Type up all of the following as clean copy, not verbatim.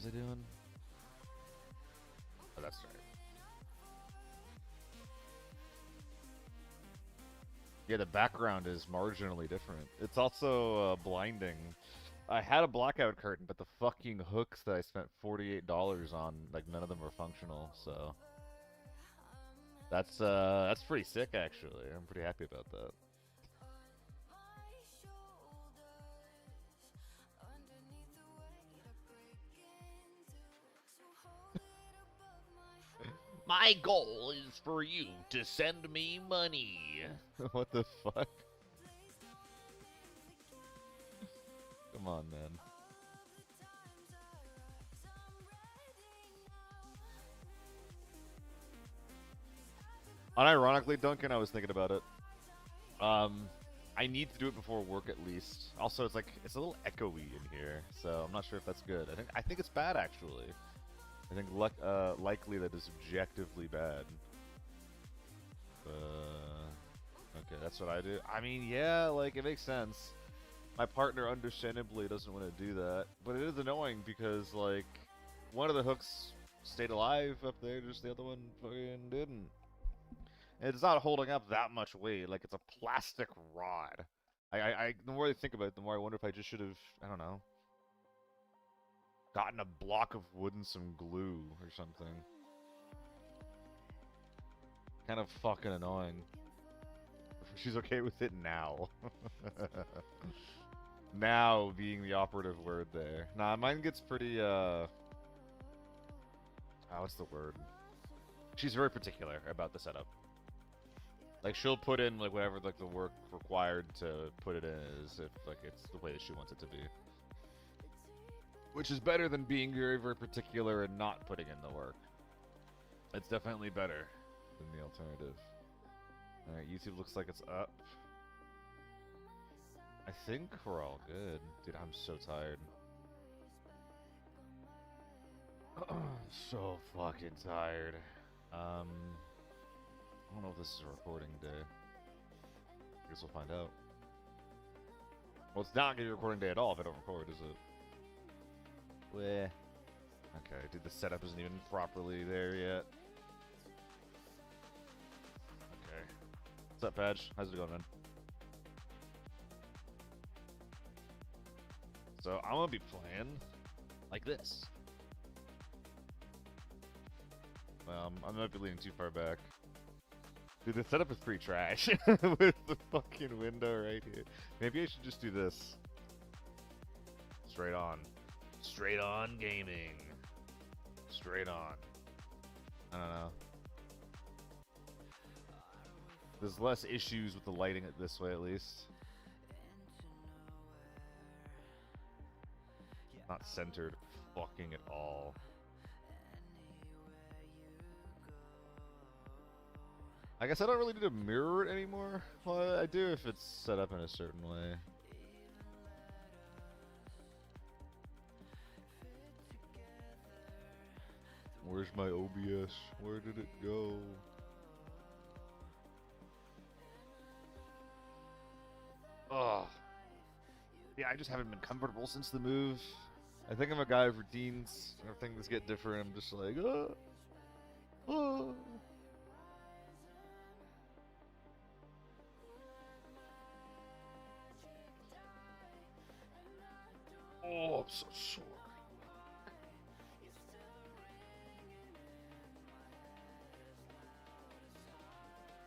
was I doing? Oh, that's right. Yeah, the background is marginally different. It's also blinding. I had a blackout curtain, but the fucking hooks that I spent $48 on, like none of them were functional. So that's pretty sick, actually. I'm pretty happy about that. My goal is for you to send me money. What the fuck? Come on, man. Unironically, Duncan, I was thinking about it. I need to do it before work at least. Also, it's a little echoey in here, so I'm not sure if that's good. I think it's bad actually. I think likely that is objectively bad. Okay, that's what I do. I mean, yeah, like it makes sense. My partner understandably doesn't want to do that, but it is annoying because like one of the hooks stayed alive up there, just the other one fucking didn't. And it's not holding up that much weight. Like it's a plastic rod. The more I think about it, the more I wonder if I just should have, I don't know, gotten a block of wood and some glue or something. Kind of fucking annoying. She's okay with it now. Now being the operative word there. Nah, mine gets pretty, what's the word? She's very particular about the setup. Like, she'll put in, like, whatever, like, the work required to put it in is if, like, it's the way that she wants it to be. Which is better than being very, very particular and not putting in the work. It's definitely better than the alternative. Alright, YouTube looks like it's up. I think we're all good. Dude, I'm so tired. So fucking tired. I don't know if this is a recording day. I guess we'll find out. Well, it's not gonna be a recording day at all if I don't record, is it? Weh. Okay, dude, the setup isn't even properly there yet. Okay. What's up, Badge? How's it going, man? So, I'm gonna be playing like this. I might be leaning too far back. Dude, the setup is pretty trash with the fucking window right here. Maybe I should just do this. Straight on. Straight on gaming. Straight on. I don't know. There's less issues with the lighting this way, at least. Not centered fucking at all. I guess I don't really need to mirror it anymore. Well, I do if it's set up in a certain way. Where's my OBS? Where did it go? Ugh. Yeah, I just haven't been comfortable since the move. I think I'm a guy of routines. If things get different, I'm just like, oh. Oh, I'm so sore.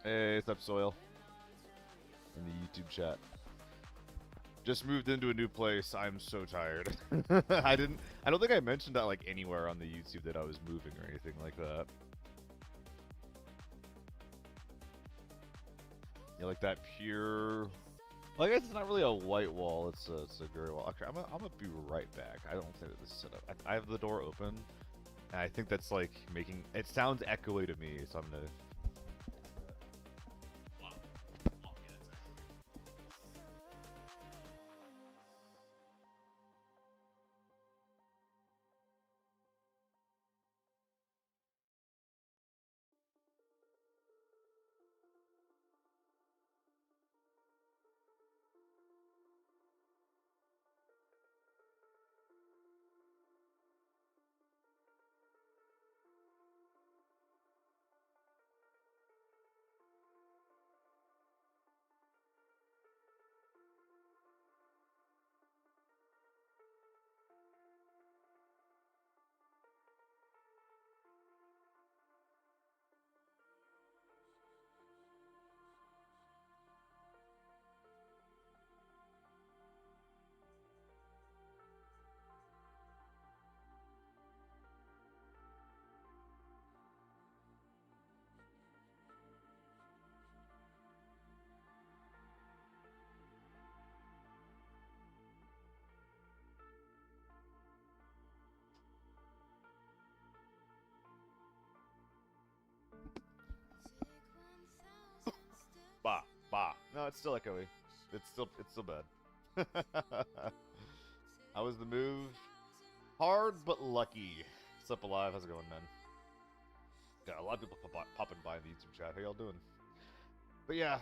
Hey, what's up, Soil? In the YouTube chat. Just moved into a new place. I'm so tired. I don't think I mentioned that like anywhere on the YouTube that I was moving or anything like that. Yeah, like that pure. Well, I guess it's not really a white wall. It's a gray wall. Okay, I'm gonna be right back. I don't think that this is set up. I have the door open, and I think that's like making it sounds echoey to me. So I'm gonna. it's still echoey. It's still bad. How was the move? Hard but lucky. What's up, Alive? How's it going, man? Got a lot of people popping by in the YouTube chat. How y'all doing? But yeah,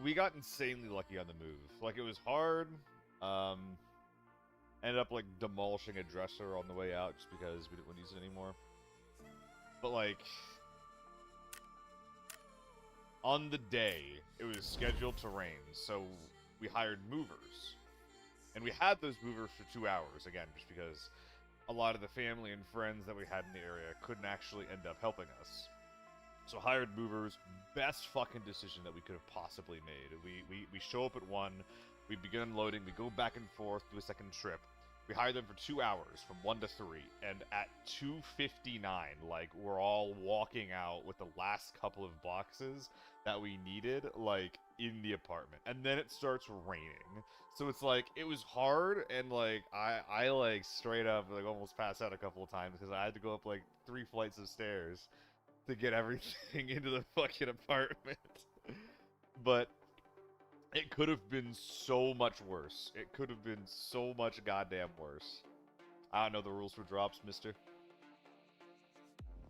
we got insanely lucky on the move. Like, it was hard. Ended up, like, demolishing a dresser on the way out just because we didn't want to use it anymore. But, like, on the day, it was scheduled to rain, so we hired movers. And we had those movers for 2 hours, again, just because a lot of the family and friends that we had in the area couldn't actually end up helping us. So hired movers, best fucking decision that we could have possibly made. We show up at 1, we begin unloading, we go back and forth, do a second trip. We hired them for 2 hours, from 1 to 3, and at 2:59, like, we're all walking out with the last couple of boxes that we needed, like, in the apartment. And then it starts raining. So it's like, it was hard, and like, I like, straight up, like, almost passed out a couple of times, because I had to go up, like, 3 flights of stairs to get everything into the fucking apartment. But it could have been so much worse. It could have been so much goddamn worse. I don't know the rules for drops, mister.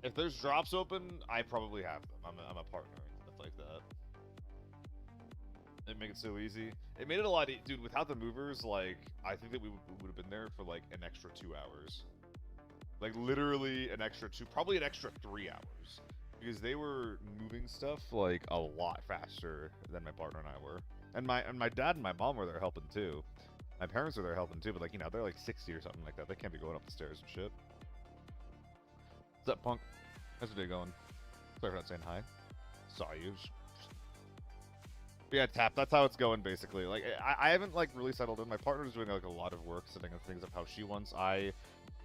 If there's drops open, I probably have them. I'm a partner and stuff like that. It make it so easy. It made it a lot dude, without the movers, like, I think that we would have been there for, like, an extra 2 hours. Like, literally an extra 2, probably an extra 3 hours. Because they were moving stuff, like, a lot faster than my partner and I were. And my dad and my mom were there helping too. My parents were there helping too, but, like, you know, they're like 60 or something like that. They can't be going up the stairs and shit. What's up, punk? How's your day going? Sorry for not saying hi. Saw you. But yeah, Tap, that's how it's going, basically. Like, I haven't, like, really settled in. My partner's doing, like, a lot of work setting things up how she wants. I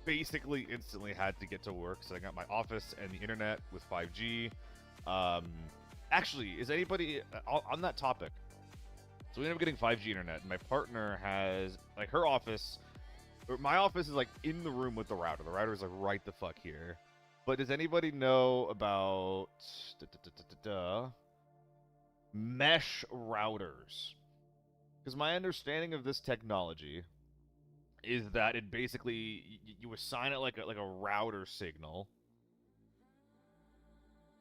basically instantly had to get to work setting up my office and the internet with 5G. Actually, is anybody on that topic? So we ended up getting 5G internet, and my partner has, like, her office, or my office is, like, in the room with the router. The router is, like, right the fuck here. But does anybody know about mesh routers? Because my understanding of this technology is that it basically, you assign it like a router signal,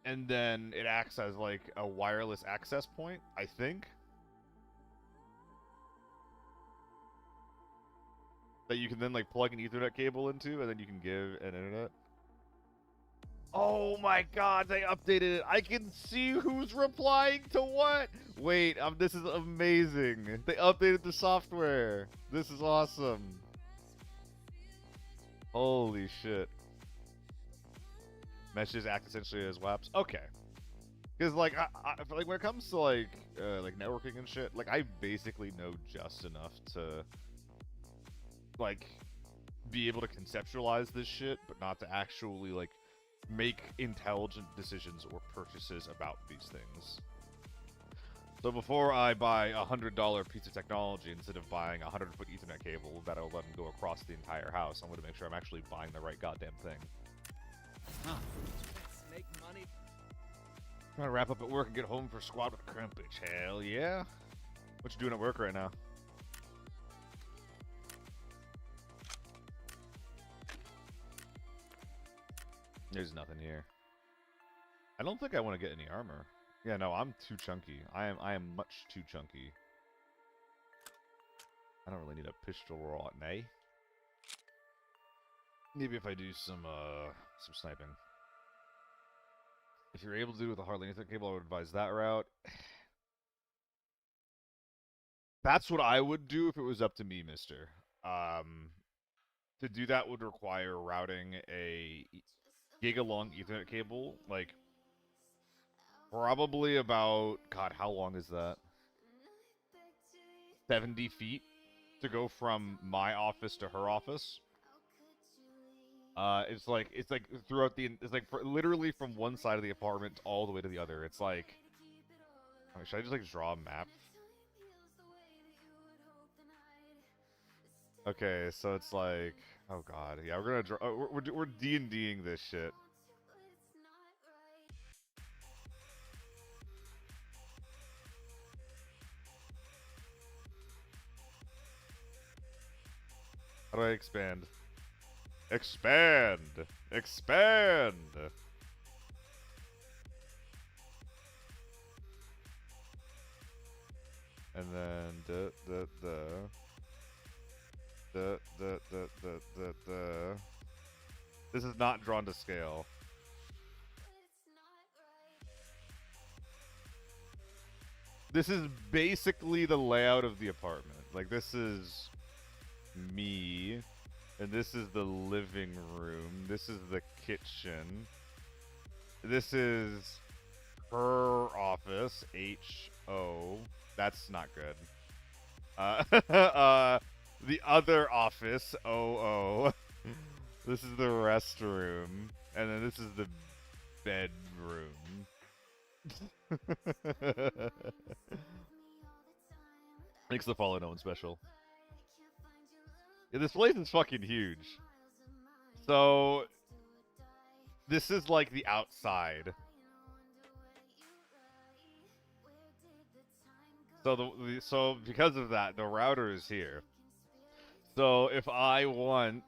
and then it acts as, like, a wireless access point, I think. That you can then, like, plug an Ethernet cable into, and then you can give an internet. Oh my god, they updated it. I can see who's replying to what. Wait, this is amazing. They updated the software. This is awesome. Holy shit. Meshes act essentially as WAPs. Okay. Because, like, like, when it comes to, like networking and shit, like, I basically know just enough to, like, be able to conceptualize this shit, but not to actually, like, make intelligent decisions or purchases about these things. So before I buy a $100 piece of technology instead of buying a 100-foot Ethernet cable that'll let them go across the entire house, I'm going to make sure I'm actually buying the right goddamn thing. Huh. Make money. Trying to wrap up at work and get home for squad with crumpage. Hell yeah. What you doing at work right now? There's nothing here. I don't think I want to get any armor. Yeah, no, I'm too chunky. I am much too chunky. I don't really need a pistol right now. Maybe if I do some sniping. If you're able to do it with a hard Ethernet cable, I would advise that route. That's what I would do if it was up to me, mister. To do that would require routing a giga-long Ethernet cable, like, probably about, God, how long is that? 70 feet to go from my office to her office. It's like throughout it's like literally from one side of the apartment all the way to the other. It's like, I mean, should I just, like, draw a map? Okay, so it's like, oh god, yeah, we're gonna draw. We're D&Ding this shit. How do I expand? Expand! Expand! And then This is not drawn to scale. This is basically the layout of the apartment. Like, this is me, and this is the living room. This is the kitchen. This is her office, H-O. That's not good. The other office, O-O. This is the restroom, and then this is the bedroom. Makes the Fallen Owen special. Yeah, this place is fucking huge. So, this is like the outside. So because of that, the router is here. So if I want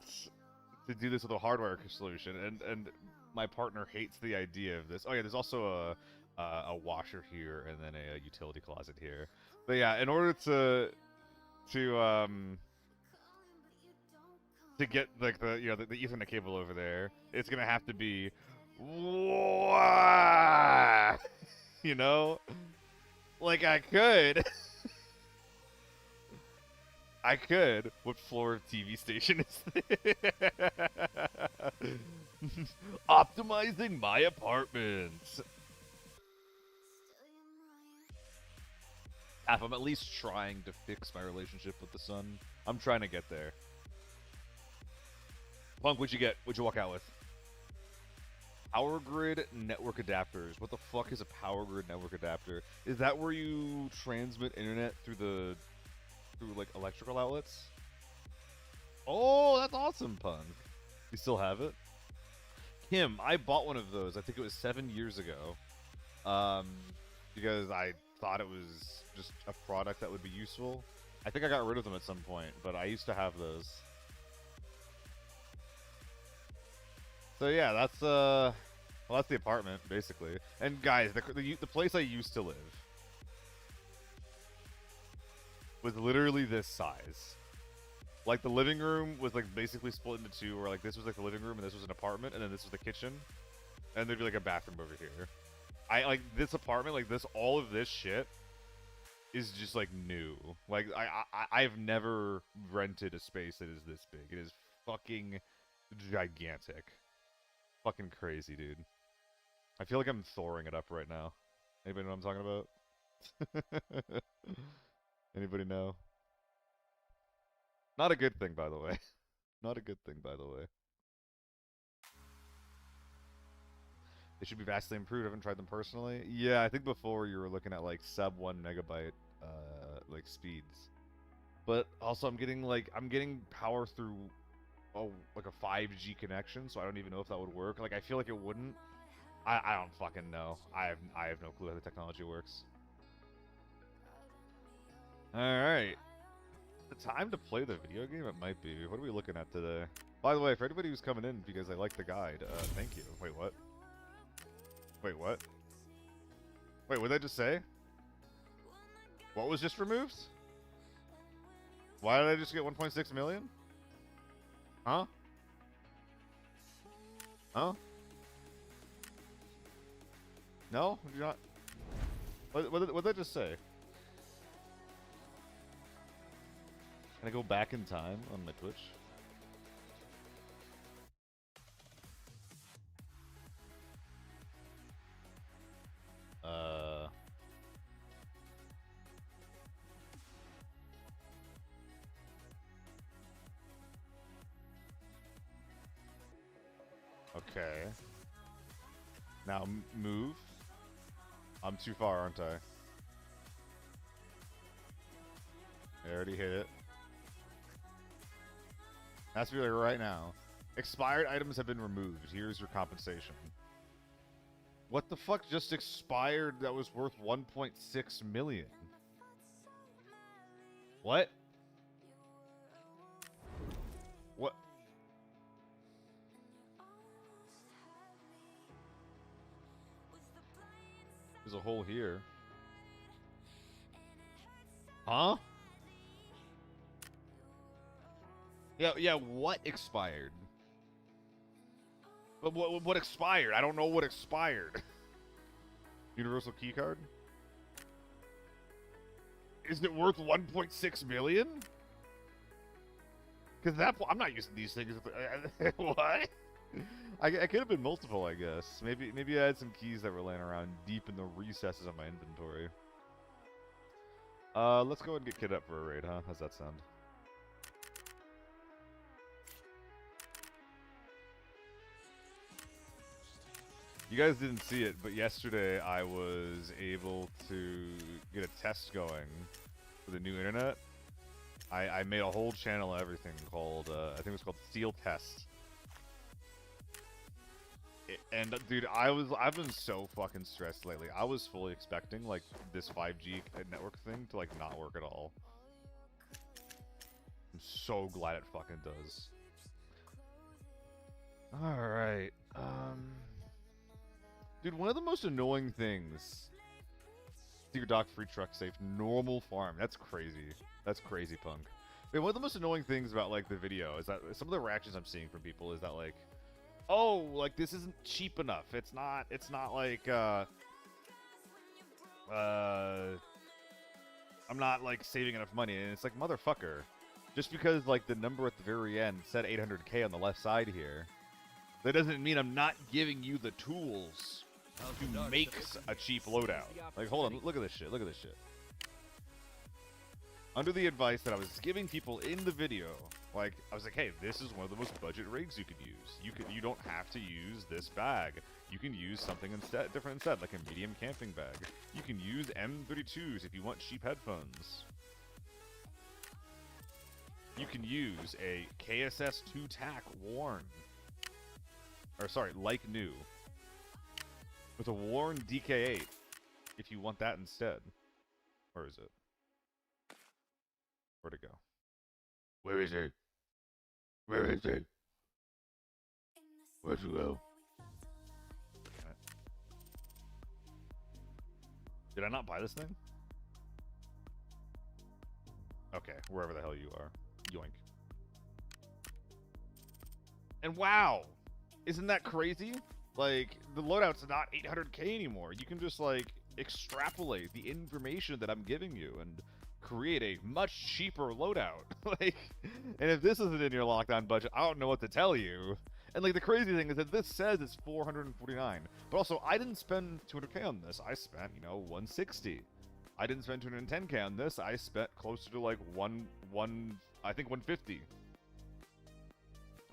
to do this with a hardware solution, and my partner hates the idea of this. Oh yeah, there's also a washer here, and then a utility closet here. But yeah, in order to get like the Ethernet cable over there, it's gonna have to be, you know, like I could. I could. What floor of TV station is this? Optimizing my apartment. I'm at least trying to fix my relationship with the sun. I'm trying to get there. Punk, what'd you get? What'd you walk out with? Power grid network adapters. What the fuck is a power grid network adapter? Is that where you transmit internet through like electrical outlets? Oh, that's awesome, Punk. You still have it? Kim, I bought one of those. I think it was 7 years ago. Because I thought it was just a product that would be useful. I think I got rid of them at some point, but I used to have those. So yeah, that's well, that's the apartment basically. And guys, the place I used to live was literally this size. Like the living room was like basically split into two, where like this was like the living room and this was an apartment, and then this was the kitchen, and there'd be like a bathroom over here. I like this apartment, like this, all of this shit is just like new. Like I've never rented a space that is this big. It is fucking gigantic. Fucking crazy, dude. I feel like I'm Thoring it up right now. Anybody know what I'm talking about? Anybody know? Not a good thing, by the way. Not a good thing, by the way. They should be vastly improved. I haven't tried them personally. Yeah, I think before you were looking at like sub 1 megabyte like speeds. But also I'm getting power through like a 5G connection, so I don't even know if that would work. Like I feel like it wouldn't. I don't fucking know. I have no clue how the technology works. Alright. The time to play the video game? It might be. What are we looking at today? By the way, for anybody who's coming in because they like the guide, thank you. Wait, what? Wait, what? Wait, what did I just say? What was just removed? Why did I just get 1.6 million? Huh? Huh? No? Did you not? What did I just say? Can I go back in time on my Twitch? Okay. Now move. I'm too far, aren't I? I already hit it. Has to be like right now. Expired items have been removed. Here's your compensation. What the fuck just expired that was worth 1.6 million? What? hole here. Huh? Yeah, what expired? But what expired? I don't know what expired. Universal keycard? Isn't it worth 1.6 million? Because I'm not using these things. What? I could have been multiple, I guess. Maybe I had some keys that were laying around deep in the recesses of my inventory. Let's go ahead and get Kid up for a raid, huh? How's that sound? You guys didn't see it, but yesterday I was able to get a test going for the new internet. I made a whole channel and everything called, I think it was called Steel Test. And dude, I've been so fucking stressed lately. I was fully expecting like this 5G network thing to like not work at all. I'm so glad it fucking does. All right. Dude, one of the most annoying things. Your dock, free truck safe, normal farm. That's crazy. That's crazy, punk. I mean, one of the most annoying things about like the video is that some of the reactions I'm seeing from people is that like, oh, like this isn't cheap enough. It's not like I'm not like saving enough money, and it's like, motherfucker, just because like the number at the very end said 800K on the left side here, that doesn't mean I'm not giving you the tools to make a cheap loadout. Like, hold on, look at this shit. Look at this shit. Under the advice that I was giving people in the video, like, I was like, hey, this is one of the most budget rigs you could use. You don't have to use this bag. You can use something different instead, like a medium camping bag. You can use M32s if you want cheap headphones. You can use a KSS 2 tack worn. Or sorry, like new. With a worn DK8 if you want that instead. Where is it? Where'd it go? Where is it? Where is it? Where'd you go? Did I not buy this thing? Okay, wherever the hell you are. Yoink. And wow! Isn't that crazy? Like, the loadout's not 800K anymore. You can just, like, extrapolate the information that I'm giving you and create a much cheaper loadout. Like, and if this isn't in your lockdown budget, I don't know what to tell you. And, like, the crazy thing is that this says it's 449. But also, I didn't spend 200K on this. I spent, you know, 160. I didn't spend 210K on this. I spent closer to, like, I think 150.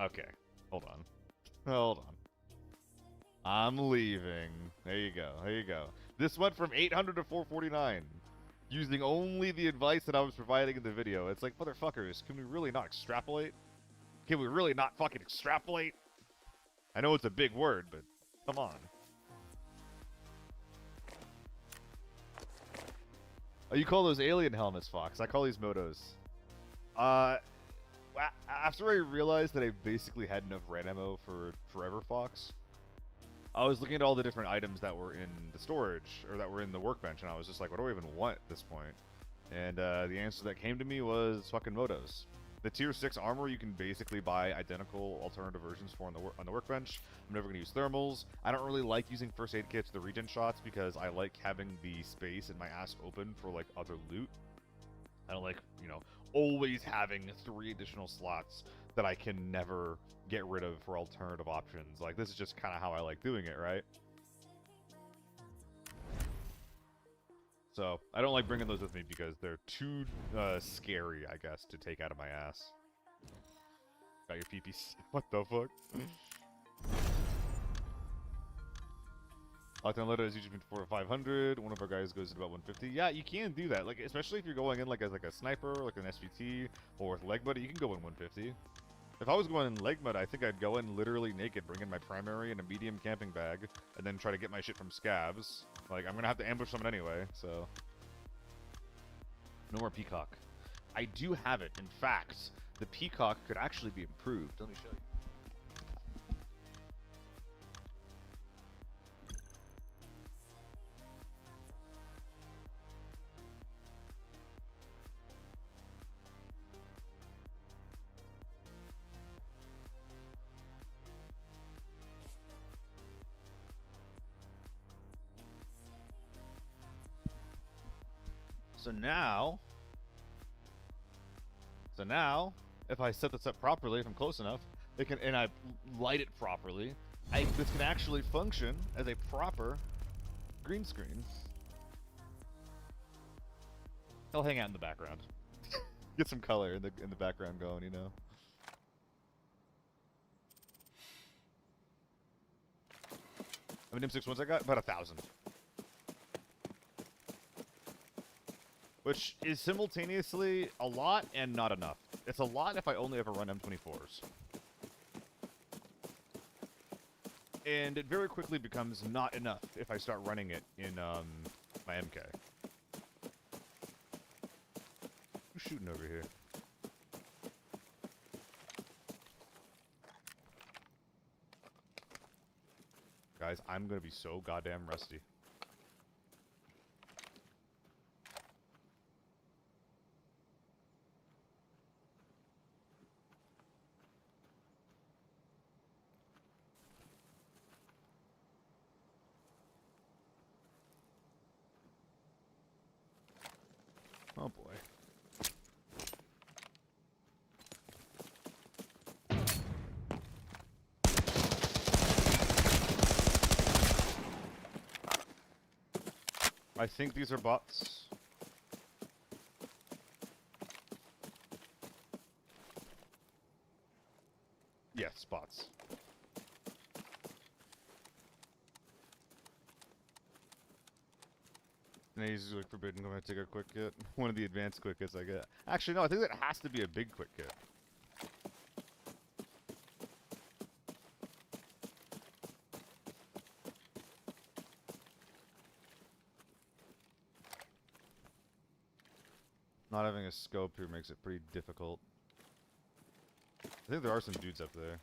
Okay. Hold on. Hold on. I'm leaving. There you go. There you go. This went from 800 to 449. Using only the advice that I was providing in the video. It's like, motherfuckers, can we really not extrapolate? Can we really not fucking extrapolate? I know it's a big word, but come on. Oh, you call those alien helmets, Fox. I call these motos. After I realized that I basically had enough red ammo for forever, Fox, I was looking at all the different items that were in the storage, or that were in the workbench, and I was just like, what do I even want at this point? And the answer that came to me was fucking motos. The tier 6 armor you can basically buy identical alternative versions for on the workbench. I'm never going to use thermals. I don't really like using first aid kits, the regen shots, because I like having the space in my ass open for like other loot. I don't like, you know, always having 3 additional slots that I can never get rid of for alternative options. Like, this is just kind of how I like doing it, right? So, I don't like bringing those with me because they're too scary, I guess, to take out of my ass. Got your PPC. What the fuck? Lockdown loadout is usually between 400 to 500. One of our guys goes at about 150. Yeah, you can do that. Like, especially if you're going in like as like a sniper, like an SVT, or with leg mud, you can go in 150. If I was going in leg mud, I think I'd go in literally naked, bring in my primary and a medium camping bag, and then try to get my shit from scavs. Like, I'm gonna have to ambush someone anyway, so. No more Peacock. I do have it. In fact, the Peacock could actually be improved. Let me show you. So now, if I set this up properly, if I'm close enough, it can, and I light it properly, this can actually function as a proper green screen. I'll hang out in the background, get some color in the background going, you know. How many M6 ones I got? About 1,000. Which is simultaneously a lot and not enough. It's a lot if I only ever run M24s. And it very quickly becomes not enough if I start running it in my MK. Who's shooting over here? Guys, I'm gonna be so goddamn rusty. Oh boy. I think these are bots. Yes, bots. And he's like forbidden. I'm gonna take a quick hit. One of the advanced quick hits I get. Actually, no, I think that has to be a big quick hit. Not having a scope here makes it pretty difficult. I think there are some dudes up there.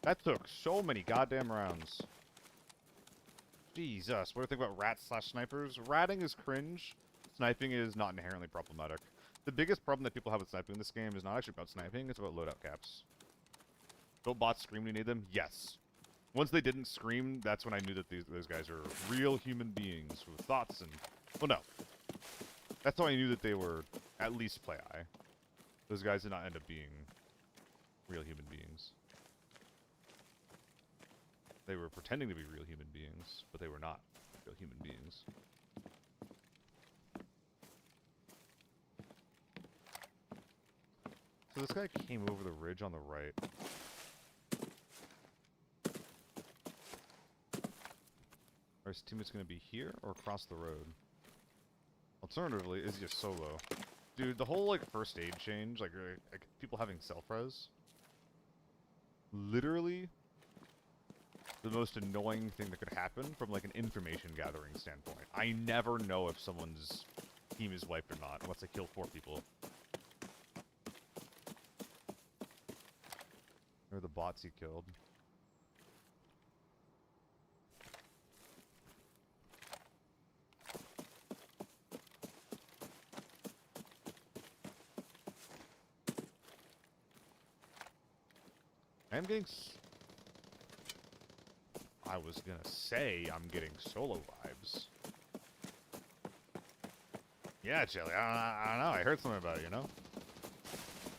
That took so many goddamn rounds. Jesus, what do you think about rats/snipers? Ratting is cringe. Sniping is not inherently problematic. The biggest problem that people have with sniping in this game is not actually about sniping, it's about loadout caps. Don't bots scream when you need them? Yes. Once they didn't scream, that's when I knew that those guys are real human beings with thoughts and... Well, no. That's how I knew that they were at least play eye. Those guys did not end up being real human beings. They were pretending to be real human beings, but they were not real human beings. So this guy came over the ridge on the right. Are his teammates going to be here or across the road? Alternatively, is he just solo? Dude, the whole, like, first aid change, like people having self-res, literally the most annoying thing that could happen from, like, an information gathering standpoint. I never know if someone's team is wiped or not, unless they kill 4 people. Or the bots he killed. I'm getting... I was gonna say I'm getting solo vibes. Yeah, Chili, I don't know. I heard something about it, you know?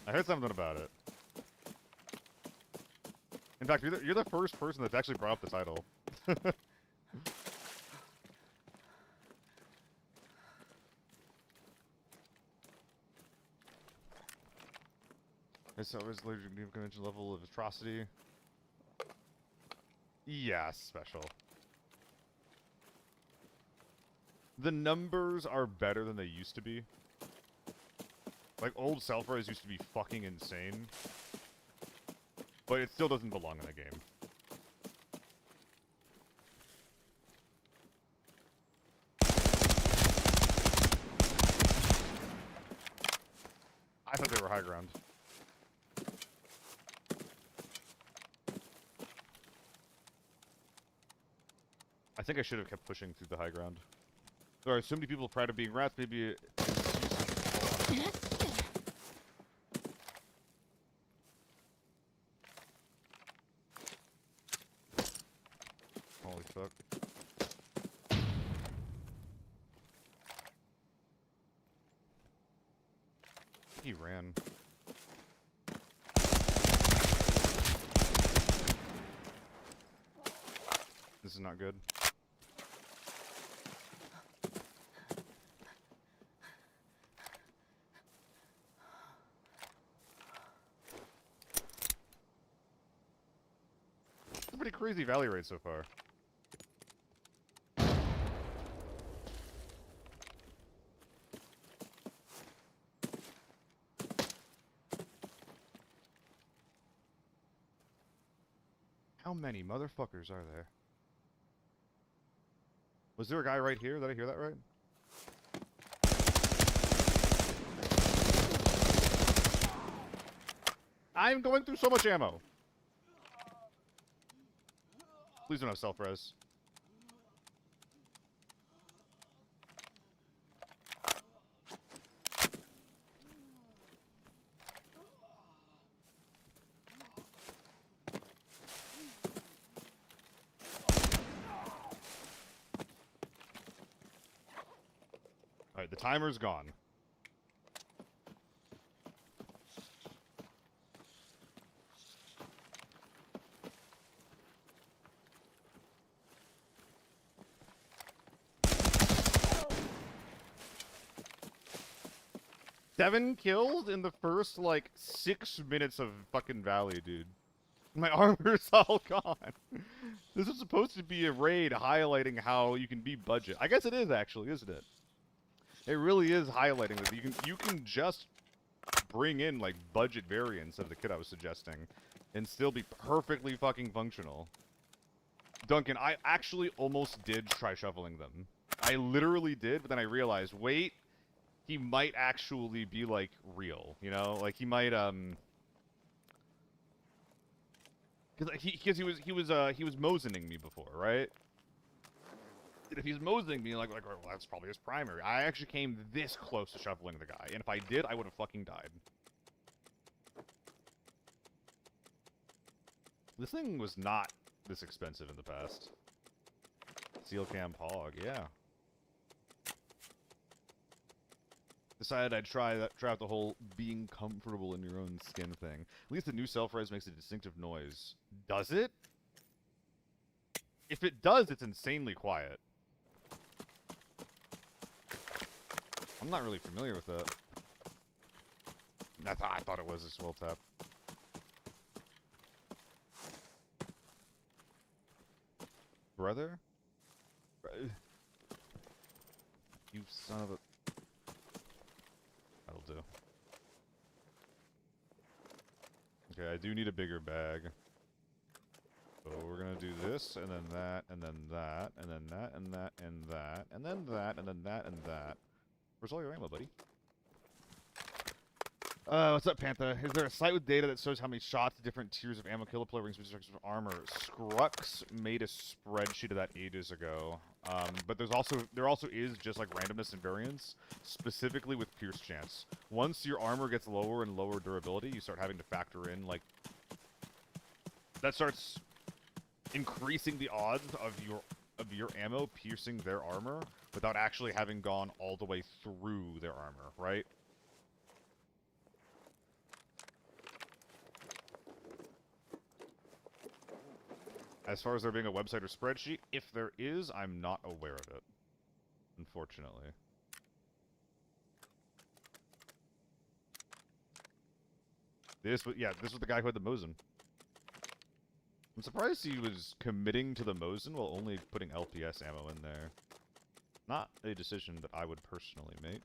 I heard something about it. In fact, you're the first person that's actually brought up the title. So is allergic to convention level of atrocity? Yeah, special. The numbers are better than they used to be. Like, old self-res used to be fucking insane. But it still doesn't belong in the game. I thought they were high ground. I think I should have kept pushing through the high ground. There are so many people proud of being rats, maybe... Holy fuck. He ran. This is not good. It's a pretty crazy valley rate so far. How many motherfuckers are there? Was there a guy right here? Did I hear that right? I'm going through so much ammo. Please don't have self-res. Alright, the timer's gone. Seven kills in the first, like, 6 minutes of fucking Valley, dude. My armor's all gone. This is supposed to be a raid highlighting how you can be budget. I guess it is, actually, isn't it? It really is highlighting that you can just bring in, like, budget variants of the kit I was suggesting and still be perfectly fucking functional. Duncan, I actually almost did try shoveling them. I literally did, but then I realized, wait, he might actually be, like, real, you know? Like, he might, Because he was Mosening me before, right? And if he's Mosening me, like, well, that's probably his primary. I actually came this close to shoveling the guy, and if I did, I would have fucking died. This thing was not this expensive in the past. Seal Cam Hog, yeah. Decided I'd try out the whole being comfortable in your own skin thing. At least the new self-res makes a distinctive noise. Does it? If it does, it's insanely quiet. I'm not really familiar with that. I thought it was a swell tap. Brother? You son of a... That'll do. Okay, I do need a bigger bag. So we're gonna do this, and then that, and then that, and then that, and that, and that, and then that, and then that, and that. Where's all your ammo, buddy? What's up, Pantha? Is there a site with data that shows how many shots, different tiers of ammo, killer play rings, restrictions of armor? Scrux made a spreadsheet of that ages ago. But there also is just like randomness and variance, specifically with pierce chance. Once your armor gets lower and lower durability, you start having to factor in like that starts increasing the odds of your ammo piercing their armor without actually having gone all the way through their armor, right? As far as there being a website or spreadsheet, if there is, I'm not aware of it. Unfortunately. This was the guy who had the Mosin. I'm surprised he was committing to the Mosin while only putting LPS ammo in there. Not a decision that I would personally make.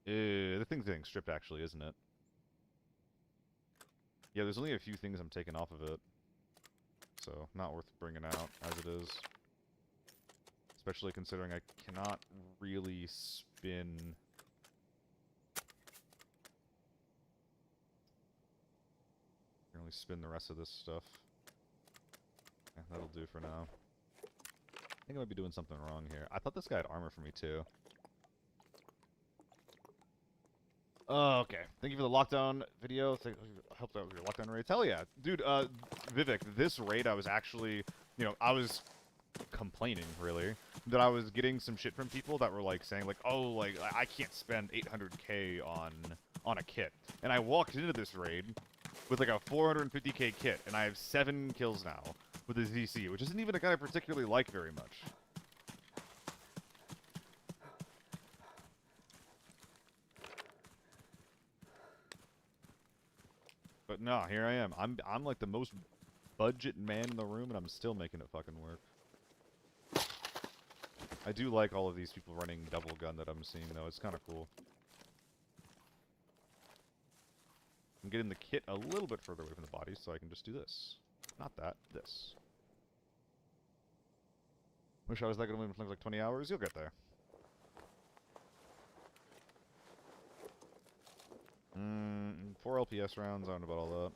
The thing's getting stripped, actually, isn't it? Yeah, there's only a few things I'm taking off of it. So, not worth bringing out, as it is. Especially considering I cannot really spin... I can only spin the rest of this stuff. Yeah, that'll do for now. I think I might be doing something wrong here. I thought this guy had armor for me, too. Oh, okay. Thank you for the lockdown video. Helped out with your lockdown raids. Hell yeah. Dude, Vivek, this raid I was actually, I was complaining, really, that I was getting some shit from people that were, like, saying, like, oh, like, I can't spend 800k on a kit. And I walked into this raid with, like, a 450k kit, and I have 7 kills now with a ZC, which isn't even a gun I particularly like very much. But no, here I am. I'm like the most budget man in the room, and I'm still making it fucking work. I do like all of these people running double gun that I'm seeing, though. It's kind of cool. I'm getting the kit a little bit further away from the body, so I can just do this. Not that, this. Wish I was that good to win for like 20 hours. You'll get there. 4 LPS rounds, I don't know about all that.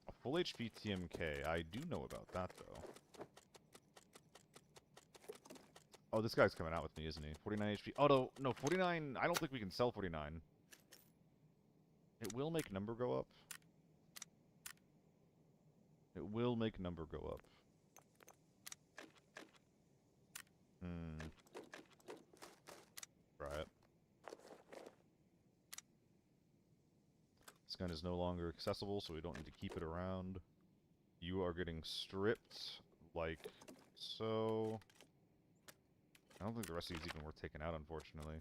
A full HP TMK, I do know about that, though. Oh, this guy's coming out with me, isn't he? 49 HP. Oh, no, 49... I don't think we can sell 49. It will make number go up. It will make number go up. Try it. This gun is no longer accessible, so we don't need to keep it around. You are getting stripped, like so. I don't think the rest of these even worth taking out, unfortunately.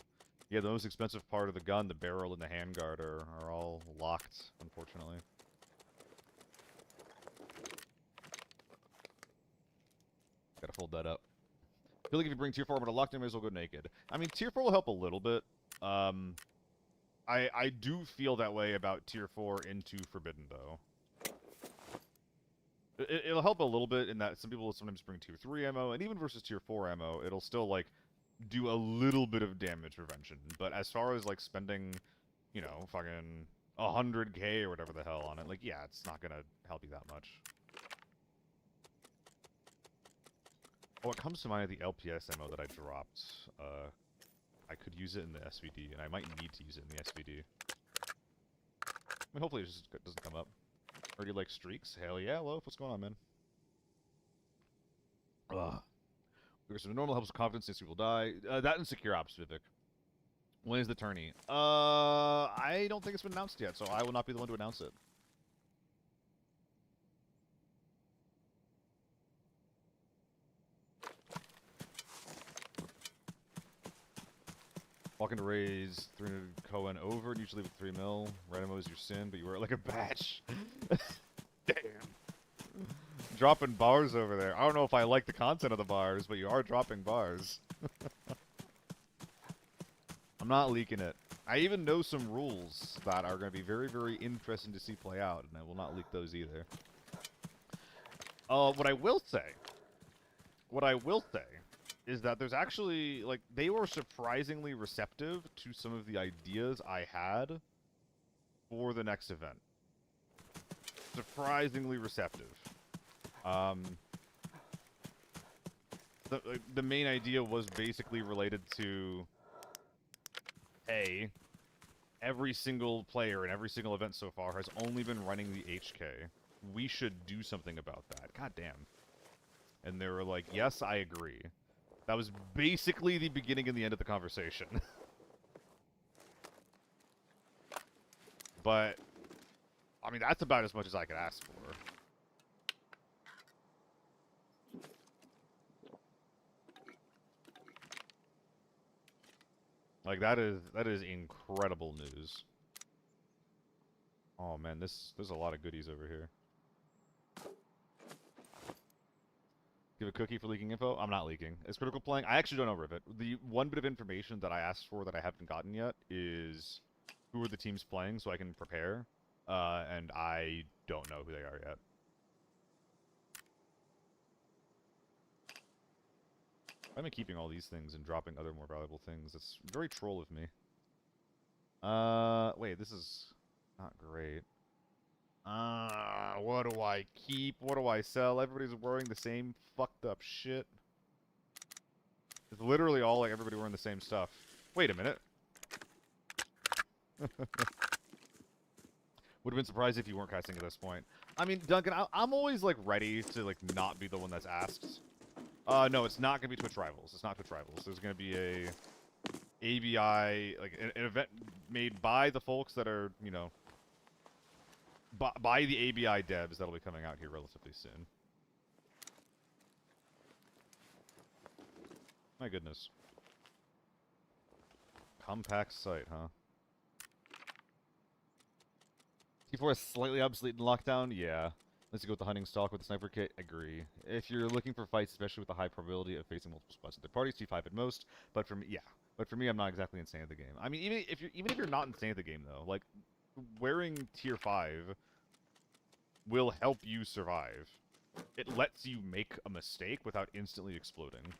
Yeah, the most expensive part of the gun, the barrel and the handguard, are all locked, unfortunately. Gotta fold that up. I feel like if you bring tier 4 armor to lockdown, you may as well go naked. I mean, tier 4 will help a little bit. I do feel that way about tier 4 into Forbidden, though. It'll help a little bit in that some people will sometimes bring tier 3 ammo, and even versus tier 4 ammo, it'll still, like, do a little bit of damage prevention. But as far as, like, spending, you know, fucking 100k or whatever the hell on it, like, yeah, it's not gonna help you that much. Oh, what comes to mind is the LPS ammo that I dropped. I could use it in the SVD, and I might need to use it in the SVD. I mean, hopefully it just doesn't come up. Or do you like streaks? Hell yeah, Loaf. What's going on, man? Ugh. Because the normal helps with confidence since people die. That and secure ops, Vivek. When is the tourney? I don't think it's been announced yet, so I will not be the one to announce it. Walking to raise 300 Cohen over, and usually with 3 mil. Randomo is your sin, but you wear it like a badge. Damn. Dropping bars over there. I don't know if I like the content of the bars, but you are dropping bars. I'm not leaking it. I even know some rules that are going to be very, very interesting to see play out, and I will not leak those either. What I will say is that there's actually, like, they were surprisingly receptive to some of the ideas I had for the next event. Surprisingly receptive. The main idea was basically related to, hey, every single player in every single event so far has only been running the HK. We should do something about that. God damn. And they were like, yes, I agree. That was basically the beginning and the end of the conversation. But, I mean, that's about as much as I could ask for. Like, that is incredible news. Oh man, there's a lot of goodies over here. Give a cookie for leaking info? I'm not leaking. Is Critical playing? I actually don't know, Rivet. The one bit of information that I asked for that I haven't gotten yet is who are the teams playing so I can prepare. And I don't know who they are yet. I'm keeping all these things and dropping other more valuable things. It's very troll of me. Wait, this is not great. What do I keep? What do I sell? Everybody's wearing the same fucked up shit. It's literally all like everybody wearing the same stuff. Wait a minute. Would have been surprised if you weren't casting at this point. I mean, Duncan, I'm always like ready to like not be the one that's asked. No, it's not gonna be Twitch Rivals. It's not Twitch Rivals. There's gonna be a ABI, like an event made by the folks that are, you know, by the ABI devs that'll be coming out here relatively soon. My goodness. Compact site, huh? T4 is slightly obsolete in lockdown? Yeah. Let's go with the hunting stalk with the sniper kit. Agree. If you're looking for fights, especially with the high probability of facing multiple spots in third parties, T5 at most. But for me, yeah. But for me, I'm not exactly insane at the game. I mean, even if you're not insane at the game though, like wearing tier 5 will help you survive. It lets you make a mistake without instantly exploding.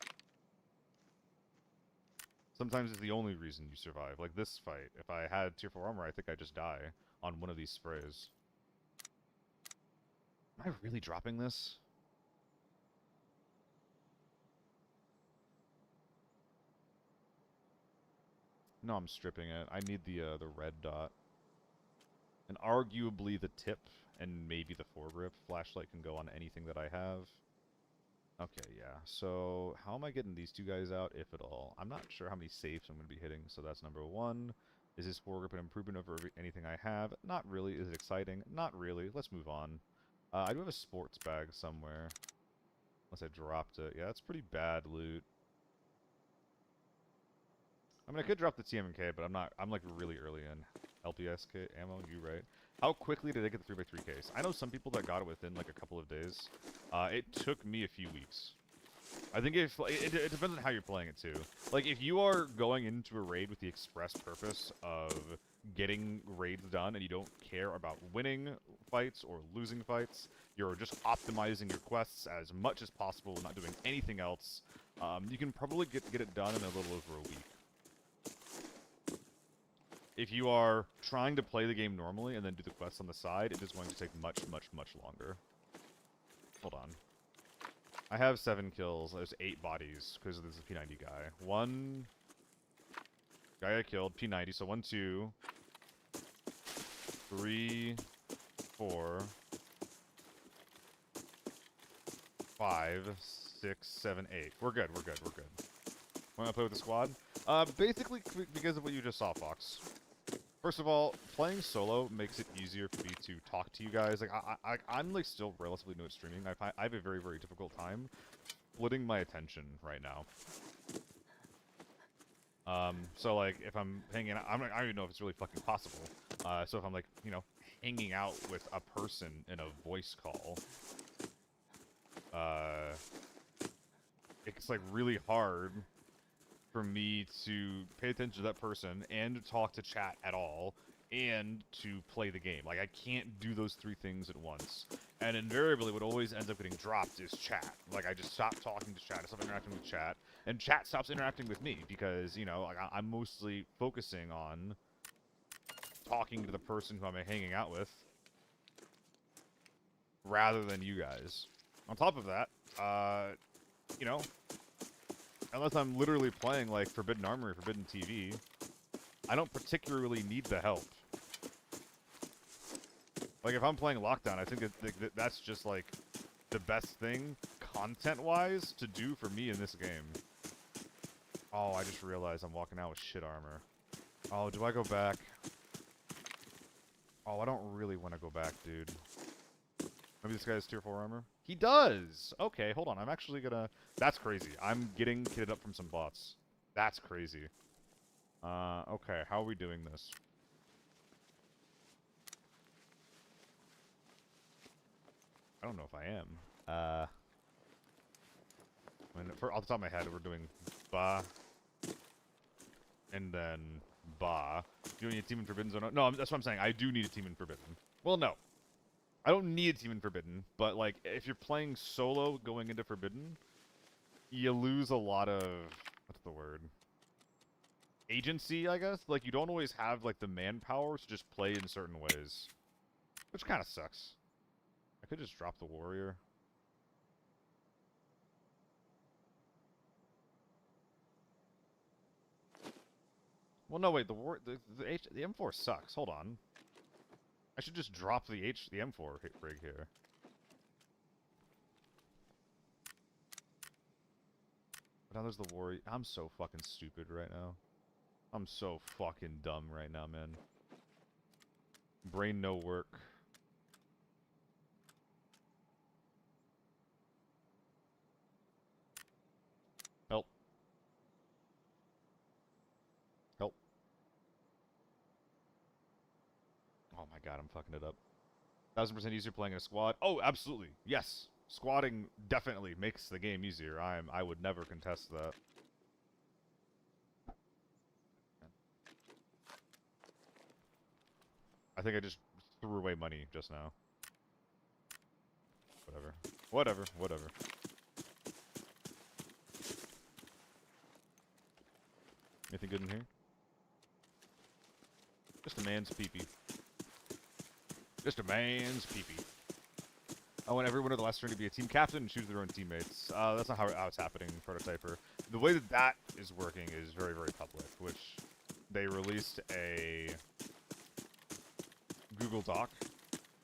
Sometimes it's the only reason you survive. Like this fight, if I had tier 4 armor, I think I'd just die on one of these sprays. Am I really dropping this? No, I'm stripping it. I need the red dot. And arguably the tip and maybe the foregrip. Flashlight can go on anything that I have. Okay, yeah. So how am I getting these two guys out, if at all? I'm not sure how many safes I'm going to be hitting, so that's number one. Is this foregrip an improvement over anything I have? Not really. Is it exciting? Not really. Let's move on. I do have a sports bag somewhere. Unless I dropped it. Yeah, that's pretty bad loot. I mean, I could drop the TMK, but I'm not. I'm like really early in. LPSK ammo, you right. How quickly did they get the 3x3 case? I know some people that got it within like a couple of days. It took me a few weeks. I think if it depends on how you're playing it too. Like if you are going into a raid with the express purpose of getting raids done and you don't care about winning fights or losing fights, you're just optimizing your quests as much as possible, not doing anything else. You can probably get it done in a little over a week. If you are trying to play the game normally and then do the quests on the side, it is going to take much, much, much longer. Hold on. I have 7 kills. There's 8 bodies because there's a P90 guy. One guy I killed, P90. So 1, 2, 3, 4, 5, 6, 7, 8. We're good. We're good. We're good. Want to play with the squad? Basically because of what you just saw, Fox. First of all, playing solo makes it easier for me to talk to you guys. Like I'm like still relatively new at streaming. I have a very, very difficult time splitting my attention right now. So like if I'm hanging out, I don't even know if it's really fucking possible. So if I'm like, you know, hanging out with a person in a voice call, it's like really hard for me to pay attention to that person and to talk to chat at all and to play the game. Like, I can't do those 3 things at once. And invariably, what always ends up getting dropped is chat. Like, I just stop talking to chat, I stop interacting with chat, and chat stops interacting with me because, you know, like, I'm mostly focusing on talking to the person who I'm hanging out with rather than you guys. On top of that, you know, unless I'm literally playing, like, Forbidden Armory or Forbidden TV, I don't particularly need the help. Like, if I'm playing Lockdown, I think that's just, like, the best thing, content-wise, to do for me in this game. Oh, I just realized I'm walking out with shit armor. Oh, do I go back? Oh, I don't really want to go back, dude. Maybe this guy has tier 4 armor? He does! Okay, hold on. I'm actually gonna... That's crazy. I'm getting kitted up from some bots. That's crazy. Okay. How are we doing this? I don't know if I am. I mean, off the top of my head, we're doing ba, and then ba. Do you need a team in Forbidden Zone? No, that's what I'm saying. I do need a team in Forbidden. Well, no. I don't need a team in Forbidden, but, like, if you're playing solo going into Forbidden, you lose a lot of... What's the word? Agency, I guess? Like, you don't always have, like, the manpower to just play in certain ways. Which kind of sucks. I could just drop the warrior. Well, no, wait, the M4 sucks. Hold on. I should just drop the M4 rig here. But now there's the war. I'm so fucking stupid right now. I'm so fucking dumb right now, man. Brain no work. Help. Help. Oh my god, I'm fucking it up. 1000% easier playing in a squad. Oh, absolutely. Yes. Squatting definitely makes the game easier. I would never contest that. I think I just threw away money just now. Whatever. Whatever. Whatever. Anything good in here? Just a man's pee-pee. Just a man's pee-pee. I want everyone of the last turn to be a team captain and choose their own teammates. That's not how it's happening in Prototyper. The way that that is working is very, very public, which they released a Google Doc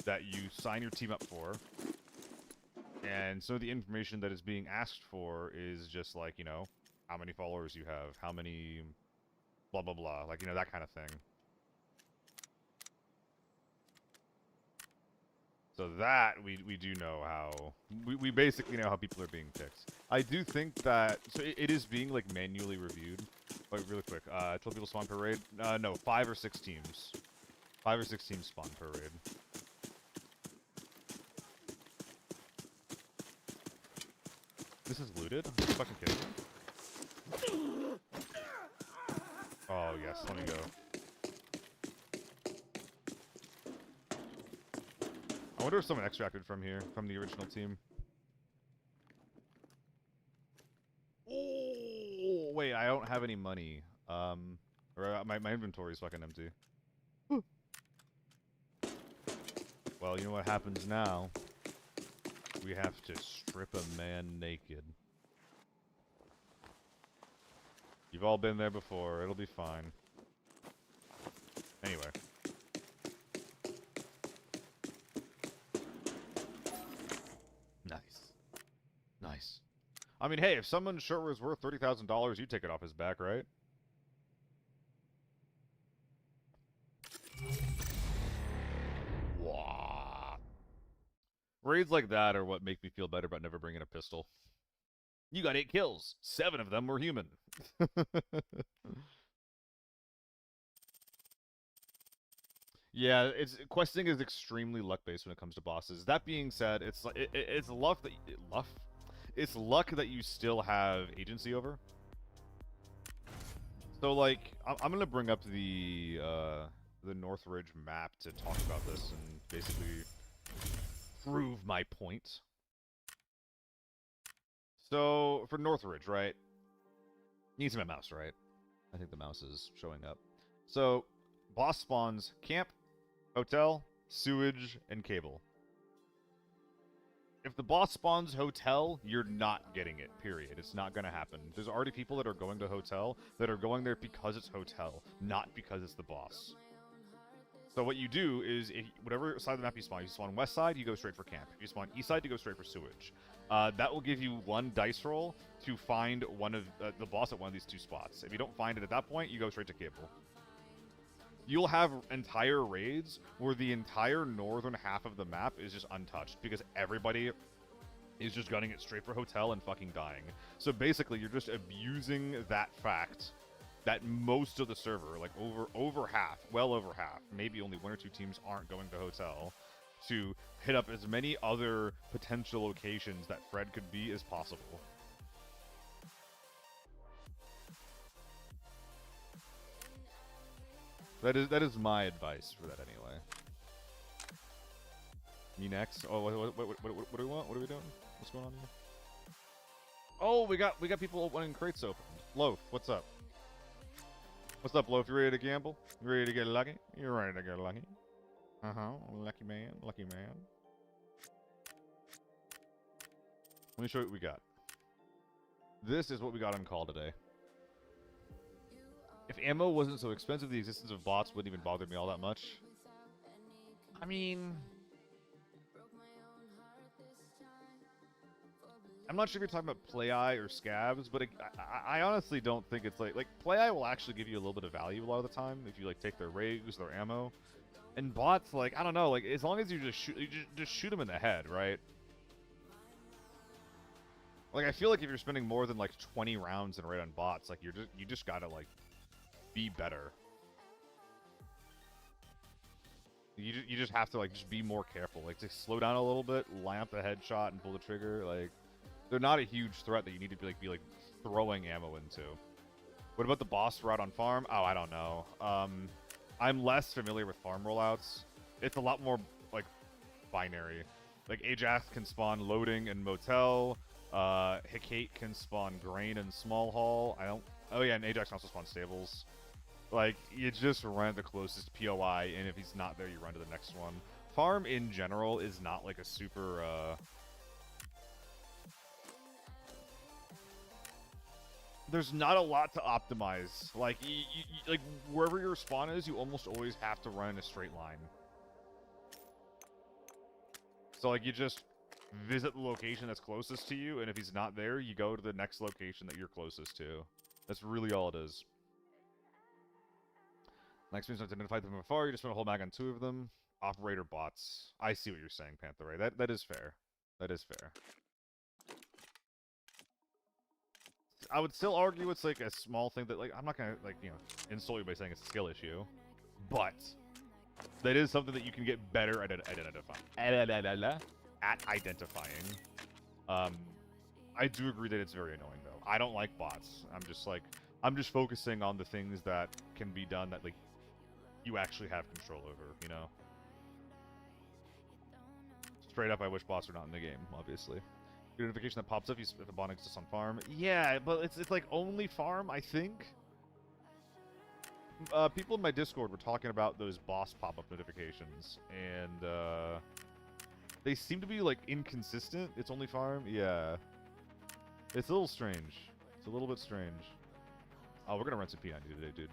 that you sign your team up for. And so the information that is being asked for is just like, you know, how many followers you have, how many blah, blah, blah. Like, you know, that kind of thing. So that, we do know how... We basically know how people are being picked. I do think that... So it is being, like, manually reviewed. Wait, really quick. 12 people spawn per raid? No, 5 or 6 teams. 5 or 6 teams spawn per raid. This is looted? Are you fucking kidding me? Oh, yes. Let me go. I wonder if someone extracted from here, from the original team. Oh, wait, I don't have any money. My inventory's fucking empty. Well, you know what happens now? We have to strip a man naked. You've all been there before, it'll be fine. Anyway. Nice. Nice. I mean, hey, if someone's shirt was worth $30,000, you take it off his back, right? Wow. Raids like that are what make me feel better about never bringing a pistol. You got 8 kills. 7 of them were human. Yeah, questing is extremely luck-based when it comes to bosses. That being said, it's luck that it's luck that you still have agency over. So, like, I'm gonna bring up the Northridge map to talk about this and basically prove my point. So, for Northridge, right? You can see my mouse, right? I think the mouse is showing up. So, boss spawns camp, hotel, sewage, and cable. If the boss spawns hotel, you're not getting it, period. It's not going to happen. There's already people that are going to hotel that are going there because it's hotel, not because it's the boss. So what you do is, if whatever side of the map you spawn west side, you go straight for camp. If you spawn east side, you go straight for sewage. That will give you 1 dice roll to find one of the boss at one of these 2 spots. If you don't find it at that point, you go straight to cable. You'll have entire raids where the entire northern half of the map is just untouched because everybody is just gunning it straight for hotel and fucking dying. So basically, you're just abusing that fact that most of the server, like over half, well over half, maybe only 1 or 2 teams aren't going to hotel, to hit up as many other potential locations that Fred could be as possible. That is my advice for that anyway. Me next? Oh, what do we want? What are we doing? What's going on here? Oh, we got people wanting crates open. Loaf, what's up? What's up, Loaf? You ready to gamble? You ready to get lucky? You're ready to get lucky. Lucky man, lucky man. Let me show you what we got. This is what we got on call today. If ammo wasn't so expensive, the existence of bots wouldn't even bother me all that much. I mean... I'm not sure if you're talking about Play Eye or Scabs, but I honestly don't think it's like Play Eye will actually give you a little bit of value a lot of the time if you like take their rigs, their ammo. And bots, like, I don't know, like, as long as you just shoot them in the head, right? Like, I feel like if you're spending more than like 20 rounds in a raid on bots, like, you just gotta like be better. You just have to like just be more careful, like, just slow down a little bit, line up the headshot, and pull the trigger. Like, they're not a huge threat that you need to be like throwing ammo into. What about the boss route on farm? Oh, I don't know. I'm less familiar with farm rollouts. It's a lot more like binary. Like Ajax can spawn loading and motel. Hecate can spawn grain and small haul. Oh yeah, and Ajax can also spawn stables. Like, you just run the closest POI, and if he's not there, you run to the next one. Farm in general is not like a super there's not a lot to optimize. Like, like wherever your spawn is, you almost always have to run in a straight line. So like, you just visit the location that's closest to you, and if he's not there, you go to the next location that you're closest to. That's really all it is. Next means to identify them from afar. You just spend a whole mag on 2 of them. Operator bots. I see what you're saying, Panther Ray. That is fair. That is fair. I would still argue it's like a small thing that, like, I'm not gonna, like, you know, insult you by saying it's a skill issue, but that is something that you can get better at identifying. I do agree that it's very annoying though. I don't like bots. I'm just focusing on the things that can be done that, like, you actually have control over, you know? Straight up, I wish bots were not in the game, obviously. Your notification that pops up if a bot exists on farm. Yeah, but it's like only farm, I think. People in my Discord were talking about those boss pop-up notifications, and they seem to be like inconsistent. It's only farm. Yeah, it's a little strange. It's a little bit strange. Oh, we're gonna run some P90 today, dude.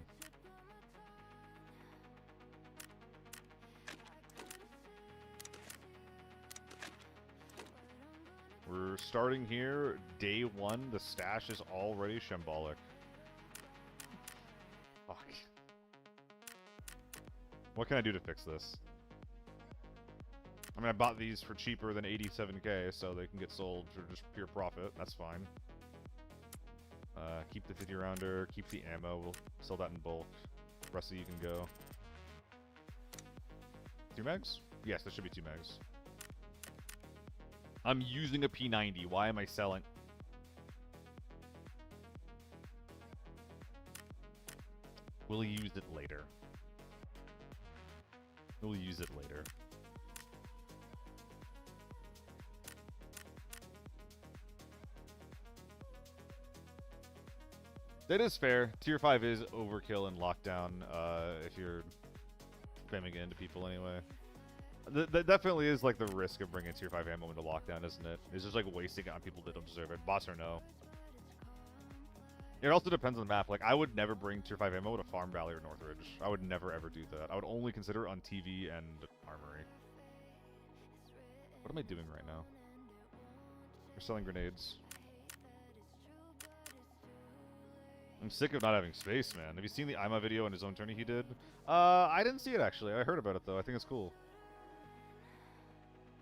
We're starting here, day 1. The stash is already shambolic. Fuck. What can I do to fix this? I mean, I bought these for cheaper than 87k, so they can get sold for just pure profit. That's fine. Keep the 50 rounder, keep the ammo. We'll sell that in bulk. Rusty, you can go. 2 megs? Yes, there should be 2 megs. I'm using a P90. Why am I selling? We'll use it later. We'll use it later. That is fair. Tier 5 is overkill in lockdown, if you're spamming it into people anyway. That definitely is like the risk of bringing Tier 5 ammo into lockdown, isn't it? It's just like wasting it on people that don't deserve it. Boss or no. It also depends on the map. Like, I would never bring Tier 5 ammo to Farm Valley or Northridge. I would never ever do that. I would only consider it on TV and Armory. What am I doing right now? We're selling grenades. I'm sick of not having space, man. Have you seen the Ima video and his own tourney he did? I didn't see it, actually. I heard about it, though. I think it's cool.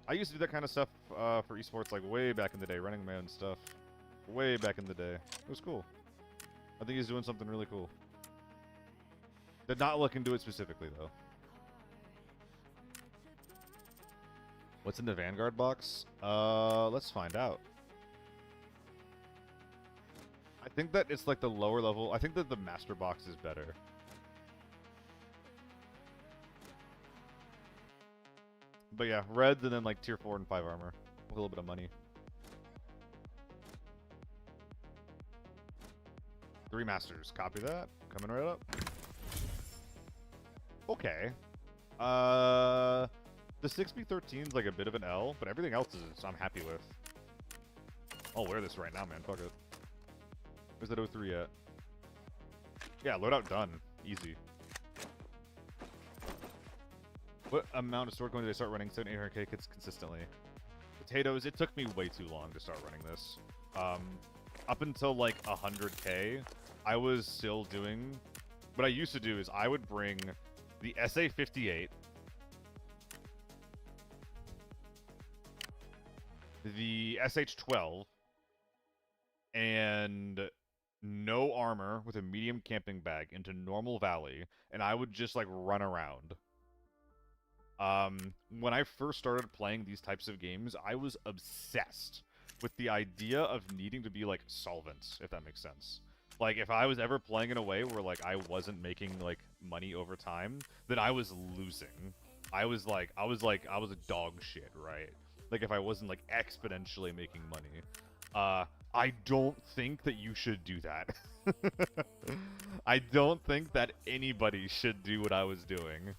I used to do that kind of stuff for esports, like, way back in the day. Running my own stuff. Way back in the day. It was cool. I think he's doing something really cool. Did not look into it specifically, though. What's in the Vanguard box? Let's find out. I think that it's like the lower level. I think that the Master box is better. But yeah, reds and then like tier 4 and 5 armor. A little bit of money. 3 masters. Copy that. Coming right up. Okay. The 6B13 is like a bit of an L, but everything else is I'm happy with. I'll wear this right now, man. Fuck it. Where's that 03 at? Yeah, loadout done. Easy. What amount of sword coin do they start running 700-800k kits consistently? Potatoes, it took me way too long to start running this. Up until like 100k, I was still doing... What I used to do is I would bring the SA-58, the SH-12, and no armor with a medium camping bag into Normal Valley, and I would just, like, run around. When I first started playing these types of games, I was obsessed with the idea of needing to be, like, solvent, if that makes sense. Like, if I was ever playing in a way where, like, I wasn't making, like, money over time, then I was losing. I was a dog shit, right? Like, if I wasn't, like, exponentially making money. I don't think that you should do that. I don't think that anybody should do what I was doing.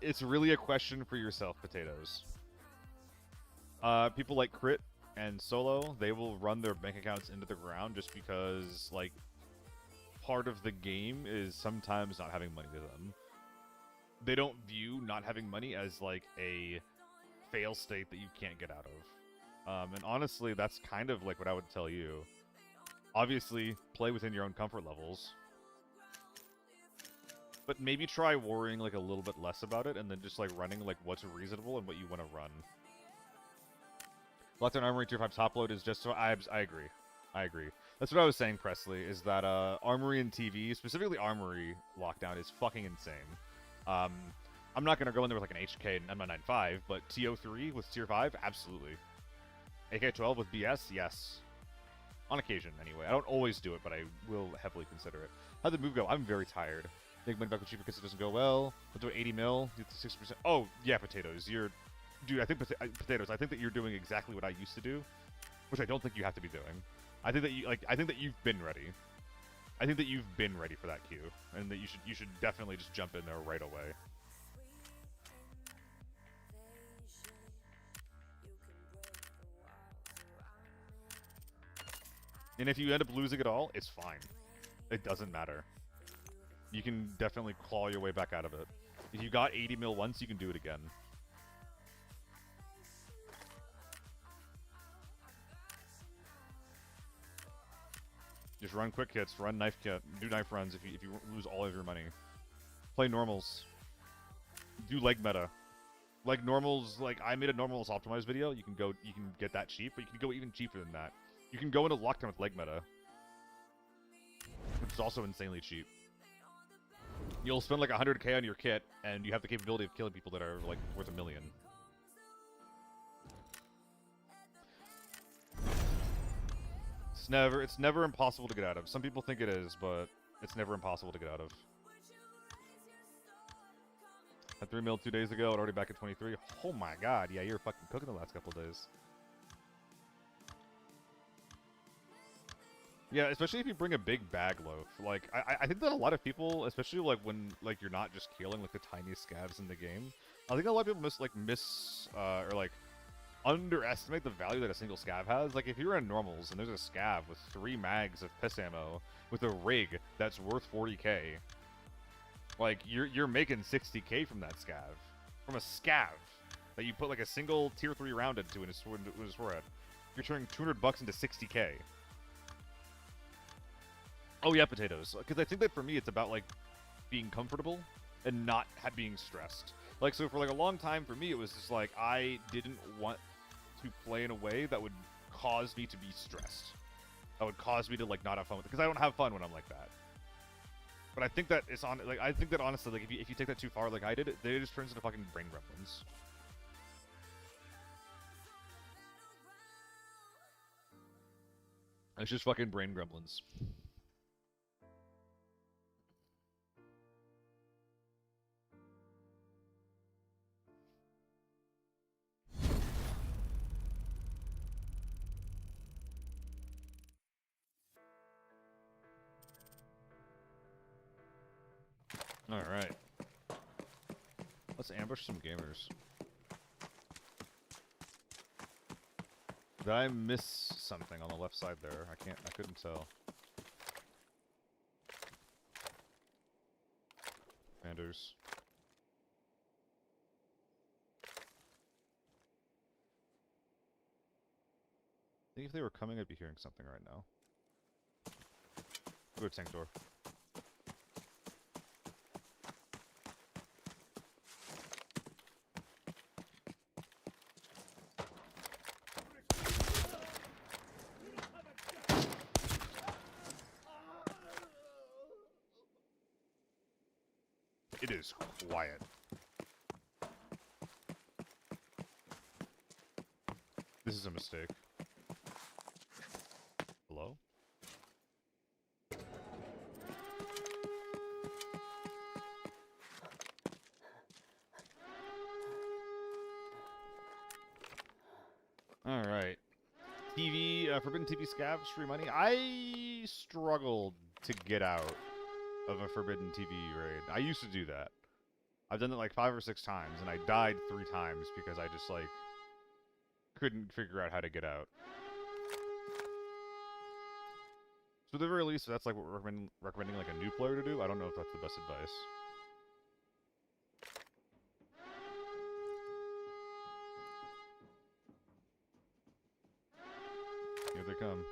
It's really a question for yourself, Potatoes. People like Crit and Solo, they will run their bank accounts into the ground just because, like, part of the game is sometimes not having money to them. They don't view not having money as, like, a fail state that you can't get out of. And honestly, that's kind of, like, what I would tell you. Obviously, play within your own comfort levels. But maybe try worrying, like, a little bit less about it, and then just, like, running, like, what's reasonable and what you want to run. Lockdown Armory Tier 5 top load is just so... I agree. I agree. That's what I was saying, Presley, is that, Armory and TV, specifically Armory Lockdown, is fucking insane. I'm not going to go in there with, like, an HK and M995, but TO3 with Tier 5, absolutely. AK-12 with BS, yes. On occasion, anyway. I don't always do it, but I will heavily consider it. How'd the move go? I'm very tired. Make money back with cheaper because it doesn't go well. I'll do 80 mil, get to 60%. Oh, yeah, Potatoes. Dude, I think Potatoes, I think that you're doing exactly what I used to do, which I don't think you have to be doing. I think that you've been ready. I think that you've been ready for that queue, and that you should definitely just jump in there right away. And if you end up losing it all, it's fine. It doesn't matter. You can definitely claw your way back out of it. If you got 80 mil once, you can do it again. Just run quick hits, run knife kit, do knife runs if you lose all of your money. Play normals. Do leg meta. Like normals, like I made a normals optimized video. You can get that cheap, but you can go even cheaper than that. You can go into lockdown with leg meta, which is also insanely cheap. You'll spend like 100k on your kit, and you have the capability of killing people that are like worth $1 million. It's never impossible to get out of. Some people think it is, but it's never impossible to get out of. Had 3 mil 2 days ago, and already back at 23. Oh my god, yeah, you're fucking cooking the last couple days. Yeah, especially if you bring a big bag loaf. Like, I think that a lot of people, especially like when like you're not just killing like the tiniest scavs in the game, I think a lot of people underestimate the value that a single scav has. Like, if you're in normals and there's a scav with 3 mags of piss ammo with a rig that's worth 40k, like you're making 60k from that scav, from a scav that you put like a single tier 3 round into in his forehead. You're turning $200 into 60k. Oh yeah, Potatoes. Because I think that for me, it's about like being comfortable and not being stressed. Like, so for like a long time for me, it was just like I didn't want to play in a way that would cause me to be stressed. That would cause me to like not have fun with it, because I don't have fun when I'm like that. But I think that it's on. Like, I think that honestly, like if you take that too far, like I did, it just turns into fucking brain gremlins. It's just fucking brain gremlins. Alright. Let's ambush some gamers. Did I miss something on the left side there? I couldn't tell. Commanders. think if they were coming, I'd be hearing something right now. Go to tank door. It is quiet. This is a mistake. Hello? Alright. TV, Forbidden TV scavs, free money. I struggled to get out of a Forbidden TV raid. I used to do that. I've done it like 5 or 6 times, and I died 3 times because I just, like, couldn't figure out how to get out. So at the very least, that's like what we're recommending like a new player to do. I don't know if that's the best advice. Here they come.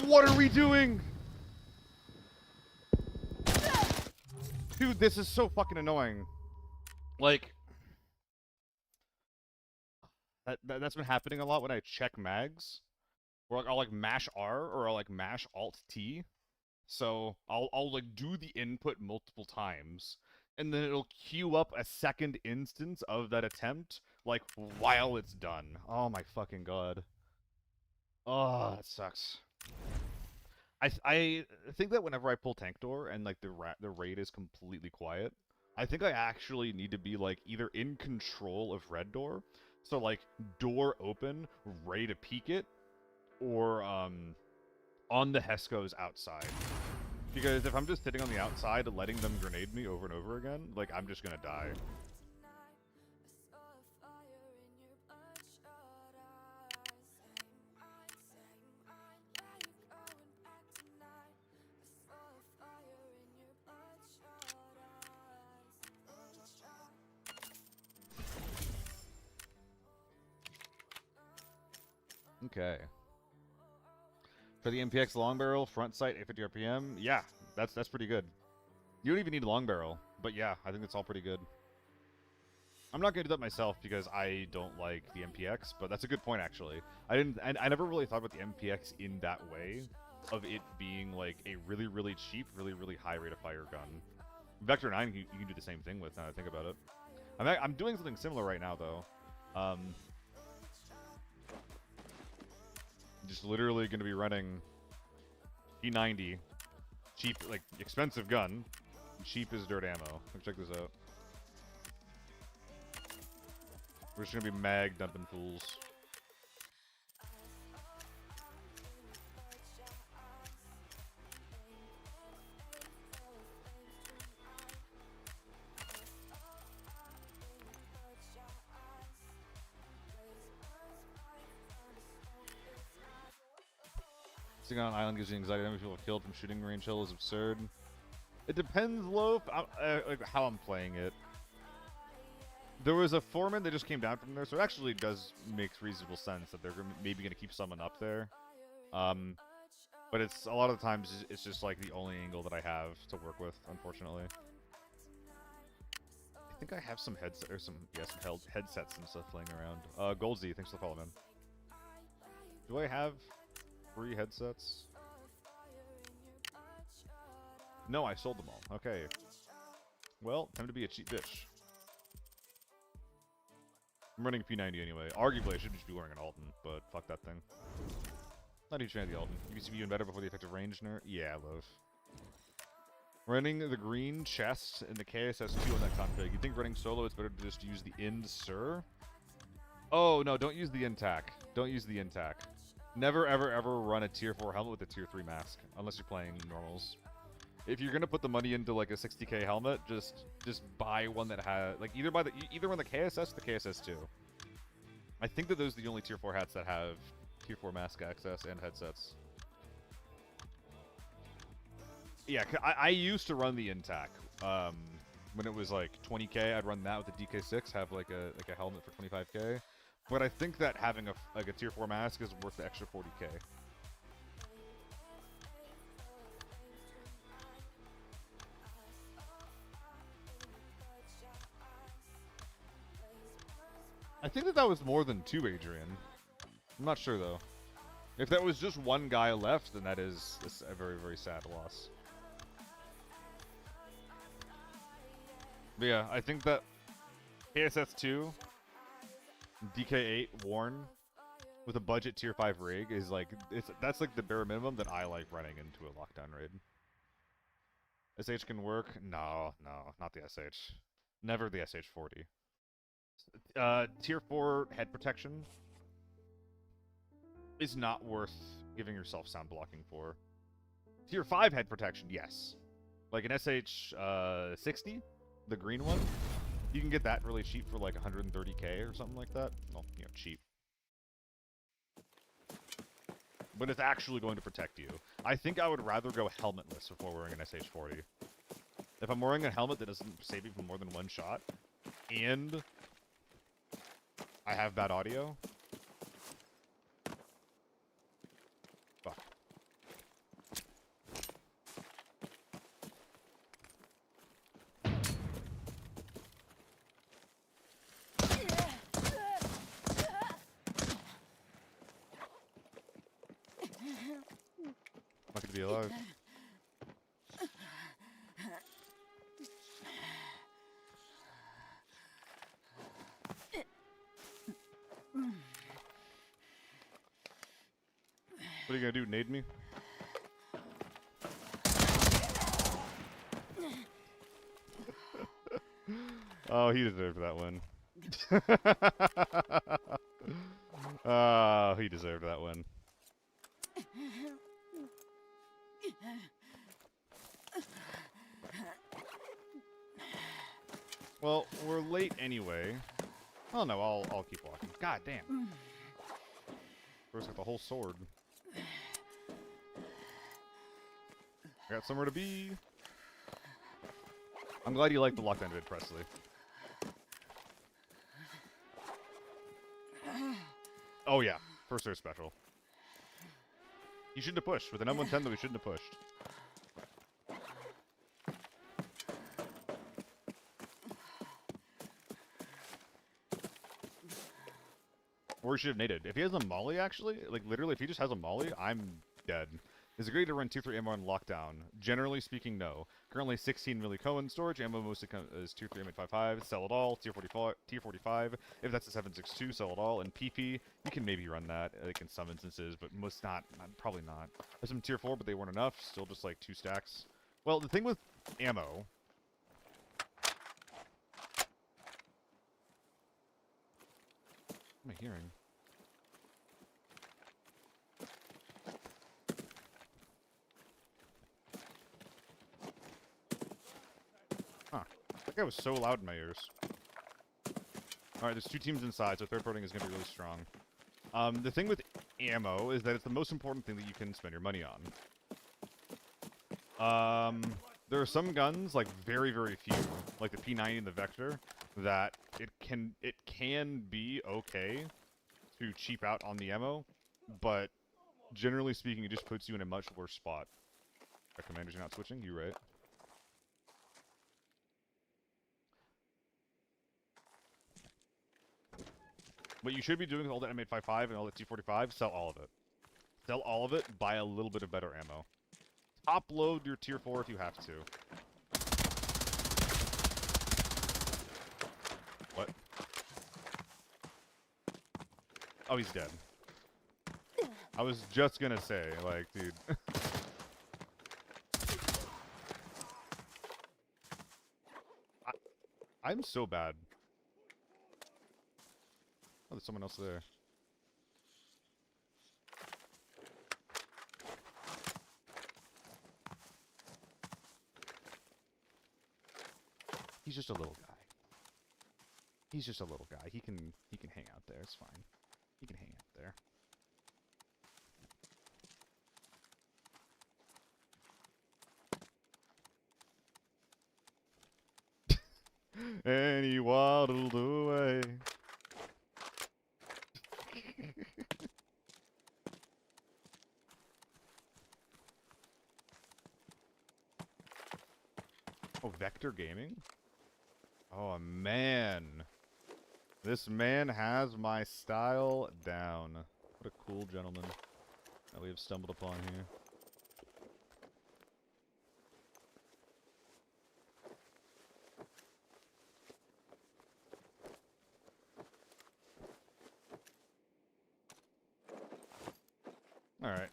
What are we doing? Dude, this is so fucking annoying. Like, that's been happening a lot when I check mags. Or like, I'll like mash R or I'll like mash Alt T. So I'll like do the input multiple times, and then it'll queue up a second instance of that attempt, like while it's done. Oh my fucking god. Oh, that sucks. I think that whenever I pull tank door and like the raid is completely quiet, I think I actually need to be like either in control of red door, so like door open, ready to peek it, or on the Hescos outside. Because if I'm just sitting on the outside letting them grenade me over and over again, like I'm just gonna die. Okay. For the MPX long barrel, front sight, 850 RPM, yeah, that's pretty good. You don't even need long barrel, but yeah, I think that's all pretty good. I'm not gonna do that myself because I don't like the MPX, but that's a good point actually. I never really thought about the MPX in that way, of it being like a really, really cheap, really, really high rate of fire gun. Vector 9 you can do the same thing with now that I think about it. I'm doing something similar right now though. Just literally going to be running P90, cheap, like, expensive gun, cheap as dirt ammo. Let's check this out. We're just going to be mag dumping fools. Sitting on an island gives you anxiety. How many people are killed from shooting range hill is absurd. It depends, Loaf, like how I'm playing it. There was a foreman that just came down from there, so it actually does make reasonable sense that they're maybe going to keep someone up there. But it's a lot of the times it's just like the only angle that I have to work with, unfortunately. I think I have some headsets or some headsets and stuff laying around. Goldsy, thanks for the follow, man. Do I have free headsets? No, I sold them all. Okay. Well, time to be a cheap bitch. I'm running P90 anyway. Arguably, I should just be wearing an Alton, but fuck that thing. Not even fan of the Alton. You can see me even better before the effective range nerf. Yeah, love. Running the green chest in the KSS2 on that config. You think running solo, it's better to just use the ind, sir? Oh, no, don't use the intac. Don't use the intac. Never, ever, ever run a tier 4 helmet with a tier 3 mask, unless you're playing normals. If you're gonna put the money into like a 60k helmet, just buy one that has like either run the KSS or the KSS2. I think that those are the only tier 4 hats that have tier 4 mask access and headsets. Yeah, I used to run the Intac. When it was like 20k, I'd run that with the DK6, have like a helmet for 25k. But I think that having a tier 4 mask is worth the extra 40k. I think that was more than 2, Adrian. I'm not sure though. If that was just one guy left, then that is a very, very sad loss. But yeah, I think that KSS2, DK8, Warren, with a budget tier 5 rig is like, that's like the bare minimum that I like running into a lockdown raid. SH can work? No, not the SH. Never the SH40. Tier 4 head protection is not worth giving yourself sound blocking for. Tier 5 head protection, yes. Like an SH60, the green one, you can get that really cheap for like 130k or something like that. Well, you know, cheap. But it's actually going to protect you. I think I would rather go helmetless before wearing an SH40. If I'm wearing a helmet that doesn't save me from more than one shot, and I have bad audio, fuck. I'm not gonna be alive. What are you gonna do, nade me? Oh, he deserved that win. Oh, he deserved that win. Well, we're late anyway. Oh no, I'll keep walking. God damn. Bro's got the whole sword. I got somewhere to be. I'm glad you like the lockdown vid, Presley. Oh yeah, first air special. You shouldn't have pushed. With an M110 though, we shouldn't have pushed. Or he should have naded. If he has a molly, actually, like literally, if he just has a molly, I'm dead. Is it great to run tier 3 ammo on lockdown? Generally speaking, no. Currently 16 milli Cohen storage. Ammo mostly is tier 3 M855. Sell it all. Tier 45. If that's a 762, sell it all. And PP, you can maybe run that like in some instances, but most not. Probably not. There's some tier 4, but they weren't enough. Still just like 2 stacks. Well, the thing with ammo. What am I hearing? Huh. That guy was so loud in my ears. Alright, there's 2 teams inside, so third partying is going to be really strong. The thing with ammo is that it's the most important thing that you can spend your money on. There are some guns, like very, very few, like the P90 and the Vector, that it can be okay to cheap out on the ammo, but generally speaking, it just puts you in a much worse spot. Our commanders are not switching, you're right. What you should be doing with all the M855 and all the T45, sell all of it. Sell all of it, buy a little bit of better ammo. Top load your tier 4 if you have to. What? Oh, he's dead. I was just gonna say, like, dude. I'm so bad. Oh, there's someone else there. He's just a little guy. He's just a little guy. He can hang out there. It's fine. He can hang out there. And he waddled away. Oh, Vector Gaming? Oh, man. This man has my style down. What a cool gentleman that we have stumbled upon here. Alright.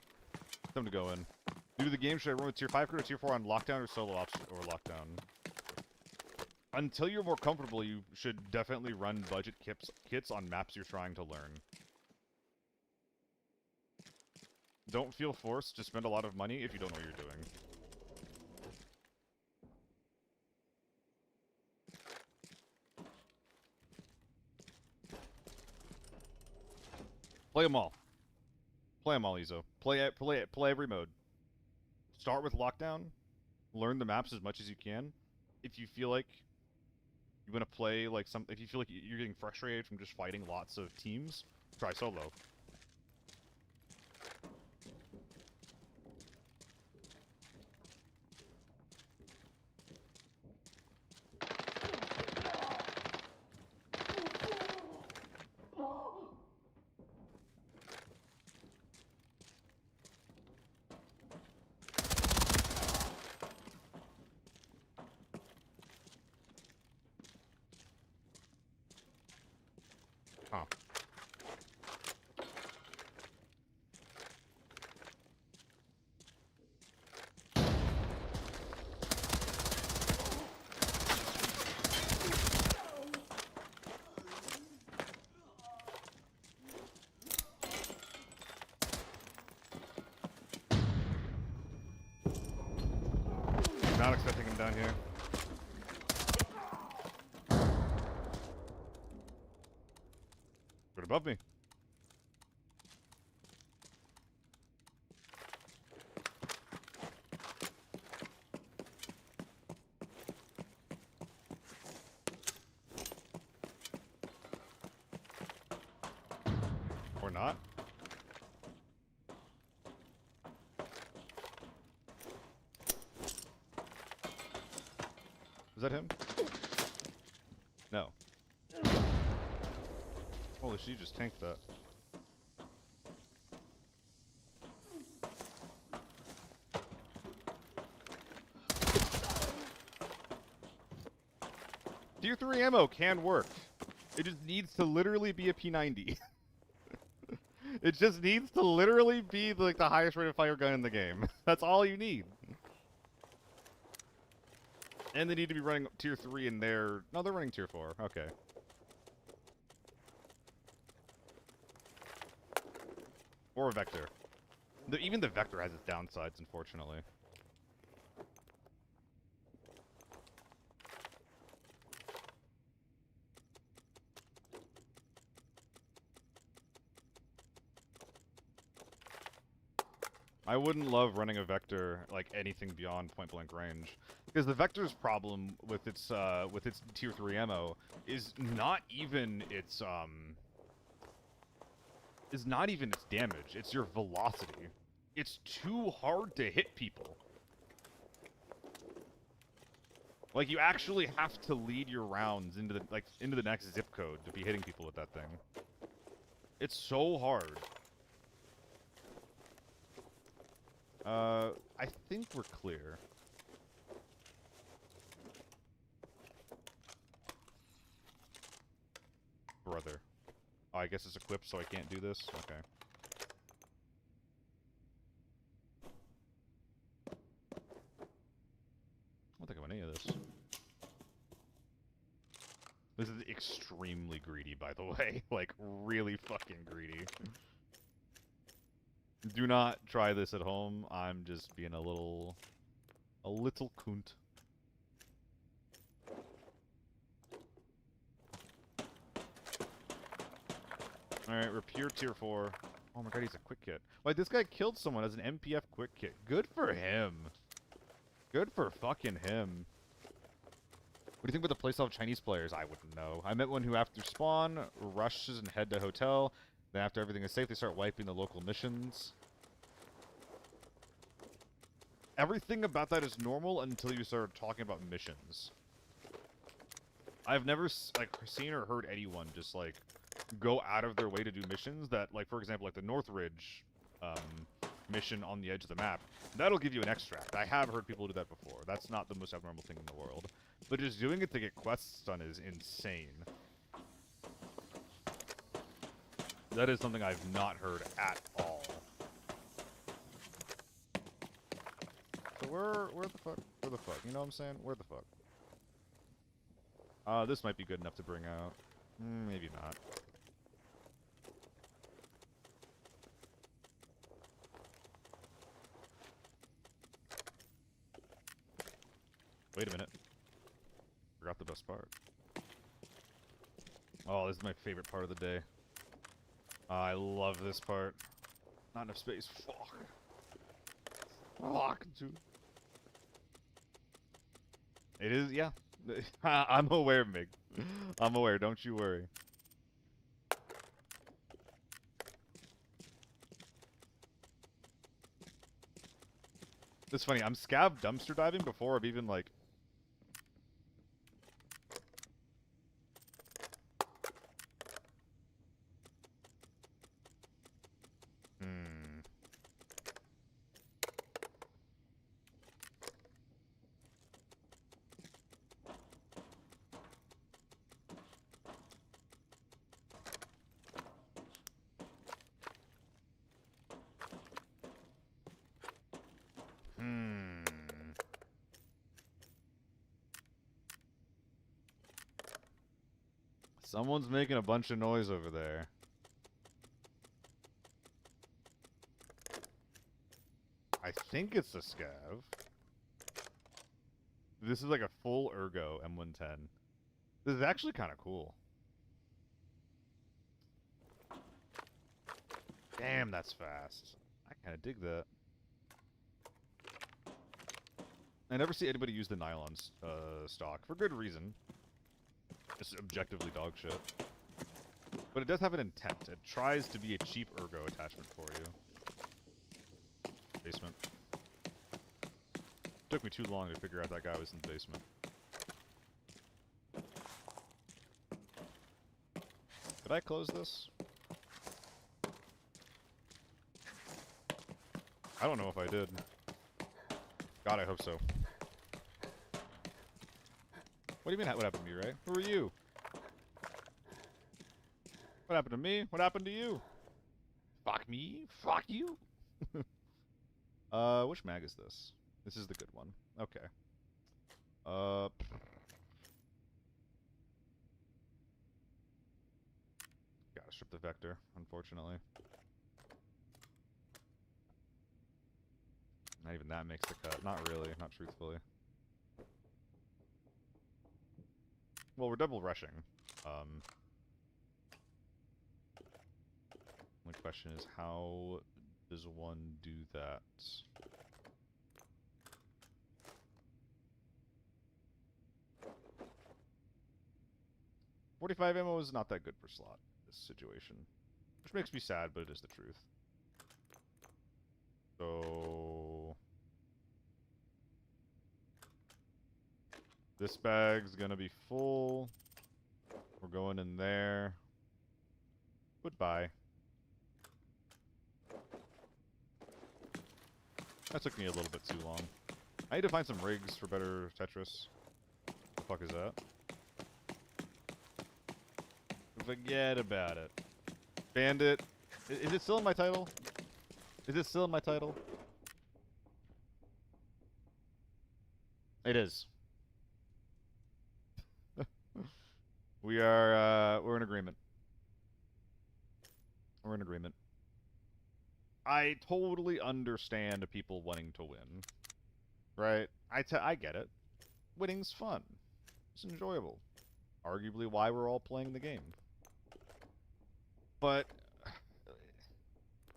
Time to go in. Due to the game, should I run with tier 5 crew or tier 4 on lockdown or solo ops or lockdown? Until you're more comfortable, you should definitely run budget kits on maps you're trying to learn. Don't feel forced to spend a lot of money if you don't know what you're doing. Play them all. Play them all, Izo. Play every mode. Start with lockdown. Learn the maps as much as you can. If you feel like you want to play like if you feel like you're getting frustrated from just fighting lots of teams, try solo. Huh. Not expecting him down here. Right above me. Or not. Is that him? No. Holy shit, you just tanked that. Tier 3 ammo can work. It just needs to literally be a P90. It just needs to literally be like the highest rated fire gun in the game. That's all you need. And they need to be running tier 3 in their... No, they're running tier 4. Okay. Or a Vector. Even the Vector has its downsides, unfortunately. I wouldn't love running a Vector like anything beyond point-blank range. Because the Vector's problem with its tier 3 ammo is not even its damage, it's your velocity. It's too hard to hit people. Like, you actually have to lead your rounds into the next zip code to be hitting people with that thing. It's so hard. I think we're clear. Brother. Oh, I guess it's equipped, so I can't do this? Okay. I don't think of any of this. This is extremely greedy, by the way. Like, really fucking greedy. Do not try this at home. I'm just being a little cunt. Alright, we're pure tier 4. Oh my god, he's a quick hit. Like, this guy killed someone as an MPF quick hit. Good for him. Good for fucking him. What do you think about the playstyle of Chinese players? I wouldn't know. I met one who after spawn, rushes and head to hotel. Then after everything is safe, they start wiping the local missions. Everything about that is normal until you start talking about missions. I've never, like, seen or heard anyone just, like, go out of their way to do missions that, like, for example, like the Northridge mission on the edge of the map. That'll give you an extract. I have heard people do that before. That's not the most abnormal thing in the world. But just doing it to get quests done is insane. That is something I've not heard at all. So where the fuck? You know what I'm saying? Where the fuck? This might be good enough to bring out. Maybe not. Wait a minute. Forgot the best part. Oh, this is my favorite part of the day. I love this part. Not enough space. Fuck. Fuck, dude. It is, yeah. I'm aware, Mig. I'm aware, don't you worry. It's funny, I'm scav dumpster diving before I've even, like... Someone's making a bunch of noise over there. I think it's a scav. This is like a full ergo M110. This is actually kind of cool. Damn, that's fast. I kind of dig that. I never see anybody use the nylon stock, for good reason. It's objectively dog shit. But it does have an intent. It tries to be a cheap ergo attachment for you. Basement. Took me too long to figure out that guy was in the basement. Did I close this? I don't know if I did. God, I hope so. What do you mean, what happened to me, Ray? Who are you? What happened to me? What happened to you? Fuck me? Fuck you? Which mag is this? This is the good one. Okay. Gotta strip the vector, unfortunately. Not even that makes the cut. Not really, not truthfully. Well, we're double rushing. My question is, how does one do that? .45 ammo is not that good for slot in this situation. Which makes me sad, but it is the truth. So... this bag's gonna be full. We're going in there. Goodbye. That took me a little bit too long. I need to find some rigs for better Tetris. What the fuck is that? Forget about it. Bandit. Is it still in my title? Is it still in my title? It is. We are, we're in agreement. We're in agreement. I totally understand people wanting to win. Right? I get it. Winning's fun. It's enjoyable. Arguably why we're all playing the game. But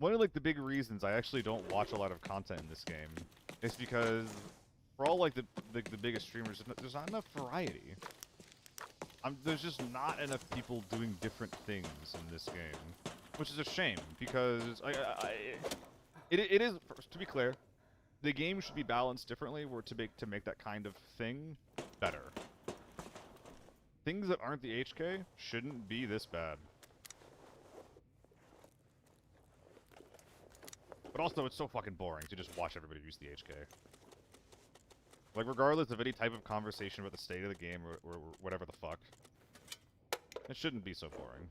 one of like the big reasons I actually don't watch a lot of content in this game is because for all like the biggest streamers, there's not enough variety. There's just not enough people doing different things in this game, which is a shame because it is, to be clear, the game should be balanced differently to make that kind of thing better. Things that aren't the HK shouldn't be this bad. But also, it's so fucking boring to just watch everybody use the HK. Like, regardless of any type of conversation about the state of the game or whatever the fuck, it shouldn't be so boring.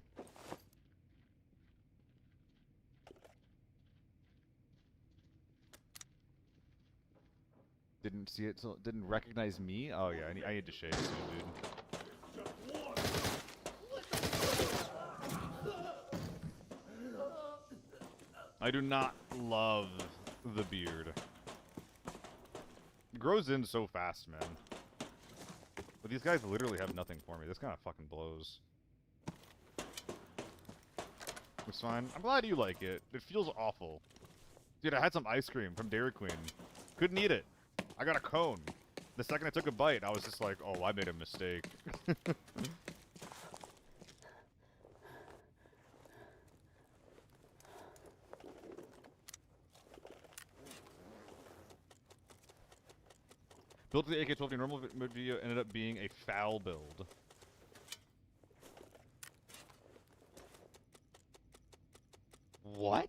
Didn't see it, so didn't recognize me? Oh yeah, I need to shave soon, dude. I do not love the beard. It grows in so fast, man. But these guys literally have nothing for me. This kind of fucking blows. It's fine. I'm glad you like it. It feels awful. Dude, I had some ice cream from Dairy Queen. Couldn't eat it. I got a cone. The second I took a bite, I was just like, oh, I made a mistake. Built to the AK-12, the normal mode video ended up being a foul build. What?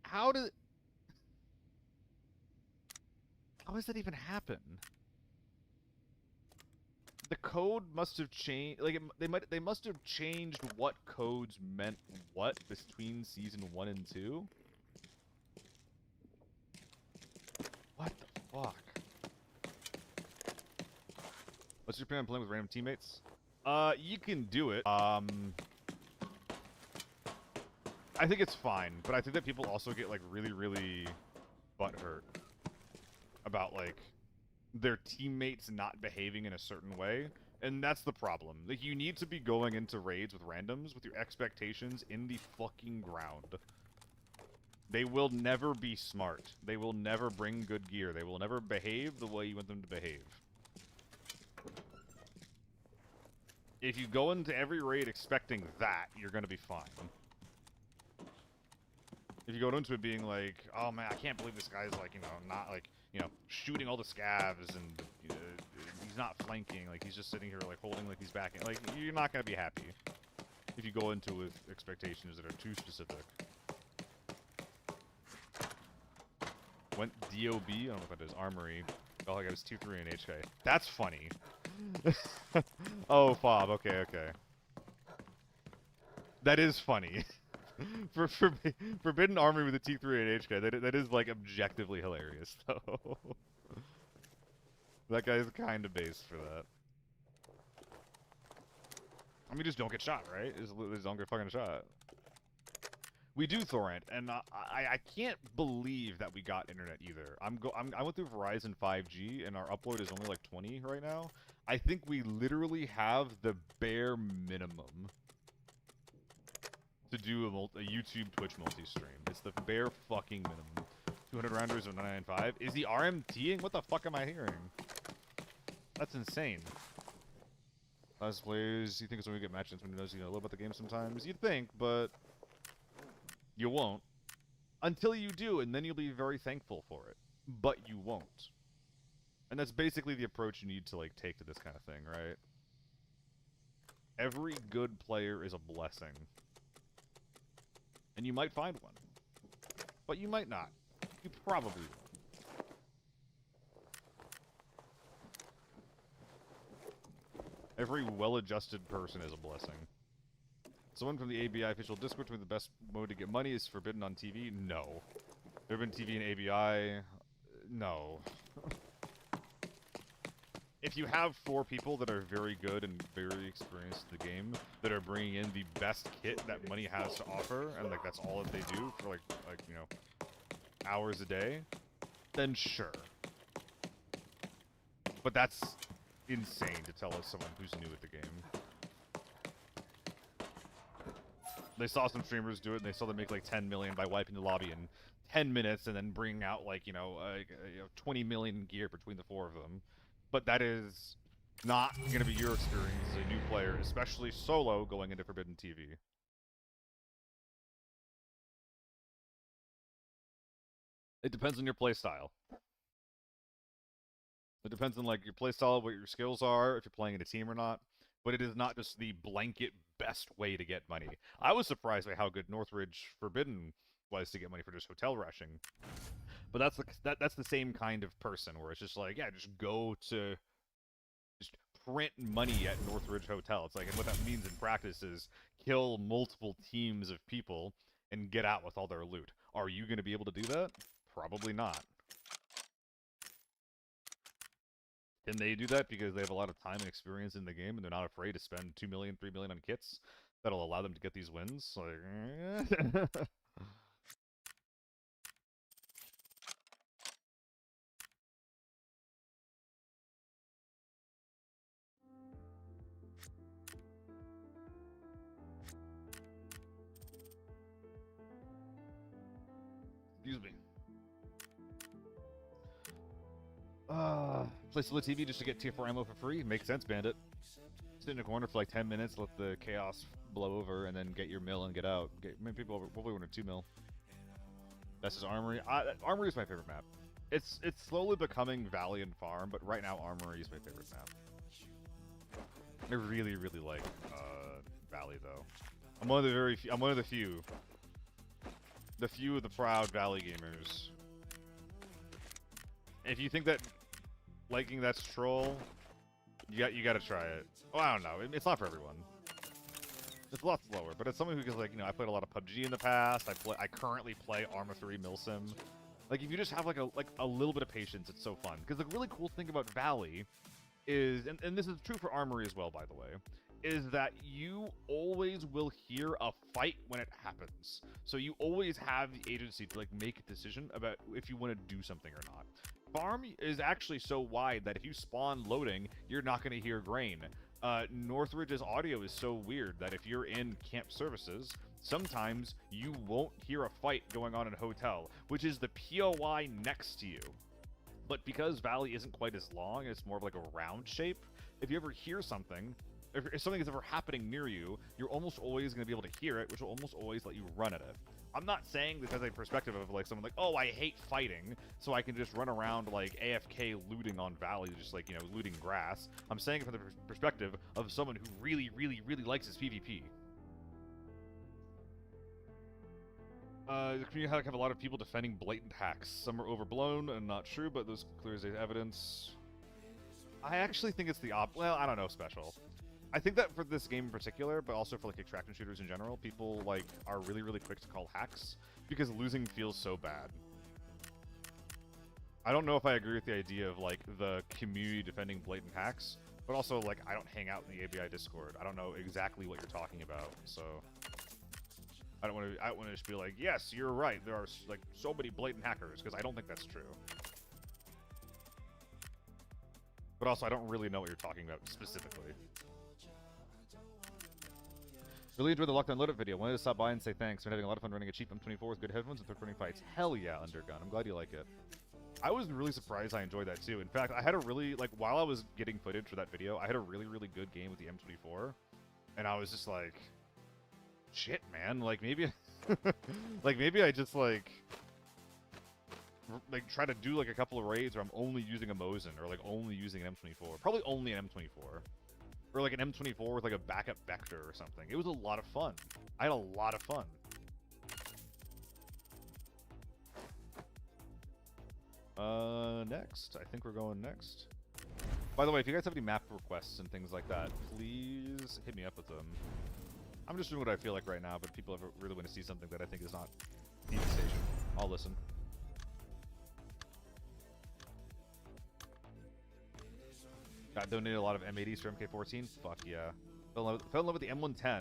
How did... How does that even happen? The code must have changed. Like they must have changed what codes meant what between season 1 and 2. What the fuck? What's your opinion on playing with random teammates? You can do it. I think it's fine, but I think that people also get like really butthurt about like their teammates not behaving in a certain way, and that's the problem. Like, you need to be going into raids with randoms with your expectations in the fucking ground. They will never be smart. They will never bring good gear. They will never behave the way you want them to behave. If you go into every raid expecting that, you're gonna be fine. If you go into it being like, oh man, I can't believe this guy's like, you know, not like, you know, shooting all the scavs and he's not flanking, like he's just sitting here like holding like he's backing, like you're not gonna be happy if you go into it with expectations that are too specific. Went DOB, I don't know if that is Armory. Oh, I got his 2-3 and HK. That's funny. Oh, Fob, okay. That is funny. For Forbidden Army with a T3 and HK, that is like objectively hilarious though. That guy's kind of based for that. I mean, just don't get shot, right? Just don't get fucking shot. We do Thorant, and I can't believe that we got internet either. I went through Verizon 5G, and our upload is only like 20 right now. I think we literally have the bare minimum to do a YouTube Twitch multi-stream. It's the bare fucking minimum. 200 rounders of 995. Is the RMTing? What the fuck am I hearing? That's insane. Last players, you think it's when we get matches when you know a little about the game sometimes? You'd think, but you won't. Until you do, and then you'll be very thankful for it. But you won't. And that's basically the approach you need to like take to this kind of thing, right? Every good player is a blessing. And you might find one. But you might not. You probably will. Every well-adjusted person is a blessing. Someone from the ABI official Discord told me the best mode to get money is Forbidden on TV? No. Forbidden TV and ABI? No. if you have 4 people that are very good and very experienced in the game, that are bringing in the best kit that money has to offer, and like that's all that they do for like you know, hours a day, then sure. But that's insane to tell us someone who's new at the game. They saw some streamers do it, and they saw them make like 10 million by wiping the lobby in 10 minutes, and then bringing out like 20 million gear between the 4 of them. But that is not going to be your experience as a new player, especially solo going into Forbidden TV. It depends on your playstyle. It depends on like your playstyle, what your skills are, if you're playing in a team or not. But it is not just the blanket best way to get money. I was surprised by how good Northridge Forbidden was to get money for just hotel rushing. But that's the same kind of person where it's just like, yeah, just go to just print money at Northridge Hotel. It's like, and what that means in practice is kill multiple teams of people and get out with all their loot. Are you going to be able to do that? Probably not. Can they do that because they have a lot of time and experience in the game and they're not afraid to spend 2 million, 3 million on kits that'll allow them to get these wins? Like, excuse me. Play Split TV just to get tier 4 ammo for free? Makes sense, Bandit. Sit in a corner for like 10 minutes, let the chaos blow over, and then get your mill and get out. Many people probably want a 2 mil. That's his Armory. Armory is my favorite map. It's slowly becoming Valley and Farm, but right now Armory is my favorite map. I really, really like Valley though. I'm one of the very few. I'm one of the few. The few of the proud Valley gamers. If you think that liking that's troll, you gotta try it. Well, I don't know. It's not for everyone. It's a lot slower, but it's someone who is like, I played a lot of PUBG in the past. I currently play Arma 3 Milsim. Like, if you just have like a little bit of patience, it's so fun. Because the really cool thing about Valley is, and this is true for Armory as well, by the way, is that you always will hear a fight when it happens. So you always have the agency to like make a decision about if you want to do something or not. Farm is actually so wide that if you spawn loading, you're not going to hear grain. Northridge's audio is so weird that if you're in camp services, sometimes you won't hear a fight going on in a hotel, which is the POI next to you. But because Valley isn't quite as long, it's more of like a round shape, if you ever hear something, if something is ever happening near you, you're almost always going to be able to hear it, which will almost always let you run at it. I'm not saying this as a perspective of like someone like, oh, I hate fighting, so I can just run around like AFK looting on Valley, just like, looting grass. I'm saying it from the perspective of someone who really, really, really likes his PvP. The community have a lot of people defending blatant hacks. Some are overblown and not true, but those clear as evidence. I actually think it's the well, I don't know, special. I think that for this game in particular, but also for like extraction shooters in general, people like are really, really quick to call hacks because losing feels so bad. I don't know if I agree with the idea of like the community defending blatant hacks, but also like I don't hang out in the ABI Discord. I don't know exactly what you're talking about, so I don't want to just be like, yes, you're right. There are like so many blatant hackers, because I don't think that's true. But also, I don't really know what you're talking about specifically. Really enjoyed the Lockdown Loadout video. Wanted to stop by and say thanks. Been having a lot of fun running a cheap M24 with good headphones and third-party fights. Hell yeah, Undergun. I'm glad you like it. I was really surprised I enjoyed that too. In fact, I had a really, like, while I was getting footage for that video, I had a really, really good game with the M24. And I was just like, shit, man. Like, maybe, like, maybe I just, like, try to do, like, a couple of raids where I'm only using a Mosin or, like, only using an M24. Probably only an M24. Or like an M24 with like a backup vector or something. It was a lot of fun. I had a lot of fun. Next. I think we're going next. By the way, if you guys have any map requests and things like that, please hit me up with them. I'm just doing what I feel like right now, but if people ever really want to see something that I think is not TV station, I'll listen. Got donated a lot of M80s for MK14. Fuck yeah. Fell in love with the M110.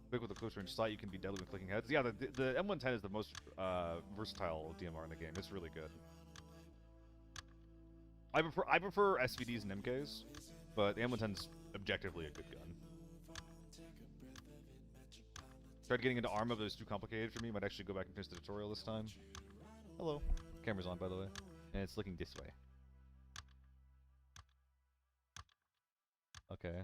Quick with a close range sight, you can be deadly with clicking heads. Yeah, the M110 is the most versatile DMR in the game. It's really good. I prefer SVDs and MKs, but the M110's objectively a good gun. Tried getting into Arma, but it was too complicated for me. Might actually go back and finish the tutorial this time. Hello. Camera's on, by the way. And it's looking this way. Okay.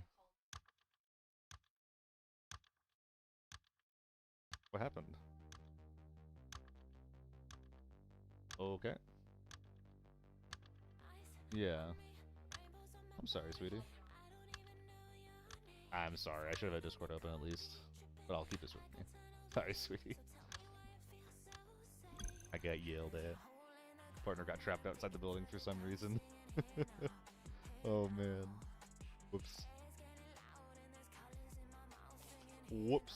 What happened? Okay. Yeah. I'm sorry, sweetie. I'm sorry. I should have had Discord open at least. But I'll keep this with me. Sorry, sweetie. I got yelled at. Partner got trapped outside the building for some reason. Oh, man. Whoops. Whoops.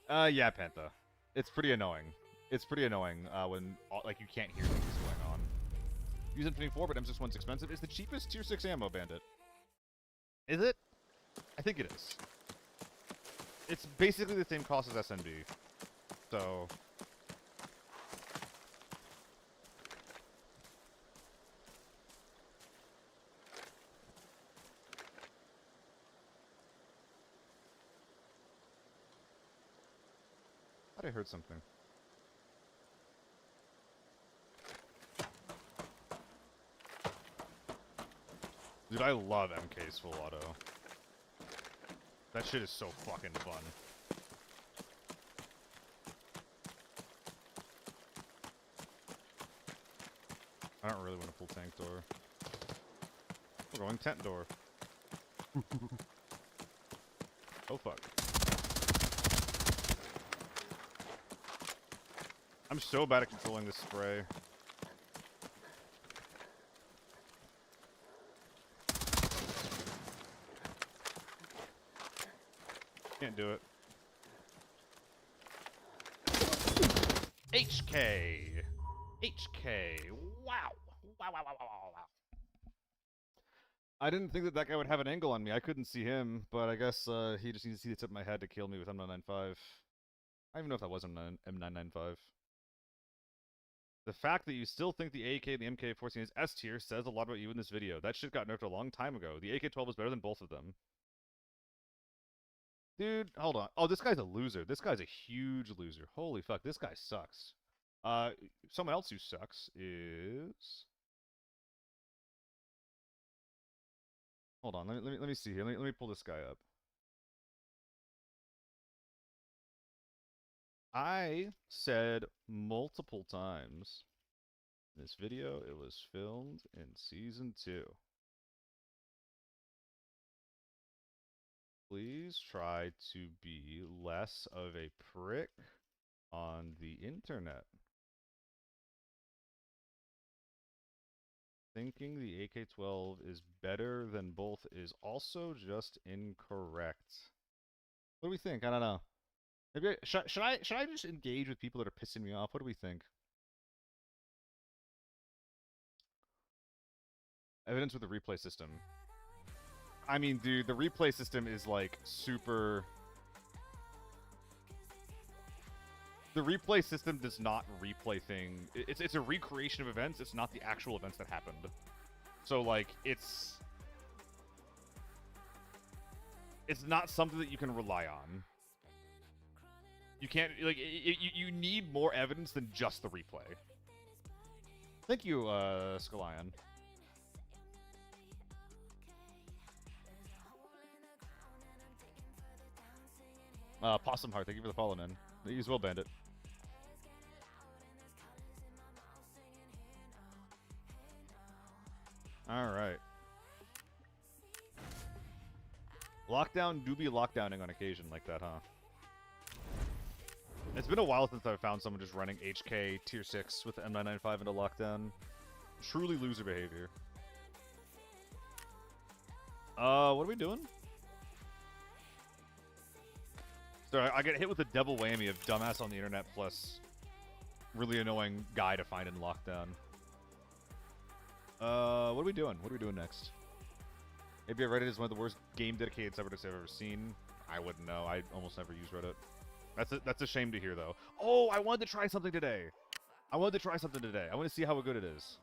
Yeah, Pantha. It's pretty annoying. It's pretty annoying when, like, you can't hear things going on. Use M24, but M61's expensive. It's the cheapest Tier 6 ammo, Bandit. Is it? I think it is. It's basically the same cost as SNB. So... I heard something. Dude, I love MK's full auto. That shit is so fucking fun. I don't really want a full tank door. We're going tent door. Oh fuck. I'm so bad at controlling this spray. Can't do it. HK! HK! Wow! Wow, wow, wow, wow, wow, wow. I didn't think that that guy would have an angle on me. I couldn't see him, but I guess he just needs to see the tip of my head to kill me with M995. I don't even know if that was M995. The fact that you still think the AK and the MK14 is S tier says a lot about you in this video. That shit got nerfed a long time ago. The AK-12 is better than both of them. Dude, hold on. Oh, this guy's a loser. This guy's a huge loser. Holy fuck, this guy sucks. Someone else who sucks is... Hold on, let me see here. Let me pull this guy up. I said multiple times in this video it was filmed in Season 2. Please try to be less of a prick on the internet. Thinking the AK-12 is better than both is also just incorrect. What do we think? I don't know. Maybe should I just engage with people that are pissing me off? What do we think? Evidence with the replay system. I mean, dude, the replay system is like super... The replay system does not replay thing. It's a recreation of events. It's not the actual events that happened. So like it's not something that you can rely on. You can't like you need more evidence than just the replay. Thank you, Scalion. Possum Heart, thank you for the follow, man. You as well, Bandit. Alright. Lockdown do be lockdowning on occasion like that, huh? It's been a while since I've found someone just running HK tier 6 with the M995 into lockdown. Truly loser behavior. What are we doing? So I get hit with the double whammy of dumbass on the internet plus really annoying guy to find in lockdown. What are we doing? What are we doing next? Maybe Reddit is one of the worst game dedicated subreddits I've ever seen. I wouldn't know. I almost never use Reddit. That's a shame to hear, though. Oh, I wanted to try something today. I want to see how good it is.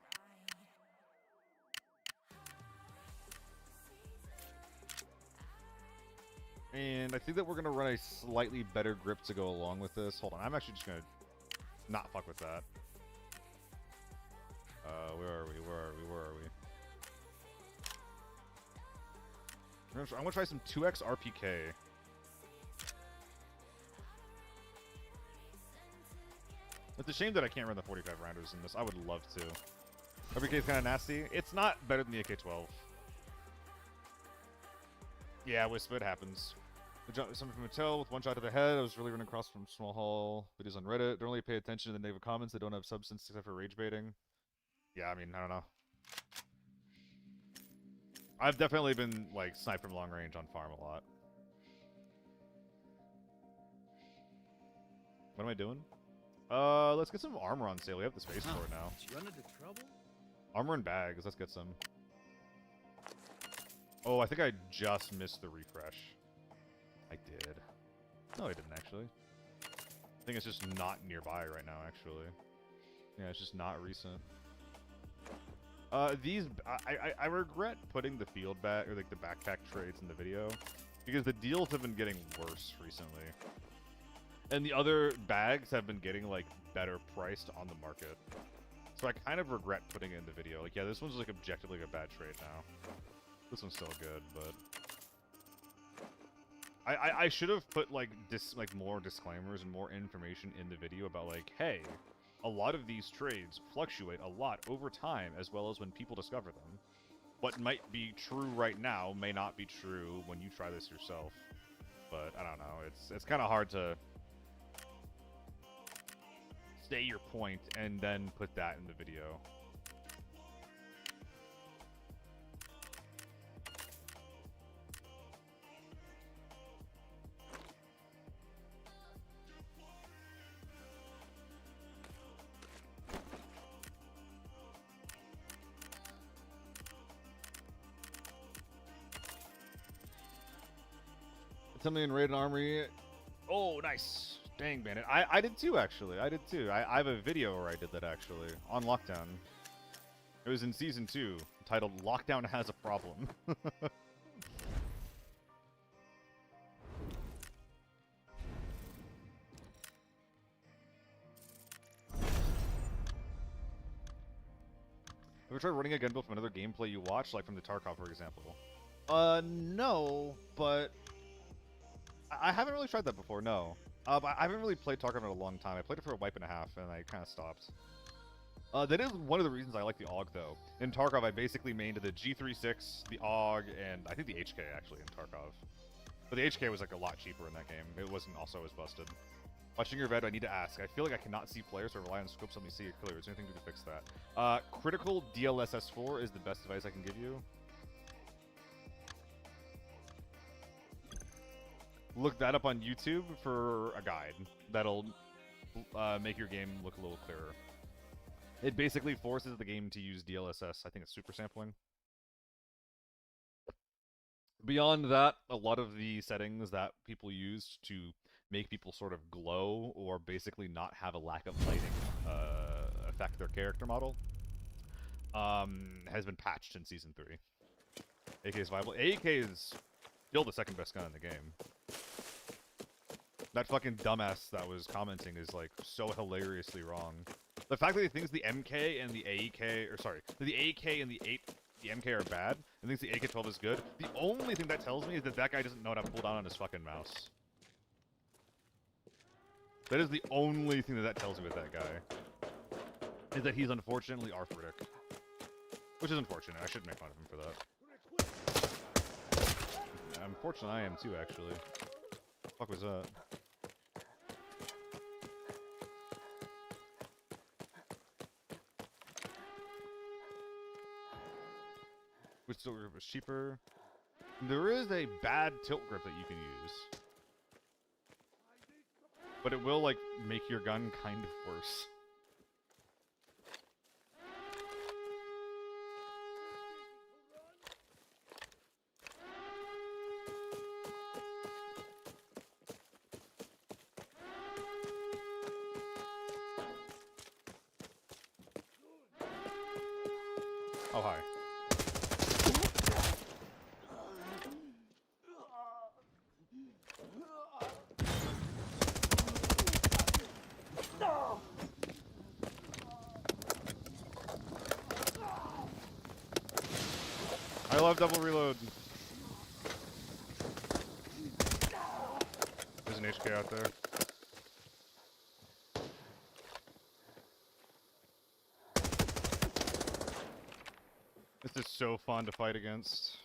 And I think that we're going to run a slightly better grip to go along with this. Hold on, I'm actually just going to not fuck with that. Where are we? I'm going to try some 2x RPK. It's a shame that I can't run the 45 rounders in this. I would love to. RPK is kind of nasty. It's not better than the AK-12. Yeah, Wisp, it happens. Something from a tail with one shot to the head. I was really running across from small hall videos on Reddit. Don't really pay attention to the negative comments that don't have substance except for rage baiting. Yeah, I mean, I don't know. I've definitely been, like, sniped from long range on farm a lot. What am I doing? Let's get some armor on sale. We have the space for it now. Run into trouble? Armor and bags. Let's get some. Oh, I think I just missed the refresh. I did. No, I didn't, actually. I think it's just not nearby right now, actually. Yeah, it's just not recent. I regret putting the field bag, or like the backpack trades in the video, because the deals have been getting worse recently. And the other bags have been getting, like, better priced on the market. So I kind of regret putting it in the video. Like, yeah, this one's, like, objectively a bad trade now. This one's still good, but... I should have put, like, more disclaimers and more information in the video about, like, hey, a lot of these trades fluctuate a lot over time, as well as when people discover them. What might be true right now may not be true when you try this yourself. But, I don't know, it's kind of hard to... say your point and then put that in the video. Something in Raid and Armory. Oh, nice. Dang, Bandit. I did too, actually. I have a video where I did that, actually, on Lockdown. It was in Season 2, titled Lockdown Has a Problem. Ever tried running a gun build from another gameplay you watch, like from the Tarkov, for example? No, but... I haven't really tried that before, no. I haven't really played Tarkov in a long time. I played it for a wipe and a half, and I kind of stopped. That is one of the reasons I like the AUG, though. In Tarkov, I basically mained the G36, the AUG, and I think the HK, actually, in Tarkov. But the HK was, like, a lot cheaper in that game. It wasn't also as busted. Watching your vid, I need to ask. I feel like I cannot see players or rely on scopes. Let me see it clear. Is there anything to do to fix that? Critical DLSS4 is the best advice I can give you. Look that up on YouTube for a guide that'll make your game look a little clearer. It basically forces the game to use DLSS. I think it's super sampling. Beyond that, a lot of the settings that people use to make people sort of glow or basically not have a lack of lighting affect their character model has been patched in Season 3. AK is viable. AK is still the second best gun in the game. That fucking dumbass that was commenting is, like, so hilariously wrong. The fact that he thinks the MK and the AEK, or sorry, the AK and the MK are bad, and thinks the AK-12 is good, the only thing that tells me is that that guy doesn't know how to pull down on his fucking mouse. That is the only thing that tells me with that guy. Is that he's unfortunately arthritic. Which is unfortunate. I shouldn't make fun of him for that. Unfortunately, I am too, actually. What the fuck was that? Which tilt grip is cheaper? There is a bad tilt grip that you can use. But it will, like, make your gun kind of worse. Oh, hi. I love double reload. There's an HK out there. This is so fun to fight against.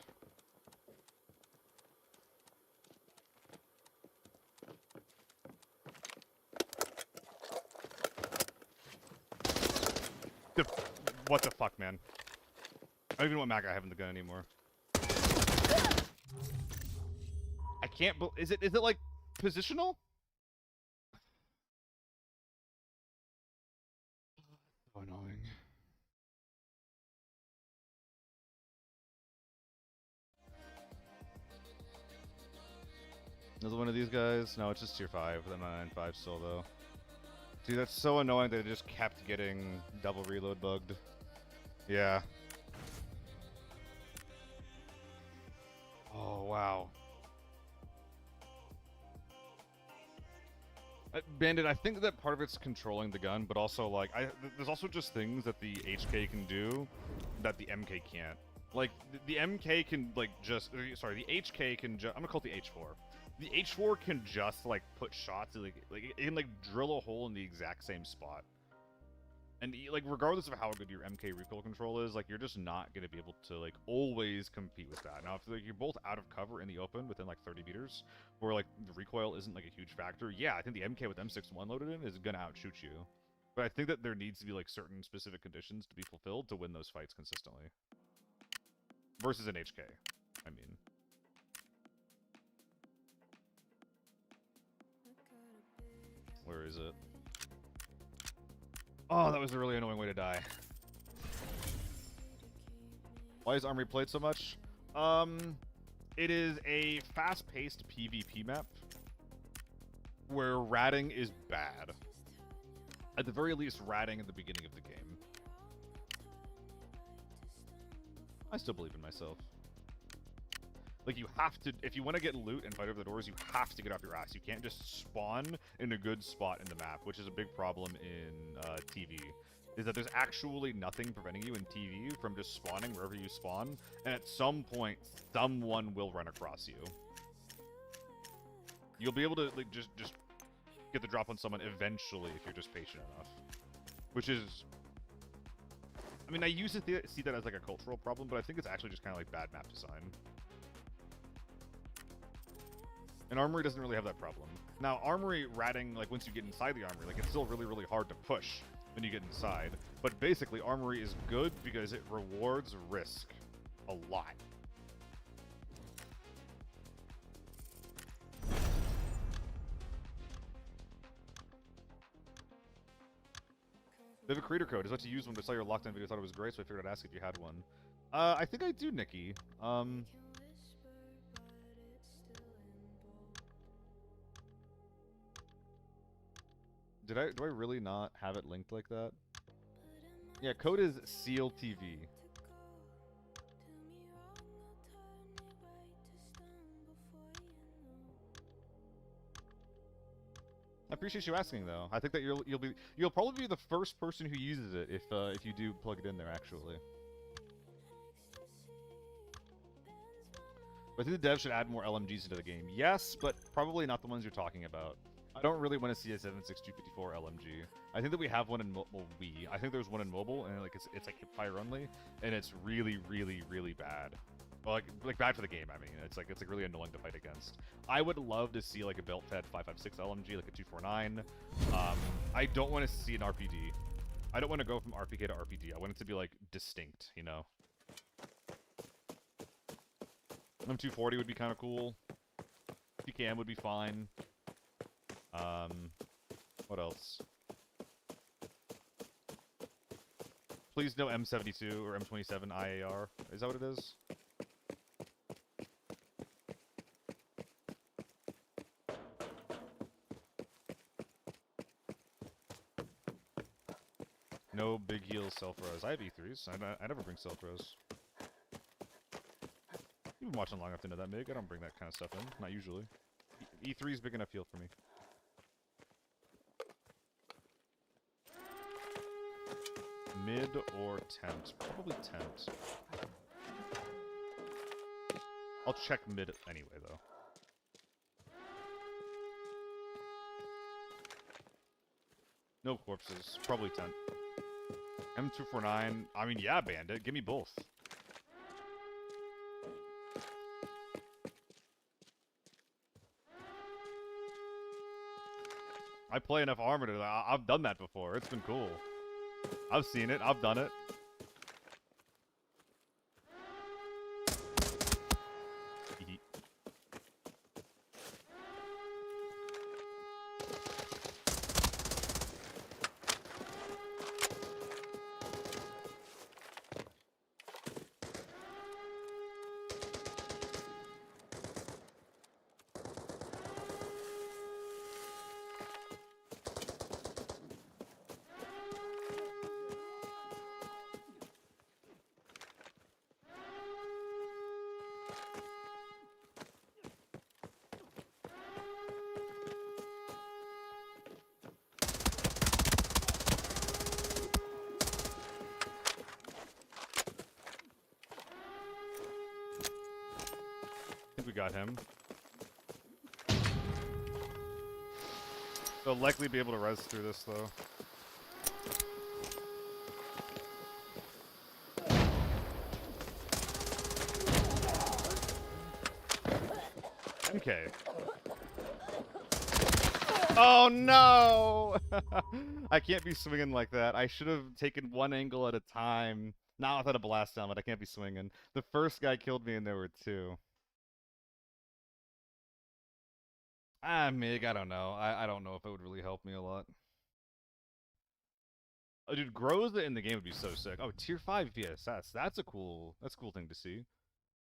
What the fuck, man? I don't even know what mag I have in the gun anymore. I can't is it like positional? So annoying. Another one of these guys? No, it's just tier 5. I'm not 9.5 still, though. Dude, that's so annoying that it just kept getting double reload bugged. Yeah. Oh, wow. Bandit, I think that part of it's controlling the gun, but also, like, there's also just things that the HK can do that the MK can't. Like, the MK can, like, just... Sorry, the HK can just... I'm gonna call it the H4. The H4 can just, like, put shots, like it can, like, drill a hole in the exact same spot. And, like, regardless of how good your MK recoil control is, like, you're just not gonna be able to, like, always compete with that. Now, if like, you're both out of cover in the open within, like, 30 meters, where, like, the recoil isn't, like, a huge factor, yeah, I think the MK with M61 loaded in is gonna outshoot you. But I think that there needs to be, like, certain specific conditions to be fulfilled to win those fights consistently. Versus an HK, I mean. Where is it? Oh, that was a really annoying way to die. Why is Armory played so much? It is a fast-paced PvP map where ratting is bad. At the very least, ratting at the beginning of the game. I still believe in myself. Like, you have to, if you want to get loot and fight over the doors, you have to get off your ass. You can't just spawn in a good spot in the map, which is a big problem in TV. Is that there's actually nothing preventing you in TV from just spawning wherever you spawn, and at some point, someone will run across you. You'll be able to, like, just get the drop on someone eventually if you're just patient enough. Which is... I mean, I used to see that as, like, a cultural problem, but I think it's actually just kind of like bad map design. And Armory doesn't really have that problem. Now, Armory ratting, like, once you get inside the Armory, like, it's still really, really hard to push when you get inside. But basically, Armory is good because it rewards risk a lot. They have a creator code. It's what to use when they saw your lockdown video. Thought it was great, so I figured I'd ask if you had one. I think I do, Nikki. Do I really not have it linked like that? Yeah, code is SEALTV. I appreciate you asking, though. I think that you'll probably be the first person who uses it if you do plug it in there, actually. But I think the devs should add more LMGs into the game. Yes, but probably not the ones you're talking about. I don't really want to see a 7.6254 LMG. I think that we have one in I think there's one in mobile, and like it's like hipfire only, and it's really, really, really bad. Well, like bad for the game. I mean, it's like really annoying to fight against. I would love to see like a belt-fed 5.56 LMG, like a 249. I don't want to see an RPD. I don't want to go from RPK to RPD. I want it to be like distinct, you know. M240 would be kind of cool. PKM would be fine. What else? Please no M72 or M27 IAR. Is that what it is? No big heals, self-res. I have E3s. I never bring self-res. You've been watching long enough to know that, Mig. I don't bring that kind of stuff in. Not usually. E3 is big enough heal for me. Mid or tent? Probably tent. I'll check mid anyway, though. No corpses. Probably tent. M249. I mean, yeah, bandit. Give me both. I play enough armor to... I've done that before. It's been cool. I've seen it. I've done it. We got him. They'll likely be able to res through this, though. Okay. Oh no! I can't be swinging like that. I should have taken one angle at a time. Not without a blast down, but I can't be swinging. The first guy killed me and there were two. Ah, Mig, I don't know. I don't know if it would really help me a lot. Oh, dude, Groza in the game would be so sick. Oh, tier 5 VSS. That's a cool thing to see.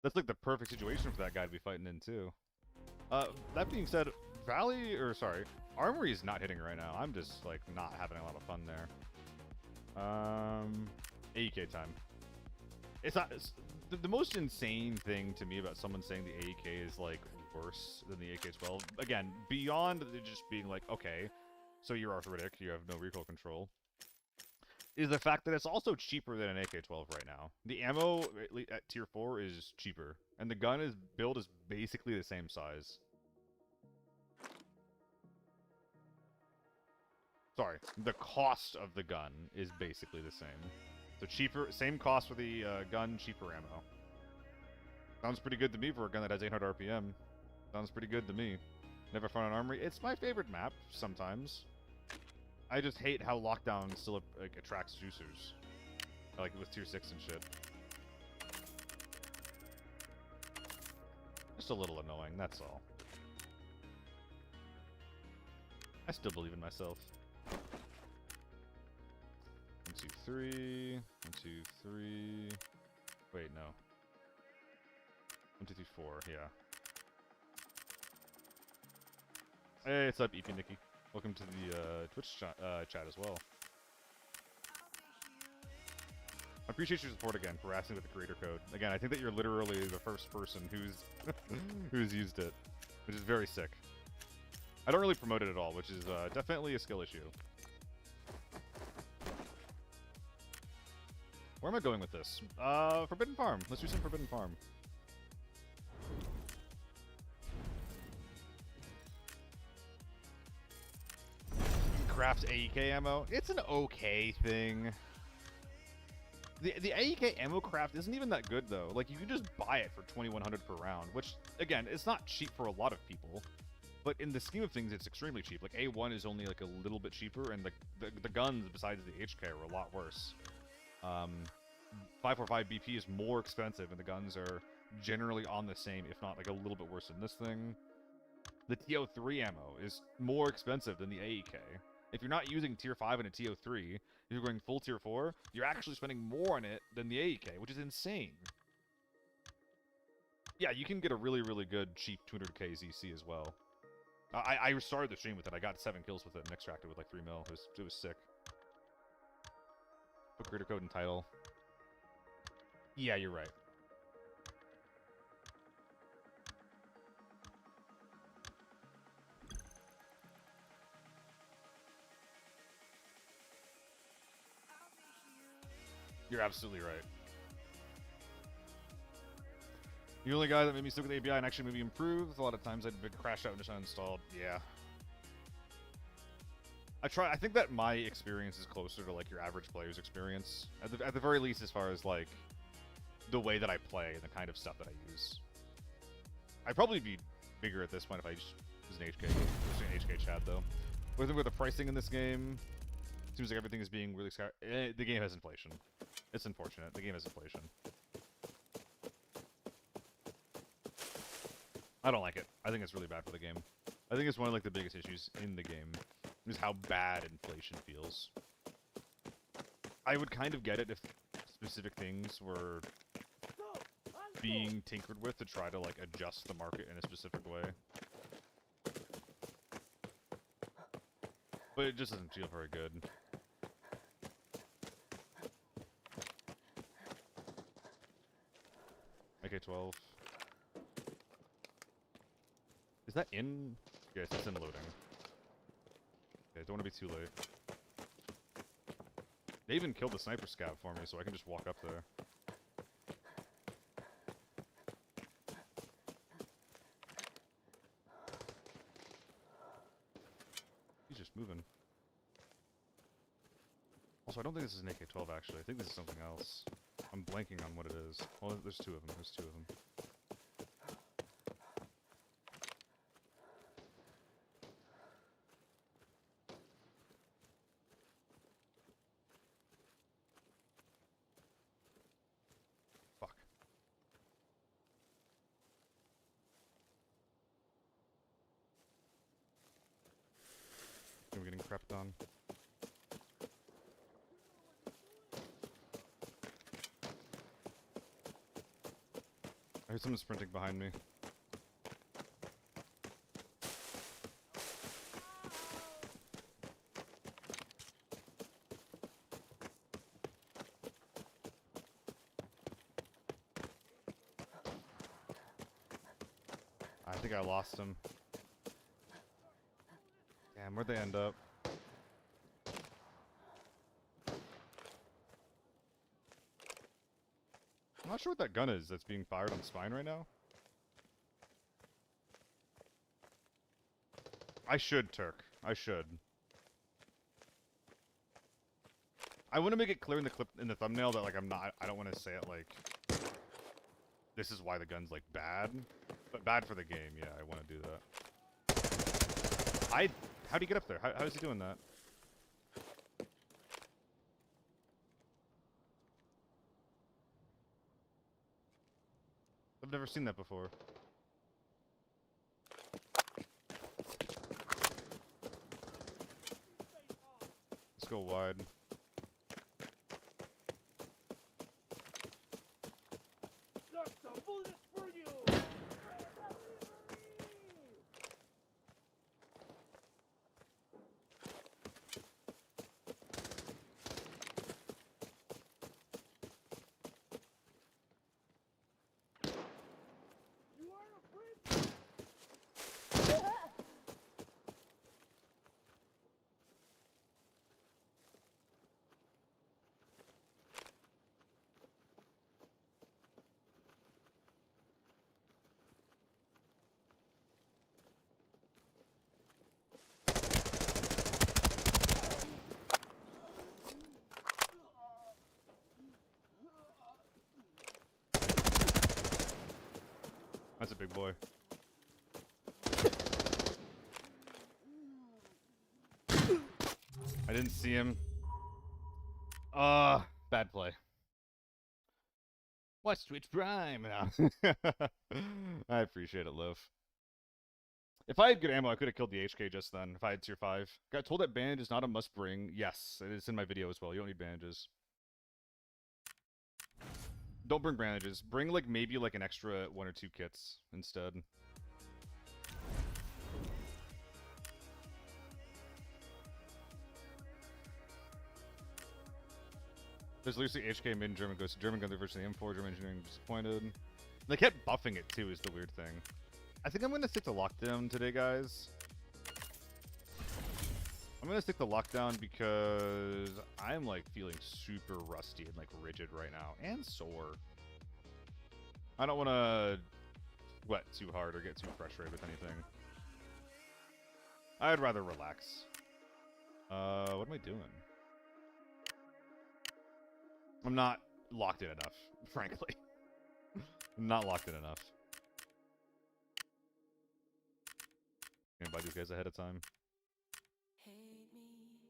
That's like the perfect situation for that guy to be fighting in, too. That being said, Armory is not hitting right now. I'm just, like, not having a lot of fun there. AEK time. It's not... The most insane thing to me about someone saying the AEK is, like, worse than the AK-12, again, beyond it just being like, okay, so you're arthritic, you have no recoil control, is the fact that it's also cheaper than an AK-12 right now. The ammo at tier 4 is cheaper, and the gun build is basically the same size. Sorry, the cost of the gun is basically the same. So cheaper, same cost for the gun, cheaper ammo. Sounds pretty good to me for a gun that has 800 RPM. Sounds pretty good to me. Never fun on Armory. It's my favorite map, sometimes. I just hate how Lockdown still like, attracts juicers. Like with tier 6 and shit. Just a little annoying, that's all. I still believe in myself. 1, 2, 3. 1, 2, 3. Wait, no. 1, 2, 3, 4, yeah. Hey, what's up, EP Nikki? Welcome to the Twitch chat as well. I appreciate your support again for asking with the creator code. Again, I think that you're literally the first person who's who's used it, which is very sick. I don't really promote it at all, which is definitely a skill issue. Where am I going with this? Forbidden Farm. Let's do some Forbidden Farm. Craft AEK ammo. It's an okay thing. The AEK ammo craft isn't even that good though. Like you can just buy it for 2,100 per round, which again, it's not cheap for a lot of people. But in the scheme of things, it's extremely cheap. Like A1 is only like a little bit cheaper, and the guns besides the HK are a lot worse. 545 BP is more expensive, and the guns are generally on the same, if not like a little bit worse than this thing. The TO3 ammo is more expensive than the AEK. If you're not using tier 5 and a TO3, if you're going full tier 4, you're actually spending more on it than the AEK, which is insane. Yeah, you can get a really, really good, cheap 200k ZC as well. I restarted the stream with it. I got 7 kills with it and extracted with like 3 mil. It was sick. Put creator code and title. Yeah, you're right. You're absolutely right. The only guy that made me stick with the API and actually made me improve, a lot of times I'd crash out and just uninstalled. Yeah. I think that my experience is closer to like your average player's experience. At the very least, as far as like the way that I play and the kind of stuff that I use. I'd probably be bigger at this point if I just was an HK. Just an HK Chad though. But I think with the pricing in this game, seems like everything is being really sky. The game has inflation. It's unfortunate. The game has inflation. I don't like it. I think it's really bad for the game. I think it's one of like the biggest issues in the game is how bad inflation feels. I would kind of get it if specific things were being tinkered with to try to like adjust the market in a specific way. But it just doesn't feel very good. AK-12. Is that in? Yes, it's in loading. Okay, don't want to be too late. They even killed the sniper scout for me, so I can just walk up there. He's just moving. Also, I don't think this is an AK-12, actually. I think this is something else. I'm blanking on what it is. Well, there's two of them. There's two of them. Fuck. We're getting crept on. I heard someone sprinting behind me. I think I lost him. Damn, where'd they end up? I'm not sure what that gun is that's being fired on Spine right now. I should, Turk. I should. I want to make it clear in the clip in the thumbnail that like I don't want to say it like this is why the gun's like bad, but bad for the game. Yeah, I want to do that. How'd he get up there? How is he doing that? I've never seen that before. Let's go wide. That's a big boy. I didn't see him. Bad play. Watch Twitch Prime. I appreciate it, Liv. If I had good ammo, I could have killed the HK just then, if I had tier 5. Got told that bandage is not a must bring. Yes, it is in my video as well. You don't need bandages. Don't bring bandages. Bring, like, maybe, like, an extra 1 or 2 kits instead. There's Lucy HK mid German goes to German gun versus the M4 German engineering disappointed. They kept buffing it too is the weird thing. I think I'm gonna stick to lockdown today, guys. I'm gonna stick to lockdown because I'm like feeling super rusty and like rigid right now and sore. I don't want to sweat too hard or get too frustrated with anything. I'd rather relax. What am I doing? I'm not locked in enough, frankly. I'm not locked in enough. Gonna buy these guys ahead of time. Hate me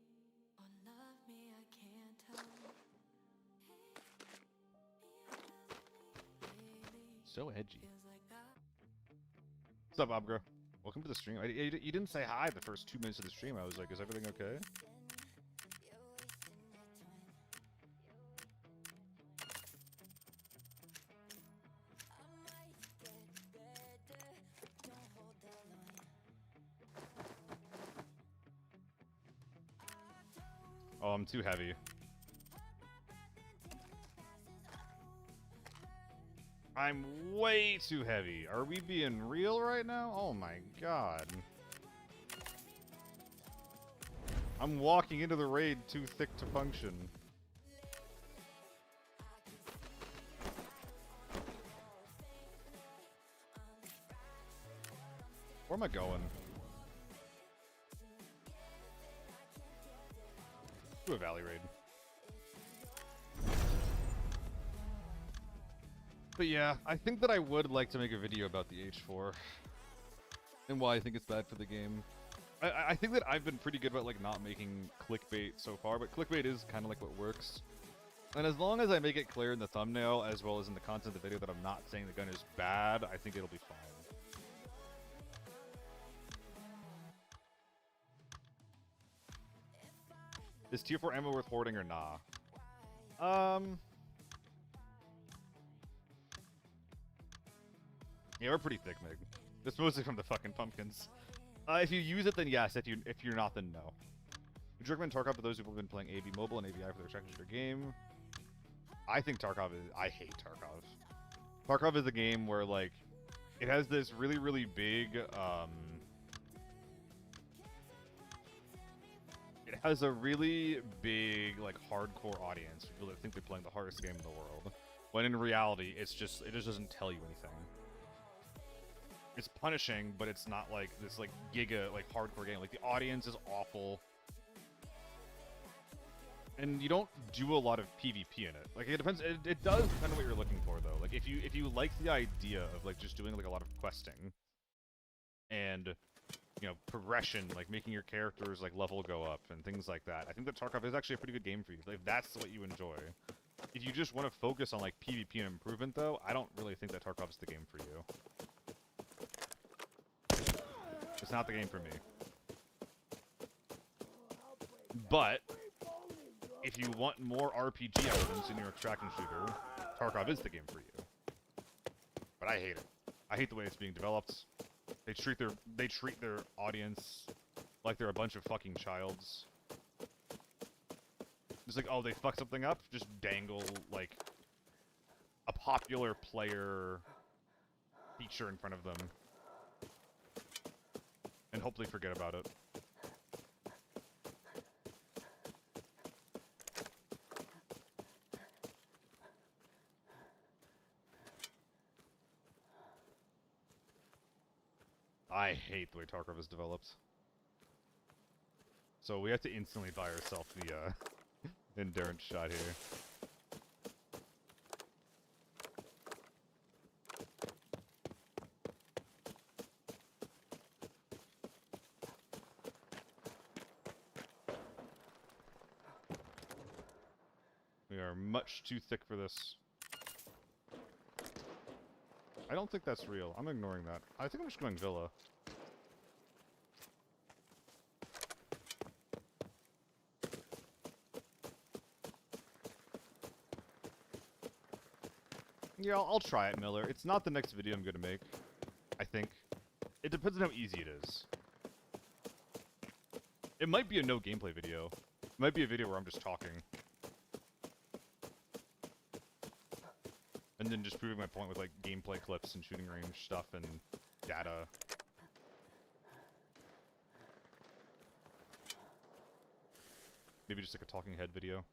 or love me, I can't tell. So edgy. Feels like that. What's up, Obgro? Welcome to the stream. You didn't say hi the first 2 minutes of the stream. I was like, is everything okay? Oh, I'm too heavy. I'm way too heavy. Are we being real right now? Oh my god. I'm walking into the raid too thick to function. Where am I going? To a valley raid. But yeah, I think that I would like to make a video about the H4 and why I think it's bad for the game. I think that I've been pretty good about like not making clickbait so far, but clickbait is kind of like what works. And as long as I make it clear in the thumbnail as well as in the content of the video that I'm not saying the gun is bad, I think it'll be fine. Is tier 4 ammo worth hoarding or nah? Yeah, we're pretty thick, Mig. It's mostly from the fucking pumpkins. If you use it, then yes. If you're not, then no. Would you recommend Tarkov for those who've been playing AB Mobile and ABI for their second shooter game? I think Tarkov is... I hate Tarkov. Tarkov is a game where, like, it has this really, really big, it has a really big, like, hardcore audience. People that think they're playing the hardest game in the world. When in reality, it just doesn't tell you anything. It's punishing, but it's not like this like giga like hardcore game. Like the audience is awful, and you don't do a lot of PvP in it. Like it depends. It does depend on what you're looking for, though. Like if you like the idea of like just doing like a lot of questing, and you know progression, like making your characters like level go up and things like that. I think that Tarkov is actually a pretty good game for you. Like if that's what you enjoy. If you just want to focus on like PvP and improvement, though, I don't really think that Tarkov's the game for you. It's not the game for me. But if you want more RPG elements in your extraction shooter, Tarkov is the game for you. But I hate it. I hate the way it's being developed. They treat their audience like they're a bunch of fucking childs. It's like, oh, they fuck something up, just dangle like a popular player feature in front of them. And hopefully forget about it. I hate the way Tarkov is developed. So we have to instantly buy ourselves the endurance shot here. We are much too thick for this. I don't think that's real. I'm ignoring that. I think I'm just going Villa. Yeah, I'll try it, Miller. It's not the next video I'm going to make, I think. It depends on how easy it is. It might be a no gameplay video. It might be a video where I'm just talking. And then just proving my point with like gameplay clips and shooting range stuff and data. Maybe just like a talking head video.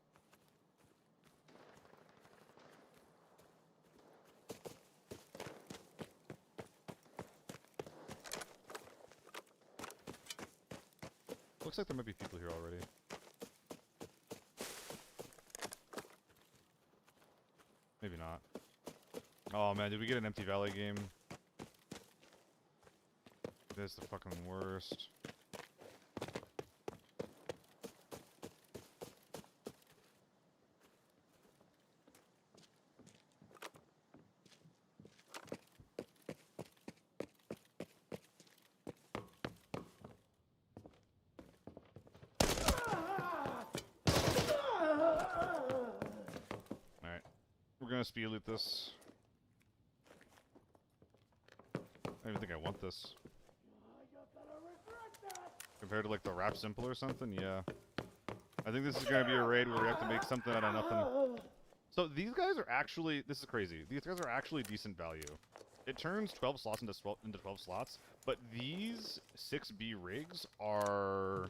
Looks like there might be people here already. Maybe not. Oh man, did we get an Empty Valley game? That's the fucking worst. Alright. We're gonna speed loot this. I don't even think I want this. Compared to like the Rap Simple or something, yeah. I think this is gonna be a raid where we have to make something out of nothing. So these guys are actually, this is crazy. These guys are actually decent value. It turns 12 slots into 12 slots, but these 6B rigs are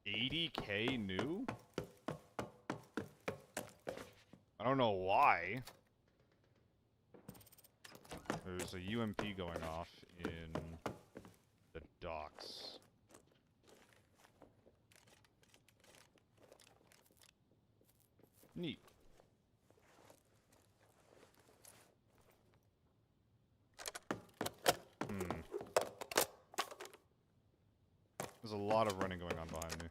80k new. I don't know why. There's a UMP going off in the docks. Neat. There's a lot of running going on behind me.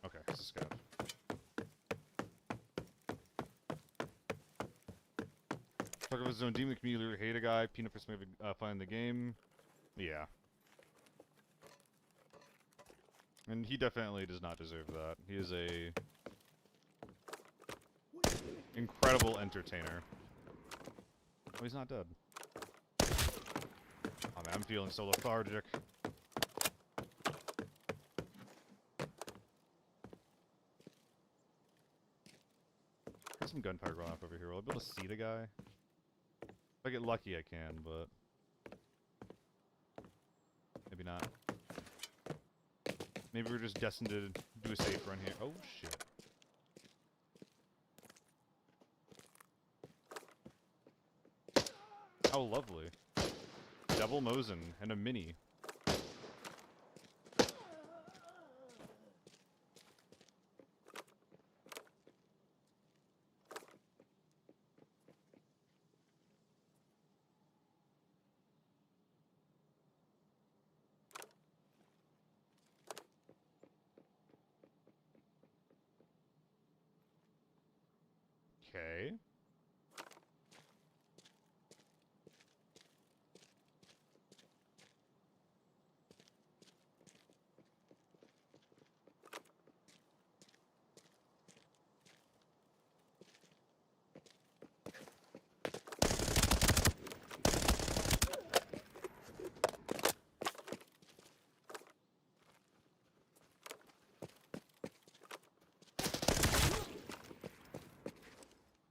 Okay, it's a scav. Talk of his own demon community, hate a guy, peanut for finding the game. Yeah. And he definitely does not deserve that. He is a incredible entertainer. Oh, he's not dead. Oh man, I'm feeling so lethargic. There's some gunfire going off over here. Will I be able to see the guy? If I get lucky, I can, but maybe not. Maybe we're just destined to do a safe run here. Oh, shit. How lovely. Double Mosin and a mini. Okay.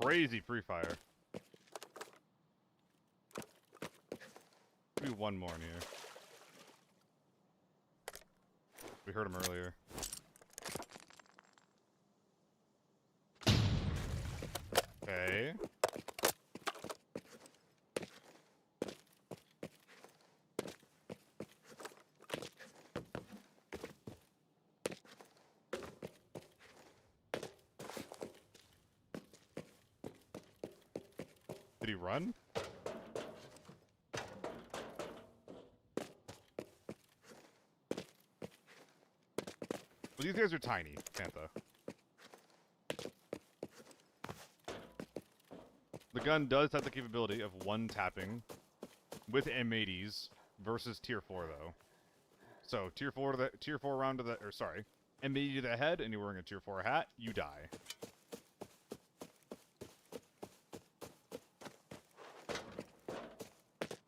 Crazy free fire. Maybe one more in here. We heard him earlier. Okay. Did he run? Well, these guys are tiny, Pantha. The gun does have the capability of one tapping with M80s versus tier 4 though. So tier 4 to the tier 4 round to the M80 to the head and you're wearing a tier 4 hat, you die.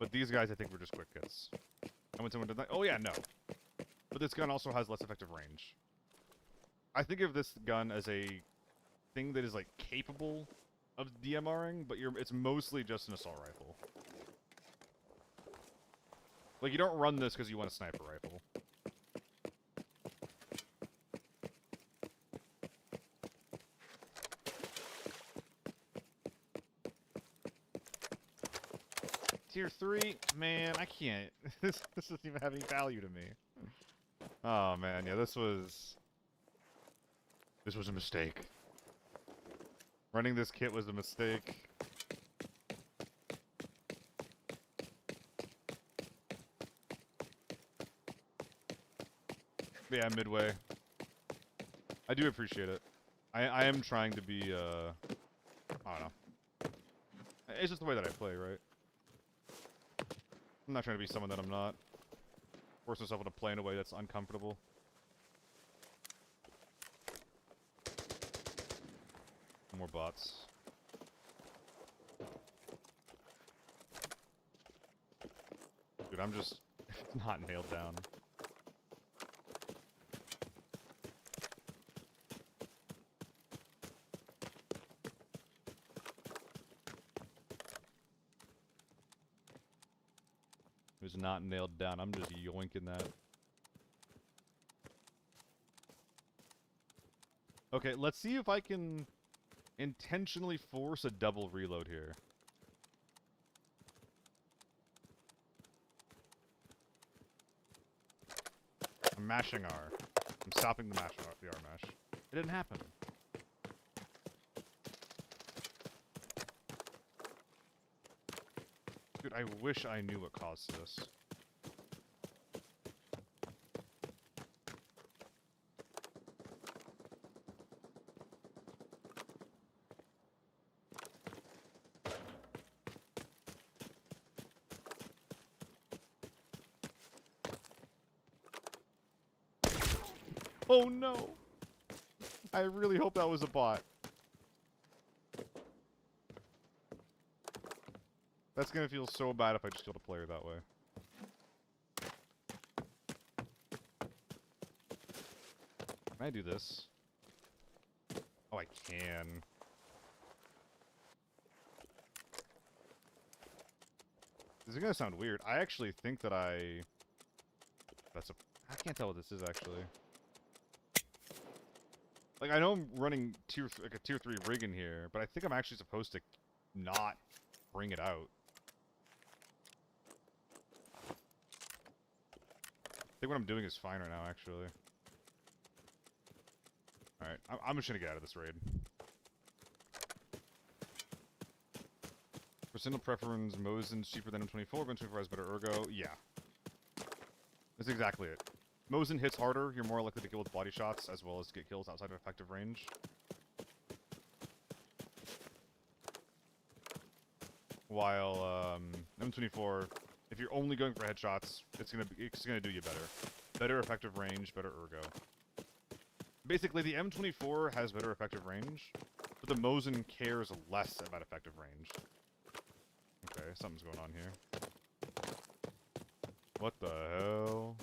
But these guys, I think, were just quick hits. And when someone did that, oh yeah, no. But this gun also has less effective range. I think of this gun as a thing that is like capable of DMRing, but it's mostly just an assault rifle. Like, you don't run this because you want a sniper rifle. Tier 3? Man, I can't. This doesn't even have any value to me. Oh, man, yeah, this was a mistake. Running this kit was a mistake. But yeah, midway. I do appreciate it. I am trying to be, I don't know. It's just the way that I play, right? I'm not trying to be someone that I'm not. Force myself into play in a way that's uncomfortable. More bots. Dude, I'm just not nailed down. It's not nailed down. I'm just yoinking that. Okay, let's see if I can intentionally force a double reload here. I'm mashing R. I'm stopping the mash, the R mash. It didn't happen. Dude, I wish I knew what caused this. Oh no! I really hope that was a bot. That's gonna feel so bad if I just killed a player that way. Can I do this? Oh, I can. This is gonna sound weird. I actually think that I can't tell what this is actually. Like, I know I'm running like a tier 3 rig in here, but I think I'm actually supposed to not bring it out. I think what I'm doing is fine right now, actually. Alright, I'm just gonna get out of this raid. Percentile preference, Mosin's cheaper than M24, but M24 has better ergo. Yeah. That's exactly it. Mosin hits harder, you're more likely to kill with body shots, as well as get kills outside of effective range. While, M24, if you're only going for headshots, it's gonna do you better. Better effective range, better ergo. Basically, the M24 has better effective range, but the Mosin cares less about effective range. Okay, something's going on here. What the hell?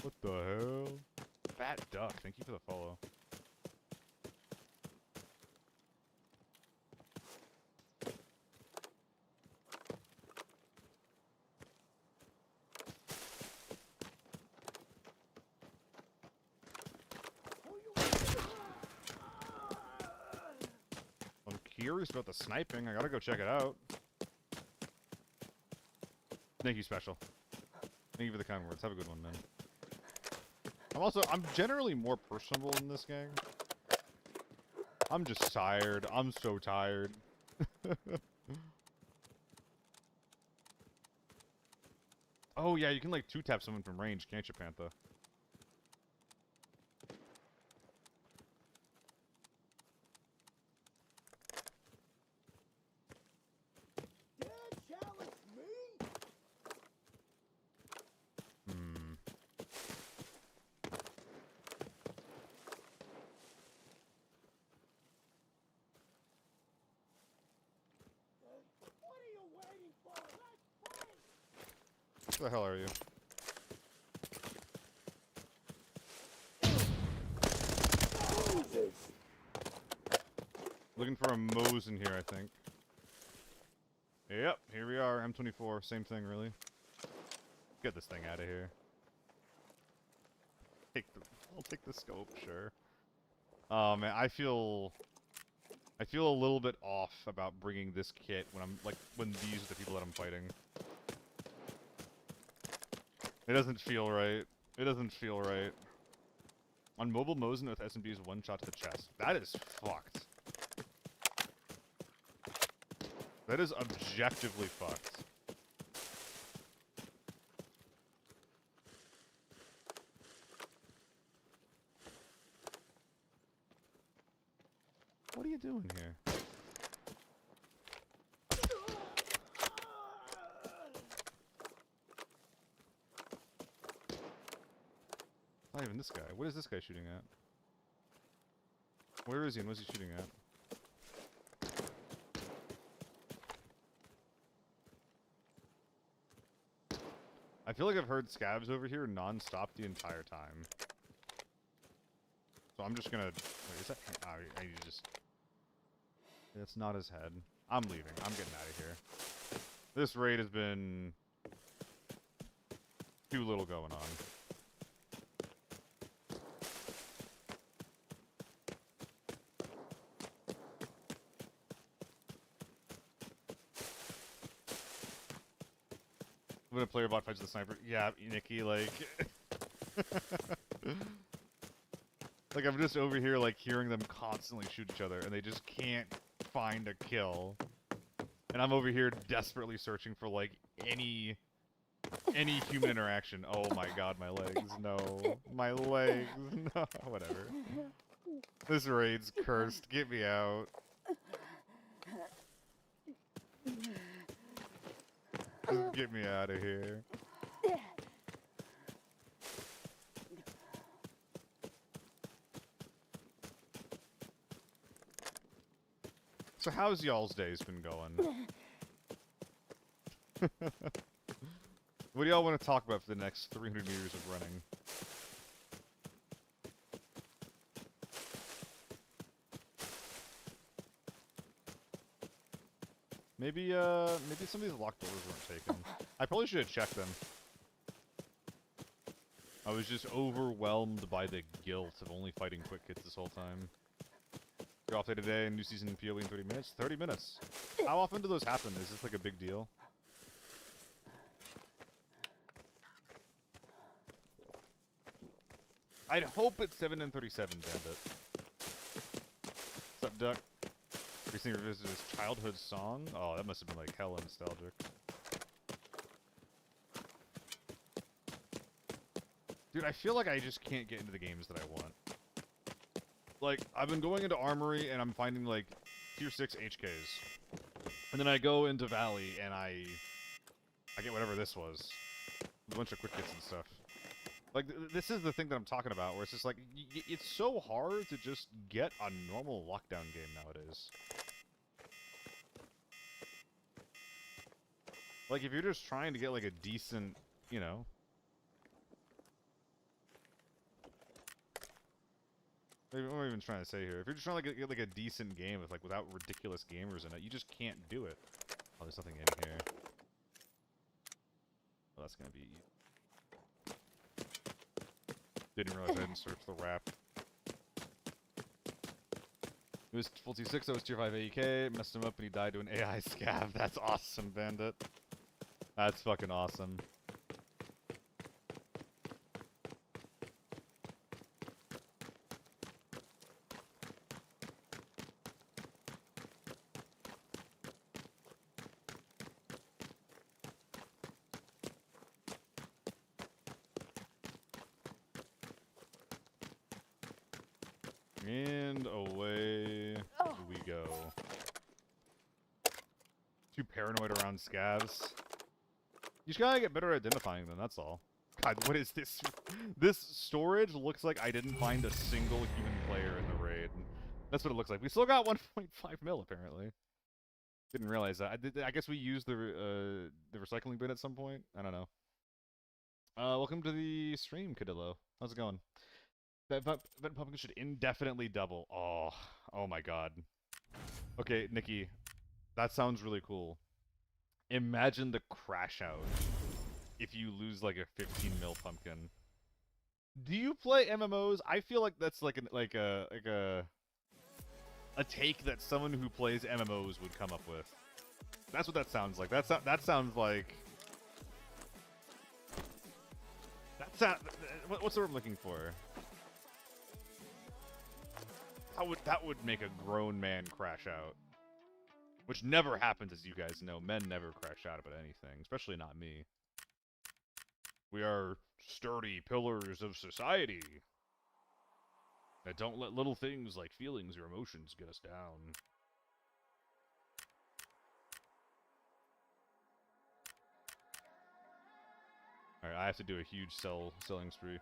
What the hell? Fat Duck, thank you for the follow. I'm curious about the sniping. I gotta go check it out. Thank you, Special. Thank you for the kind words. Have a good one, man. I'm generally more personable in this game. I'm just tired. I'm so tired. Oh yeah, you can like 2-tap someone from range, can't you, Pantha? Where the hell are you? Looking for a Moe's in here, I think. Yep, here we are, M24, same thing, really. Get this thing out of here. I'll take the scope, sure. Oh man, I feel a little bit off about bringing this kit when these are the people that I'm fighting. It doesn't feel right. It doesn't feel right. On mobile Mosin with SMBs, one shot to the chest. That is fucked. That is objectively fucked. What are you doing here? Not even this guy. What is this guy shooting at? Where is he and what's he shooting at? I feel like I've heard scabs over here non-stop the entire time. So I'm just gonna... Wait, is that... Oh, you just... That's not his head. I'm leaving. I'm getting out of here. This raid has been... too little going on. When a player bot fights the sniper, yeah, Nikki, like, like I'm just over here, like, hearing them constantly shoot each other, and they just can't find a kill. And I'm over here desperately searching for, like, any human interaction. Oh my god, my legs, no. My legs, no. Whatever. This raid's cursed. Get me out. Just get me out of here. So how's y'all's days been going? What do y'all want to talk about for the next 300 meters of running? Maybe some of these locked doors weren't taken. I probably should have checked them. I was just overwhelmed by the guilt of only fighting quick hits this whole time. You're off day today, new season PoE in 30 minutes? 30 minutes. How often do those happen? Is this like a big deal? I'd hope it's 7 and 37, Bandit. What's up, Duck? Recently revisited his childhood song? Oh, that must have been like hella nostalgic. Dude, I feel like I just can't get into the games that I want. Like, I've been going into Armory and I'm finding like tier 6 HKs. And then I go into Valley and I get whatever this was. A bunch of quick hits and stuff. Like, this is the thing that I'm talking about, where it's just like, it's so hard to just get a normal lockdown game nowadays. Like, if you're just trying to get, like, a decent, you know... What am I even trying to say here? If you're just trying to get like, a decent game with, like, without ridiculous gamers in it, you just can't do it. Oh, there's nothing in here. Well, that's gonna be easy. Didn't realize I didn't search the wrap. It was full T6, I was tier 5 AEK, messed him up and he died to an AI scav. That's awesome, Bandit. That's fucking awesome. And away we go. Too paranoid around scavs. You just gotta get better at identifying them, that's all. God, what is this? This storage looks like I didn't find a single human player in the raid. That's what it looks like. We still got 1.5 mil, apparently. Didn't realize that. I guess we used the recycling bin at some point? I don't know. Welcome to the stream, Cadillo. How's it going? That Vent Pumpkin should indefinitely double. Oh my god. Okay, Nikki, that sounds really cool. Imagine the crash out if you lose like a 15 mil pumpkin. Do you play MMOs? I feel like that's like a take that someone who plays MMOs would come up with. That's what that sounds like. That sounds like. What's the word I'm looking for? That would make a grown man crash out, which never happens, as you guys know. Men never crash out about anything, especially not me. We are sturdy pillars of society that don't let little things like feelings or emotions get us down. Alright, I have to do a huge selling spree.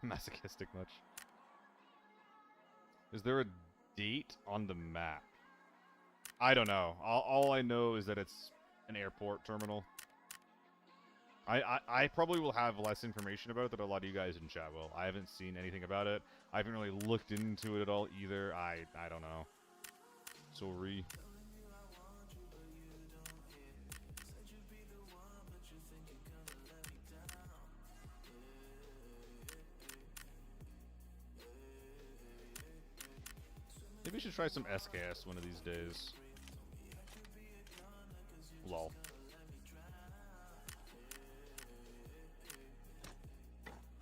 Masochistic much. Is there a date on the map? I don't know. All I know is that it's an airport terminal. I probably will have less information about it than a lot of you guys in chat will. I haven't seen anything about it. I haven't really looked into it at all either. I don't know. Sorry. Maybe we should try some SKS one of these days. Lol.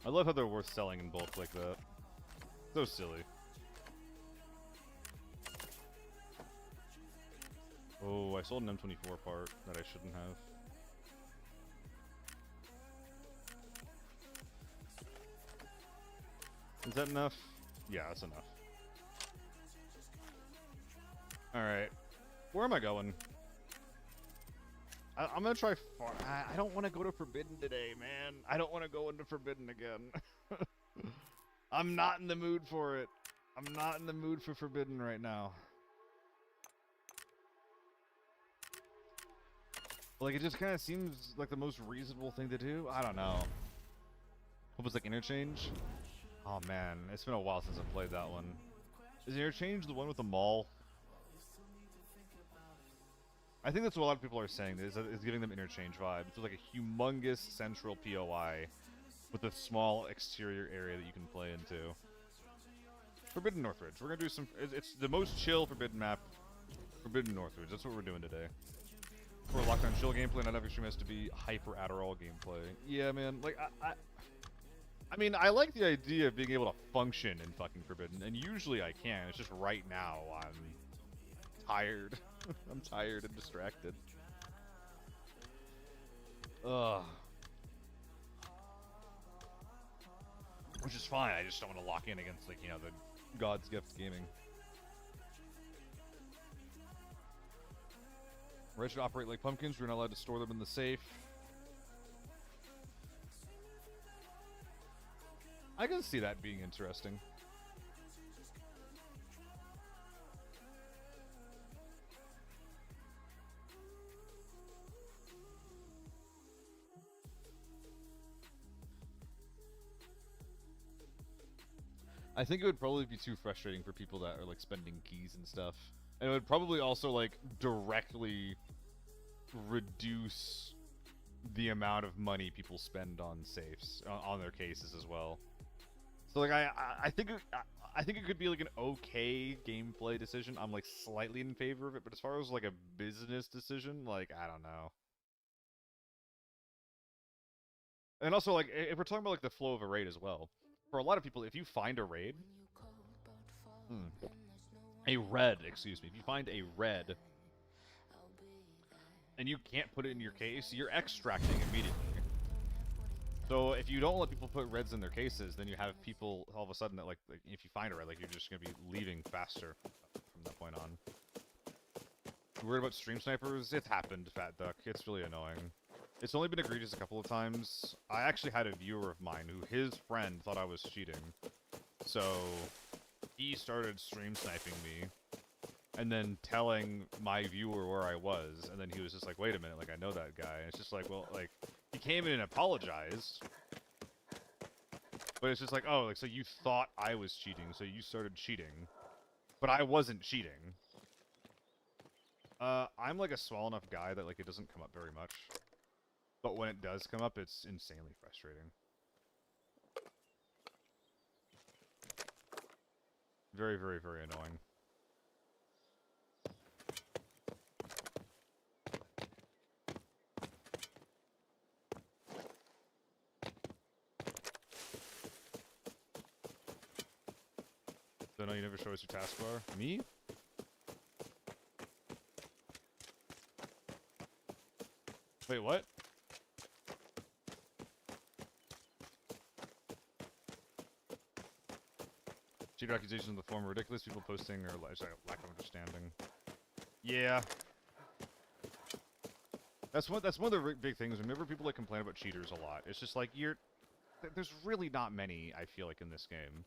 I love how they're worth selling in bulk like that. So silly. Oh, I sold an M24 part that I shouldn't have. Is that enough? Yeah, that's enough. Alright. Where am I going? I'm gonna try far. I don't want to go to Forbidden today, man. I don't want to go into Forbidden again. I'm not in the mood for it. I'm not in the mood for Forbidden right now. Like, it just kind of seems like the most reasonable thing to do. I don't know. Hope it's like Interchange. Oh man, it's been a while since I've played that one. Is Interchange the one with the mall? I think that's what a lot of people are saying, is giving them Interchange vibes. It's like a humongous central POI with a small exterior area that you can play into. Forbidden Northridge. We're gonna do some. It's the most chill Forbidden map. Forbidden Northridge. That's what we're doing today. For a lockdown chill gameplay, not every stream has to be hyper Adderall gameplay. Yeah, man. Like I mean, I like the idea of being able to function in fucking Forbidden, and usually I can. It's just right now I'm tired. I'm tired and distracted. Ugh. Which is fine, I just don't want to lock in against, like, you know, the God's gift gaming. Reds should operate like pumpkins, we're not allowed to store them in the safe. I can see that being interesting. I think it would probably be too frustrating for people that are like spending keys and stuff. And it would probably also like directly reduce the amount of money people spend on safes, on their cases as well. So like I think it could be like an okay gameplay decision. I'm like slightly in favor of it, but as far as like a business decision, like I don't know. And also like if we're talking about like the flow of a raid as well, for a lot of people, if you find a raid, excuse me, if you find a red and you can't put it in your case, you're extracting immediately. So if you don't let people put reds in their cases, then you have people all of a sudden that like if you find a red, like you're just gonna be leaving faster from that point on. Worried about stream snipers? It's happened, Fat Duck. It's really annoying. It's only been egregious a couple of times. I actually had a viewer of mine who his friend thought I was cheating. So he started stream sniping me and then telling my viewer where I was, and then he was just like, wait a minute, like I know that guy. And it's just like, well, like he came in and apologized, But it's just like, oh, like, so you thought I was cheating, so you started cheating. But I wasn't cheating. I'm like a small enough guy that like it doesn't come up very much. But when it does come up, it's insanely frustrating. Very, very, very annoying. So no, you never show us your taskbar? Me? Wait, what? Cheater accusations in the form of ridiculous people posting or lack of understanding. Yeah. That's one of the big things. Whenever people like complain about cheaters a lot, it's just like there's really not many, I feel like, in this game.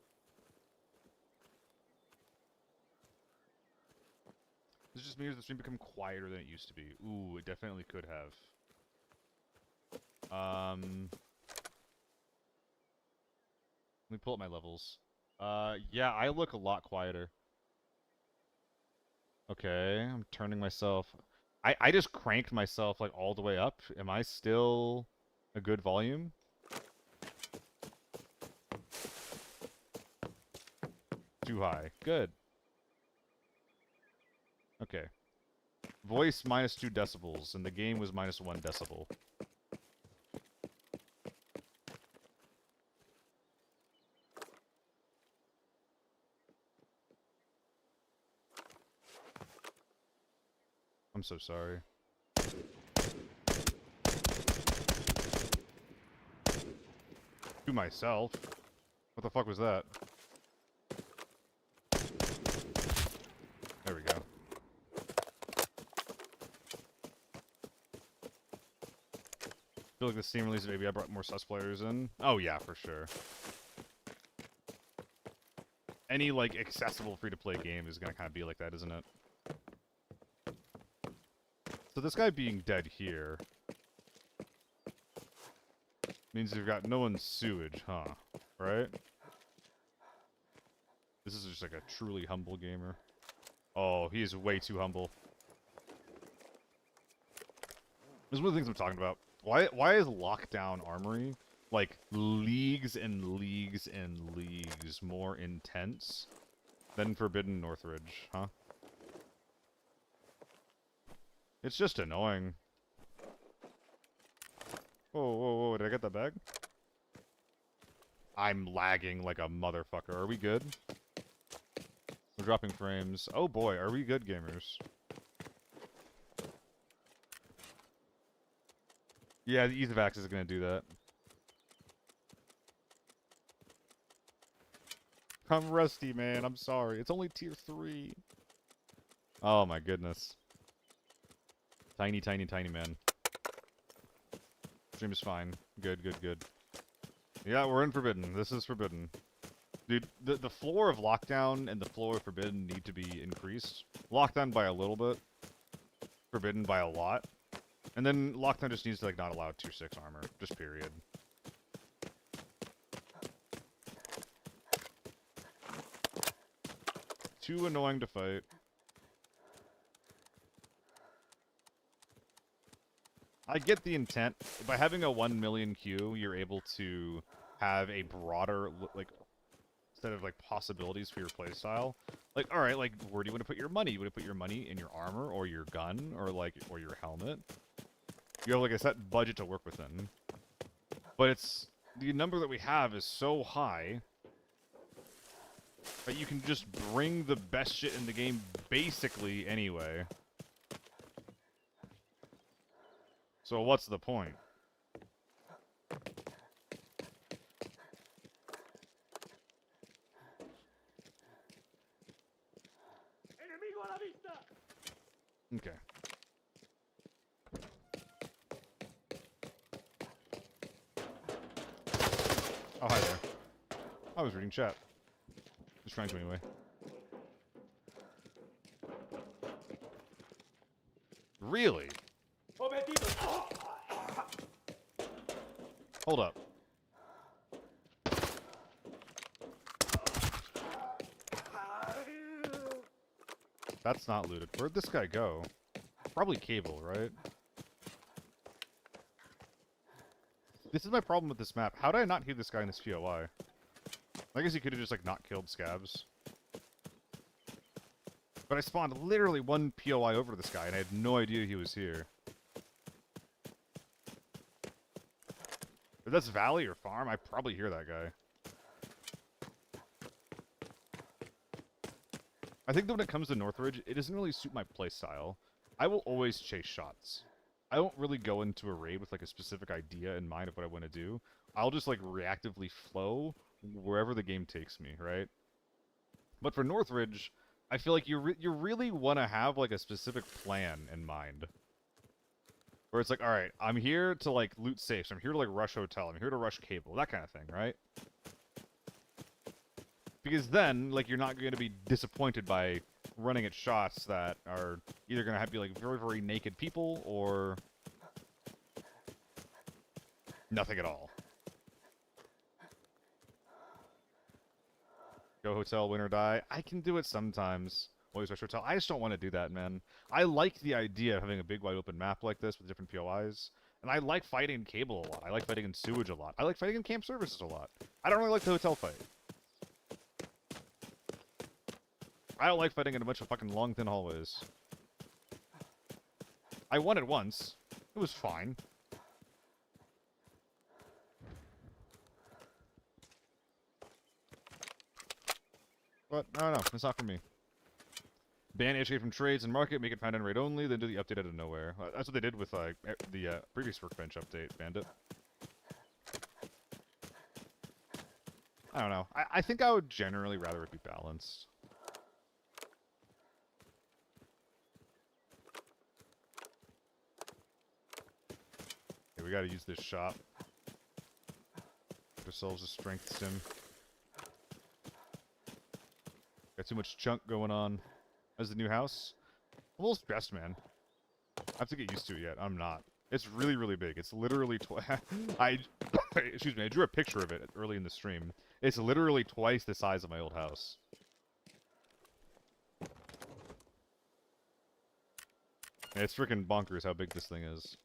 This just means the stream become quieter than it used to be. Ooh, it definitely could have. Let me pull up my levels. Yeah, I look a lot quieter. Okay, I'm turning myself... I just cranked myself, like, all the way up. Am I still a good volume? Too high. Good. Okay. Voice minus 2 decibels, and the game was minus 1 decibel. I'm so sorry. To myself? What the fuck was that? There we go. I feel like the Steam release, maybe I brought more sus players in. Oh yeah, for sure. Any, like, accessible free-to-play game is gonna kind of be like that, isn't it? So this guy being dead here means you've got no one's sewage, huh? Right? This is just like a truly humble gamer. Oh, he is way too humble. This is one of the things I'm talking about. Why is Lockdown Armory like leagues and leagues and leagues more intense than Forbidden Northridge, huh? It's just annoying. Whoa, whoa, whoa, did I get that bag? I'm lagging like a motherfucker. Are we good? We're dropping frames. Oh boy, are we good, gamers? Yeah, the Ethervax is gonna do that. I'm rusty, man. I'm sorry. It's only tier 3. Oh my goodness. Tiny, tiny, tiny man. Stream is fine. Good, good, good. Yeah, we're in Forbidden. This is Forbidden. Dude, the floor of Lockdown and the floor of Forbidden need to be increased. Lockdown by a little bit. Forbidden by a lot. And then Lockdown just needs to, like, not allow tier 6 armor. Just period. Too annoying to fight. I get the intent. By having a 1 million queue, you're able to have a broader, like, set of, like, possibilities for your playstyle. Like, alright, like, where do you want to put your money? You want to put your money in your armor, or your gun, or, like, or your helmet? You have, like, a set budget to work within. But it's... the number that we have is so high that you can just bring the best shit in the game basically anyway. So what's the point? Okay. Oh, hi there. I was reading chat. Just trying to anyway. Really? Hold up. That's not looted. Where'd this guy go? Probably cable, right? This is my problem with this map. How did I not hear this guy in this POI? I guess he could have just, like, not killed scabs. But I spawned literally one POI over to this guy, and I had no idea he was here. If that's Valley or Farm, I probably hear that guy. I think that when it comes to Northridge, it doesn't really suit my playstyle. I will always chase shots. I don't really go into a raid with like a specific idea in mind of what I want to do. I'll just like reactively flow wherever the game takes me, right? But for Northridge, I feel like you really want to have like a specific plan in mind. Where it's like, all right, I'm here to like loot safes. I'm here to like rush hotel. I'm here to rush cable. That kind of thing, right? Because then, like, you're not going to be disappointed by running at shots that are either going to have to be, like, very, very naked people, or nothing at all. Go hotel, win or die. I can do it sometimes. Always rush hotel. I just don't want to do that, man. I like the idea of having a big, wide open map like this with different POIs. And I like fighting in cable a lot. I like fighting in sewage a lot. I like fighting in camp services a lot. I don't really like the hotel fight. I don't like fighting in a bunch of fucking long, thin hallways. I won it once. It was fine. But, I don't know. It's not for me. Ban HK from trades and market, make it found and raid only, then do the update out of nowhere. That's what they did with the previous Workbench update, Bandit. I don't know. I think I would generally rather it be balanced. We gotta use this shop. Get ourselves a strength sim. Got too much chunk going on. As the new house? I'm a little stressed, man. I have to get used to it yet. I'm not. It's really, really big. It's literally excuse me, I drew a picture of it early in the stream. It's literally twice the size of my old house. And it's freaking bonkers how big this thing is.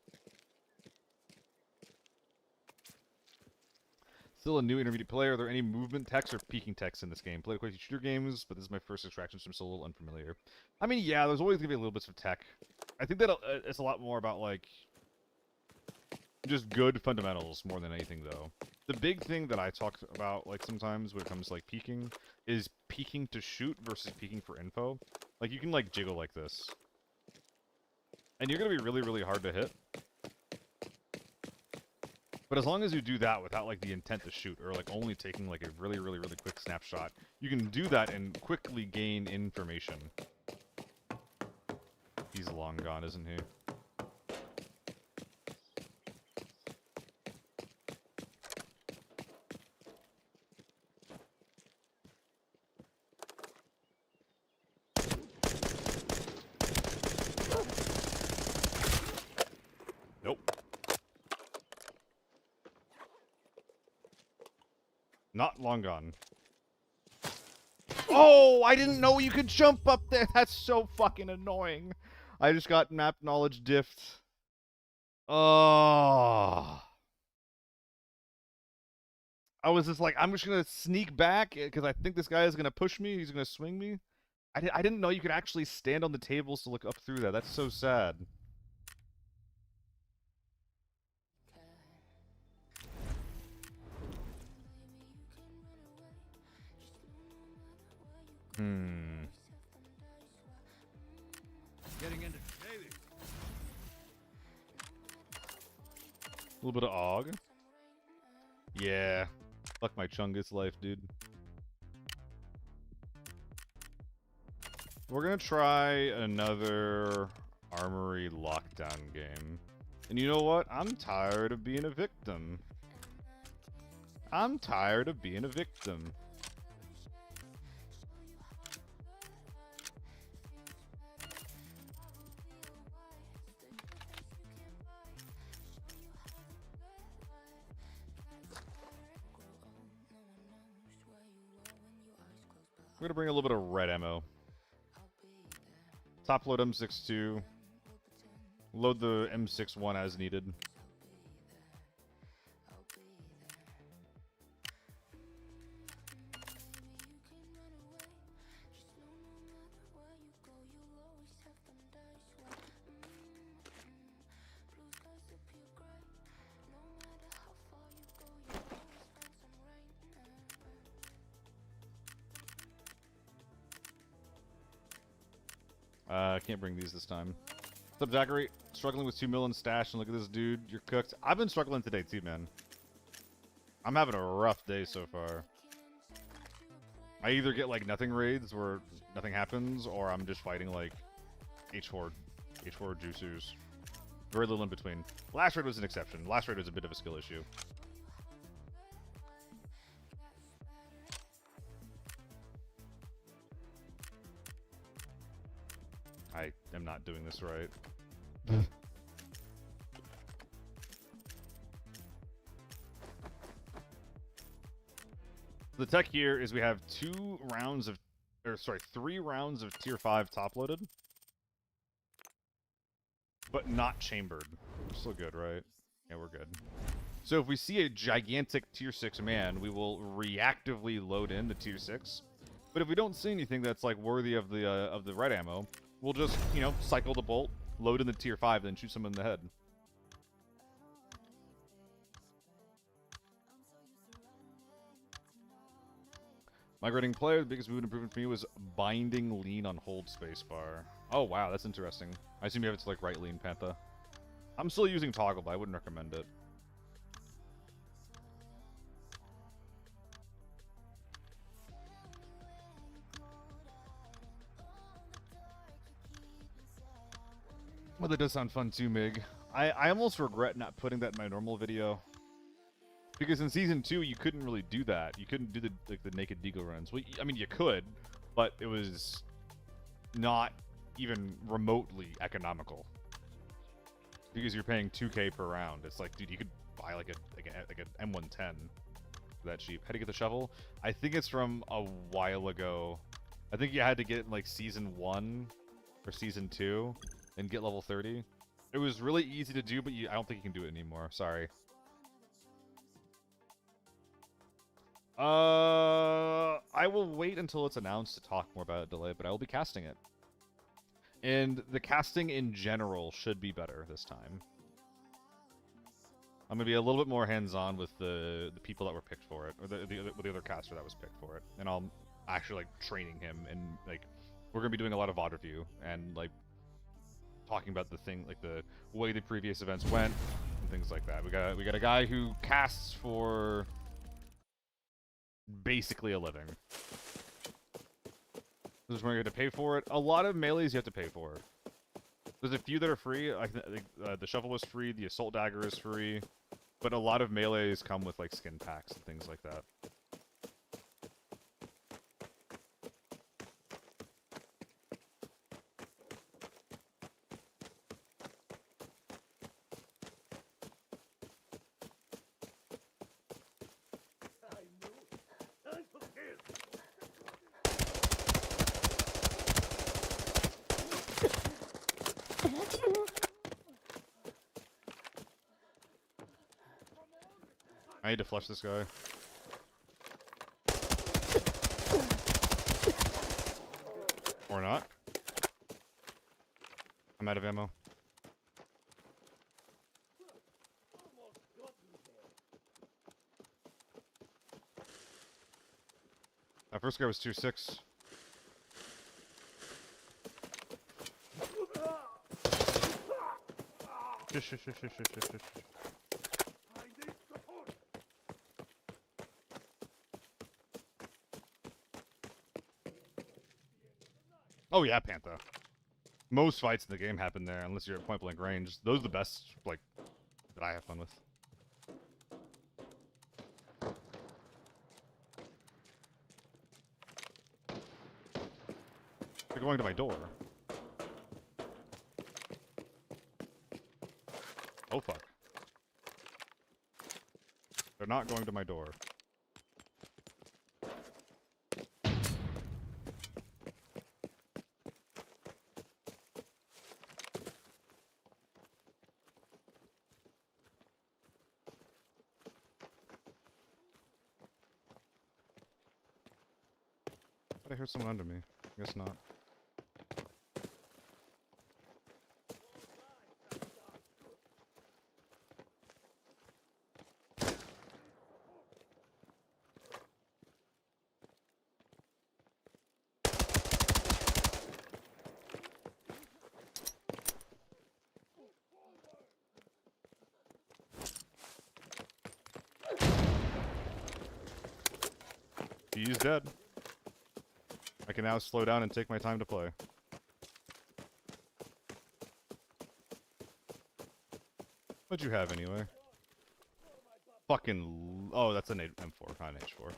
Still a new intermediate player. Are there any movement techs or peeking techs in this game? Played quite a few shooter games, but this is my first extraction, so I'm still a little unfamiliar. I mean, yeah, there's always going to be a little bits of tech. I think that it's a lot more about, like, just good fundamentals more than anything, though. The big thing that I talk about, like, sometimes when it comes to, like, peeking is peeking to shoot versus peeking for info. Like, you can, like, jiggle like this. And you're going to be really, really hard to hit. But as long as you do that without, like, the intent to shoot, or, like, only taking, like, a really, really, really quick snapshot, you can do that and quickly gain information. He's long gone, isn't he? Nope. Not long gone. Oh, I didn't know you could jump up there. That's so fucking annoying. I just got map knowledge diffed. Oh. I was just like, I'm just gonna sneak back because I think this guy is gonna push me. He's gonna swing me. I didn't know you could actually stand on the tables to look up through that. That's so sad. Getting into Navy. A little bit of AUG. Yeah. Fuck my Chungus life, dude. We're gonna try another Armory lockdown game. And you know what? I'm tired of being a victim. I'm tired of being a victim. We're gonna bring a little bit of red ammo. Top load M62. Load the M61 as needed. I can't bring these this time. What's up, Zachary? Struggling with 2 mil in stash, and look at this dude. You're cooked. I've been struggling today too, man. I'm having a rough day so far. I either get like nothing raids where nothing happens, or I'm just fighting like H4 juicers. Very little in between. Last raid was an exception. Last raid was a bit of a skill issue. I am not doing this right. The tech here is we have 3 rounds of tier 5 top loaded, but not chambered. We're still good, right? Yeah, we're good. So if we see a gigantic tier 6 man, we will reactively load in the tier 6. But if we don't see anything that's like worthy of the red ammo, we'll just, you know, cycle the bolt, load in the tier 5, then shoot someone in the head. Migrating player, the biggest movement improvement for me was binding lean on hold spacebar. Oh wow, that's interesting. I assume you have it to like right lean, Pantha. I'm still using toggle, but I wouldn't recommend it. Well, that does sound fun too, Mig. I almost regret not putting that in my normal video. Because in Season 2, you couldn't really do that. You couldn't do the naked deagle runs. Well, I mean, you could, but it was not even remotely economical. Because you're paying 2K per round. It's like, dude, you could buy like an M110 for that cheap. How to get the shovel? I think it's from a while ago. I think you had to get it in like Season 1 or Season 2 and get level 30. It was really easy to do, but I don't think you can do it anymore. Sorry. I will wait until it's announced to talk more about a delay, but I will be casting it. And the casting in general should be better this time. I'm going to be a little bit more hands-on with the people that were picked for it, or the other caster that was picked for it. And I'll actually, like, training him, and, like, we're going to be doing a lot of VOD review, and, like, talking about the thing, like, the way the previous events went, and things like that. We got a guy who casts for basically a living. This is where you have to pay for it. A lot of melees you have to pay for. There's a few that are free. I think the shovel is free, the assault dagger is free, but a lot of melees come with like skin packs and things like that. I need to flush this guy. Or not. I'm out of ammo. That first guy was tier 6. Shush. Oh yeah, Pantha. Most fights in the game happen there, unless you're at point blank range. Those are the best, like, that I have fun with. They're going to my door. Oh fuck. They're not going to my door. I heard someone under me. Guess not. He's dead. I can now slow down and take my time to play. What'd you have anyway? Fucking... Oh, that's an M4, not an H4.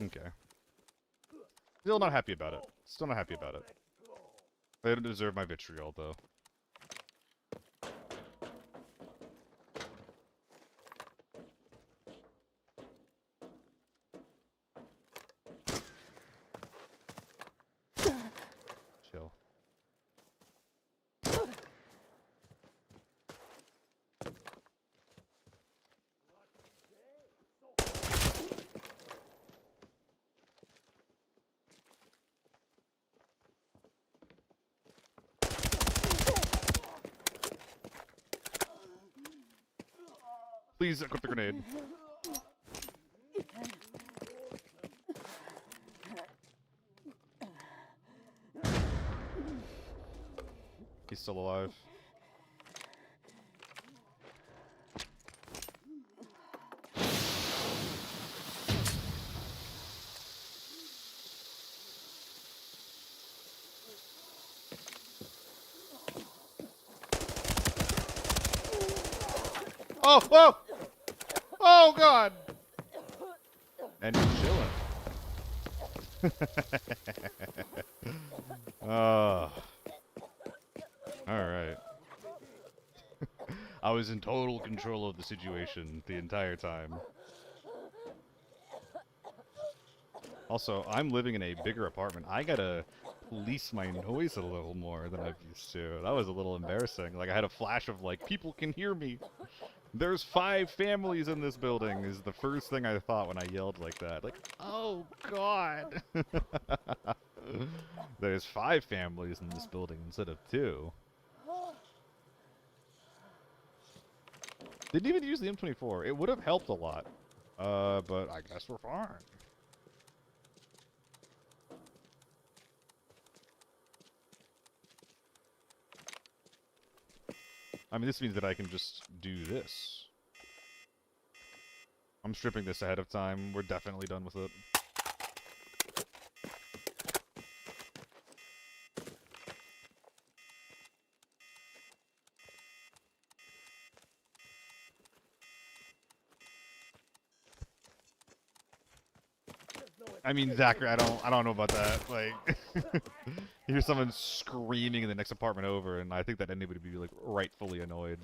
Okay. Still not happy about it. Still not happy about it. They don't deserve my vitriol, though. Chill. Please equip the grenade. He's still alive. Oh! Oh! Oh, God! And he's chilling. Oh. Alright. I was in total control of the situation the entire time. Also, I'm living in a bigger apartment. I gotta police my noise a little more than I've used to. That was a little embarrassing. Like, I had a flash of, like, people can hear me. There's 5 families in this building, is the first thing I thought when I yelled like that. Like, oh, God. There's 5 families in this building instead of 2. Didn't even use the M24. It would have helped a lot. But I guess we're fine. I mean, this means that I can just do this. I'm stripping this ahead of time. We're definitely done with it. I mean, Zachary, I don't know about that. Like, you hear someone screaming in the next apartment over, and I think that anybody would be like rightfully annoyed.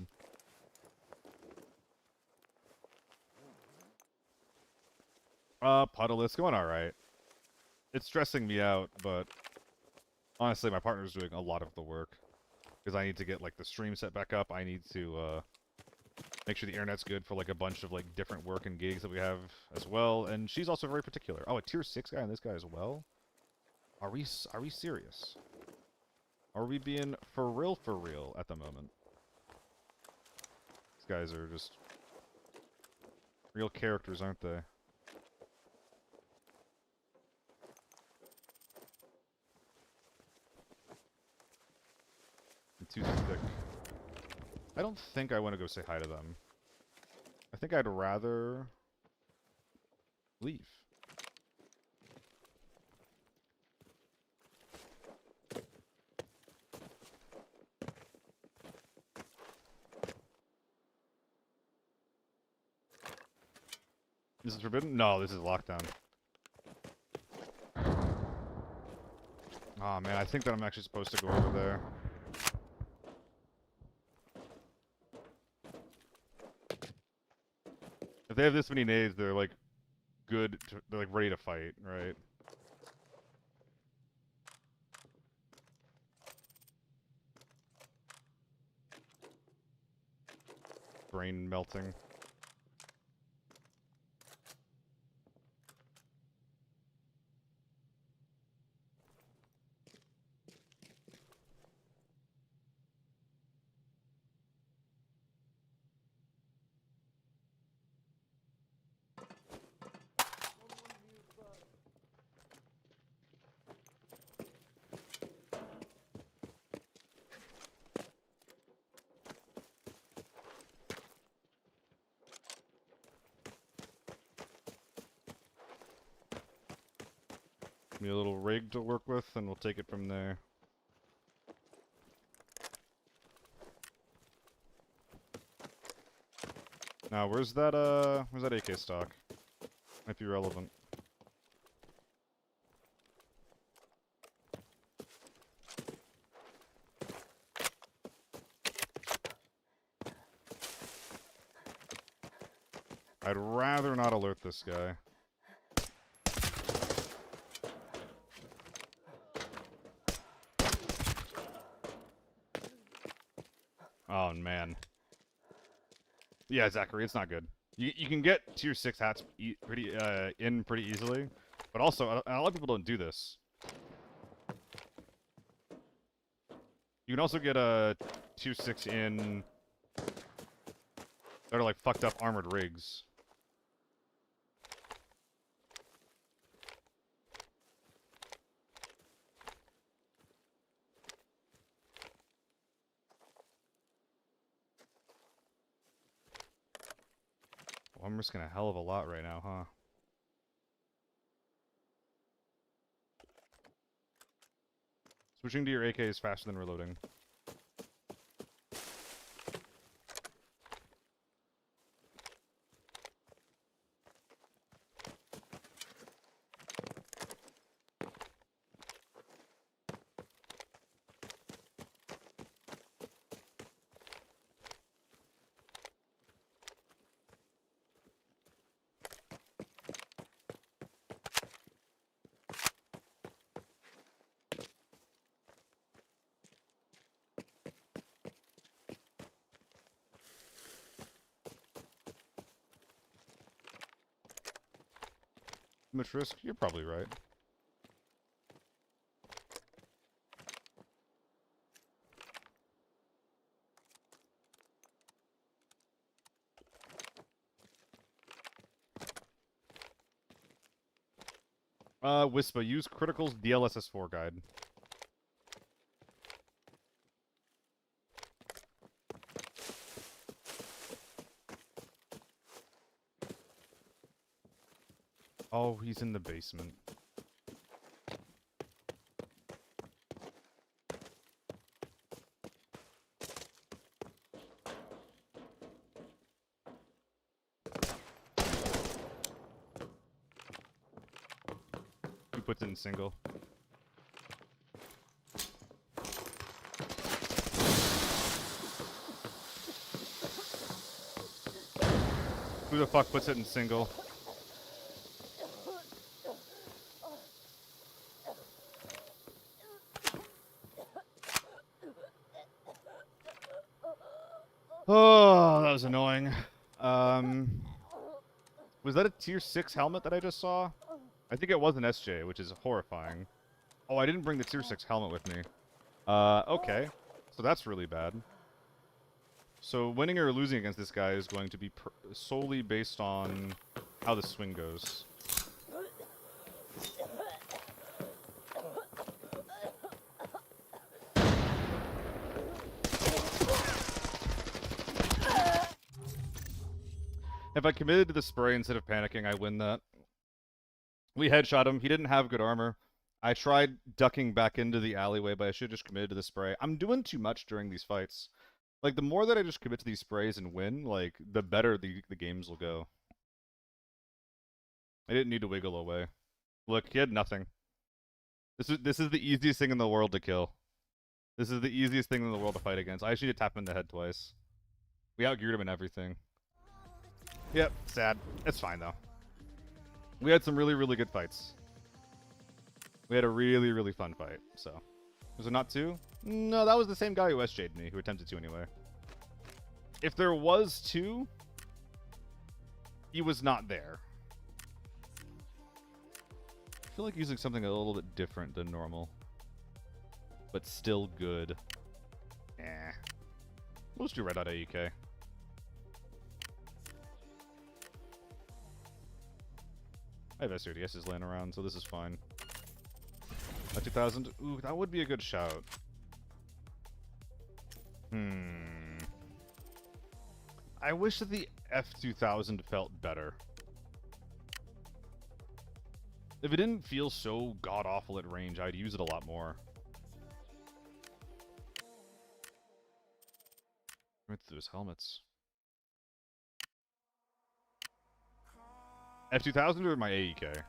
Puddle, it's going alright. It's stressing me out, but honestly, my partner's doing a lot of the work. Because I need to get, like, the stream set back up. I need to, make sure the internet's good for, like, a bunch of, like, different work and gigs that we have as well. And she's also very particular. Oh, a tier 6 guy and this guy as well? Are we serious? Are we being for real at the moment? These guys are just real characters, aren't they? Too thick. I don't think I want to go say hi to them. I think I'd rather leave. This is forbidden? No, this is lockdown. Oh man, I think that I'm actually supposed to go over there. If they have this many nades, they're like good, they're like ready to fight, right? Brain melting. me a little rig to work with, and we'll take it from there. Now, where's that AK stock? Might be relevant. I'd rather not alert this guy. Oh, man. Yeah, Zachary, it's not good. You can get tier 6 hats pretty easily, but also, a lot of people don't do this. You can also get a tier 6 in that are like fucked up armored rigs. Well, I'm risking a hell of a lot right now, huh? Switching to your AK is faster than reloading. Too much risk? You're probably right. Wispa, use Critical's DLSS4 guide. Oh, he's in the basement. He puts it in single. Who the fuck puts it in single? Oh, that was annoying. Was that a tier 6 helmet that I just saw? I think it was an SJ, which is horrifying. Oh, I didn't bring the tier 6 helmet with me. Okay. So that's really bad. So winning or losing against this guy is going to be solely based on how the swing goes. If I committed to the spray instead of panicking, I win that. We headshot him. He didn't have good armor. I tried ducking back into the alleyway, but I should have just committed to the spray. I'm doing too much during these fights. Like, the more that I just commit to these sprays and win, like, the better the games will go. I didn't need to wiggle away. Look, he had nothing. This is the easiest thing in the world to kill. This is the easiest thing in the world to fight against. I actually need to tap him in the head twice. We outgeared him and everything. Yep, sad. It's fine, though. We had some really, really good fights. We had a really, really fun fight, so. Was there not two? No, that was the same guy who SJ'd me, who attempted to anyway. If there was two, he was not there. I feel like using something a little bit different than normal. But still good. Eh. We'll just do Red Dot AEK. I have SRDSs laying around, so this is fine. A 2000? Ooh, that would be a good shout. I wish that the F2000 felt better. If it didn't feel so god-awful at range, I'd use it a lot more. Went through his helmets. F2000 or my AEK?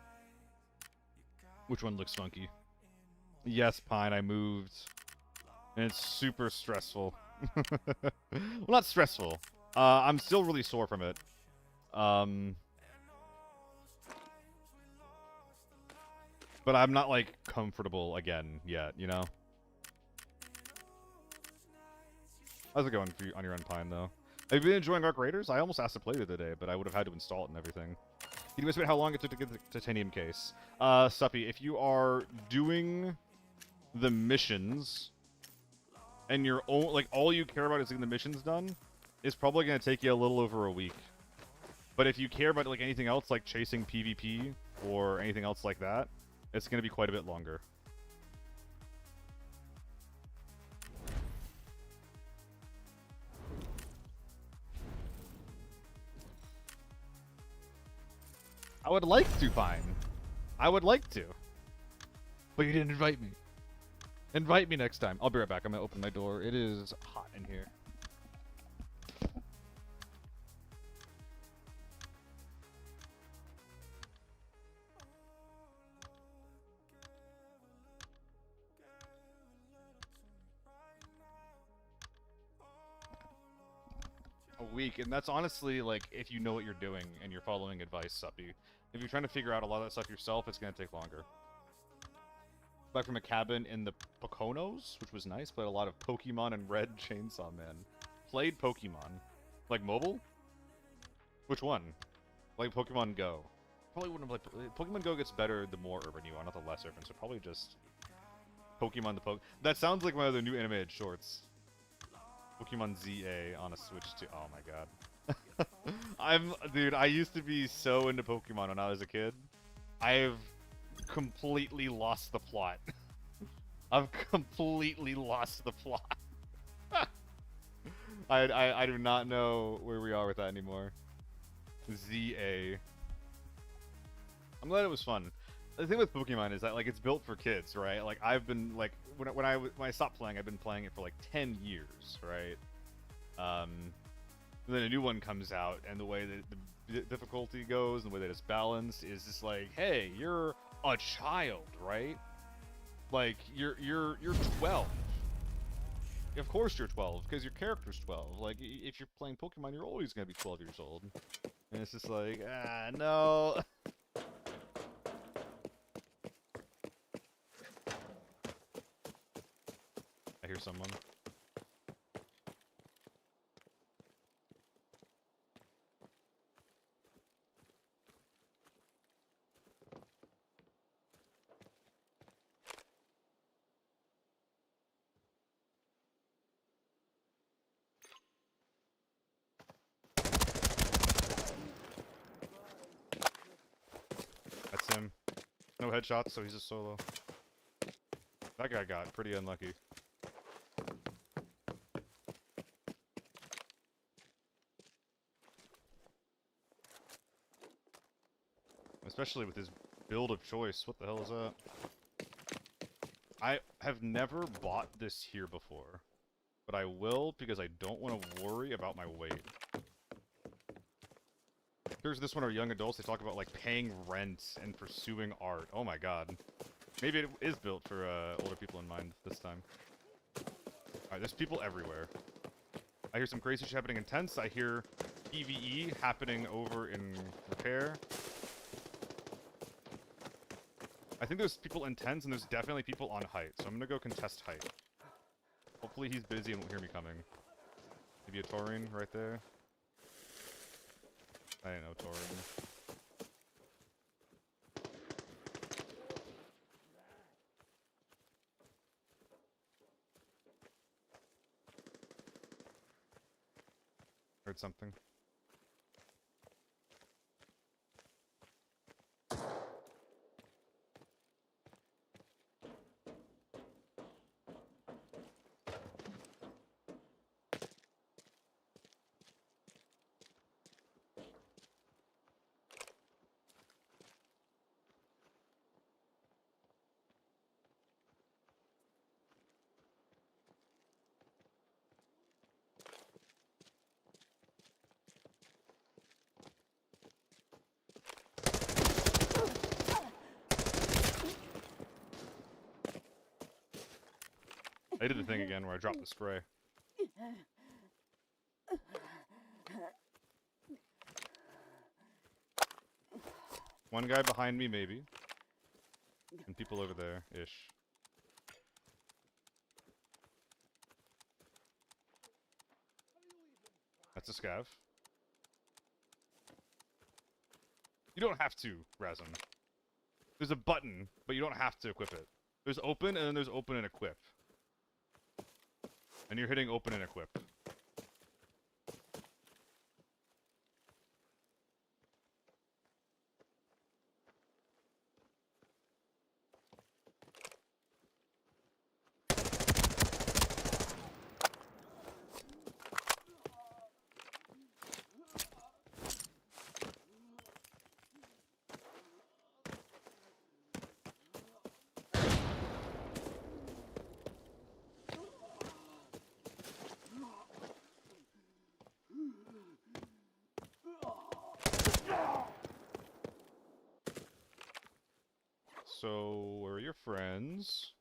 Which one looks funky? Yes, Pine, I moved. And it's super stressful. Well, not stressful. I'm still really sore from it. But I'm not, like, comfortable again yet, you know? How's it going for you on your end, Pine, though? Have you been enjoying Arc Raiders? I almost asked to play it today, but I would have had to install it and everything. Can you estimate how long it took to get the titanium case? Suppy, if you are doing the missions, and you're all you care about is getting the missions done, it's probably going to take you a little over a week. But if you care about, like, anything else, like chasing PvP, or anything else like that, it's going to be quite a bit longer. I would like to, Pine. I would like to. But you didn't invite me. Invite me next time. I'll be right back. I'm going to open my door. It is hot in here. A week, and that's honestly, like, if you know what you're doing and you're following advice, Suppy. If you're trying to figure out a lot of that stuff yourself, it's going to take longer. Back from a cabin in the Poconos, which was nice, but a lot of Pokemon and Red Chainsaw Man. Played Pokemon. Like mobile? Which one? Like Pokemon Go. Probably wouldn't have played... Pokemon Go gets better the more urban you are, not the less urban, so probably just... Pokemon the Poke... That sounds like one of the new animated shorts. Pokemon ZA on a Switch too. Oh my god. Dude, I used to be so into Pokemon when I was a kid. I've completely lost the plot. I've completely lost the plot. I do not know where we are with that anymore. ZA. I'm glad it was fun. The thing with Pokemon is that, like, it's built for kids, right? Like, I've been, like, when I stopped playing, I've been playing it for, like, 10 years, right? Then a new one comes out, and the way that the difficulty goes, and the way that it's balanced, is just like, hey, you're a child, right? Like, you're 12. Of course you're 12, because your character's 12. Like, if you're playing Pokemon, you're always gonna be 12 years old. And it's just like, no. I hear someone. That's him. No headshots, so he's a solo. That guy got pretty unlucky. Especially with his build of choice. What the hell is that? I have never bought this here before. But I will because I don't want to worry about my weight. Here's this one are young adults. They talk about, like, paying rent and pursuing art. Oh my god. Maybe it is built for older people in mind this time. Alright, there's people everywhere. I hear some crazy shit happening in tents. I hear PvE happening over in repair. I think there's people in tents, and there's definitely people on height, so I'm gonna go contest height. Hopefully he's busy and won't hear me coming. Maybe a Taurine right there. I didn't know Taurine. Heard something. I did the thing again where I dropped the spray. One guy behind me, maybe. And people over there-ish. That's a scav. You don't have to, Razum. There's a button, but you don't have to equip it. There's open, and then there's open and equip. And you're hitting open and equip. So, where are your friends?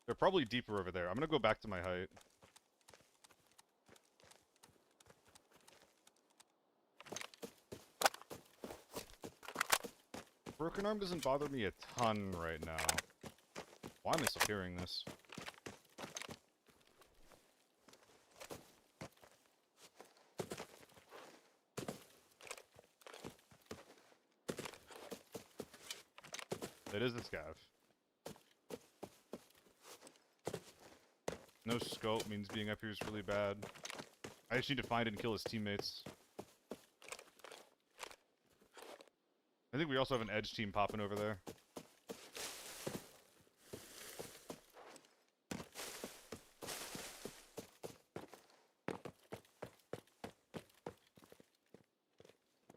They're probably deeper over there. I'm gonna go back to my height. Broken arm doesn't bother me a ton right now. Why am I still hearing this? It is the scav. No scope means being up here is really bad. I just need to find it and kill his teammates. I think we also have an edge team popping over there.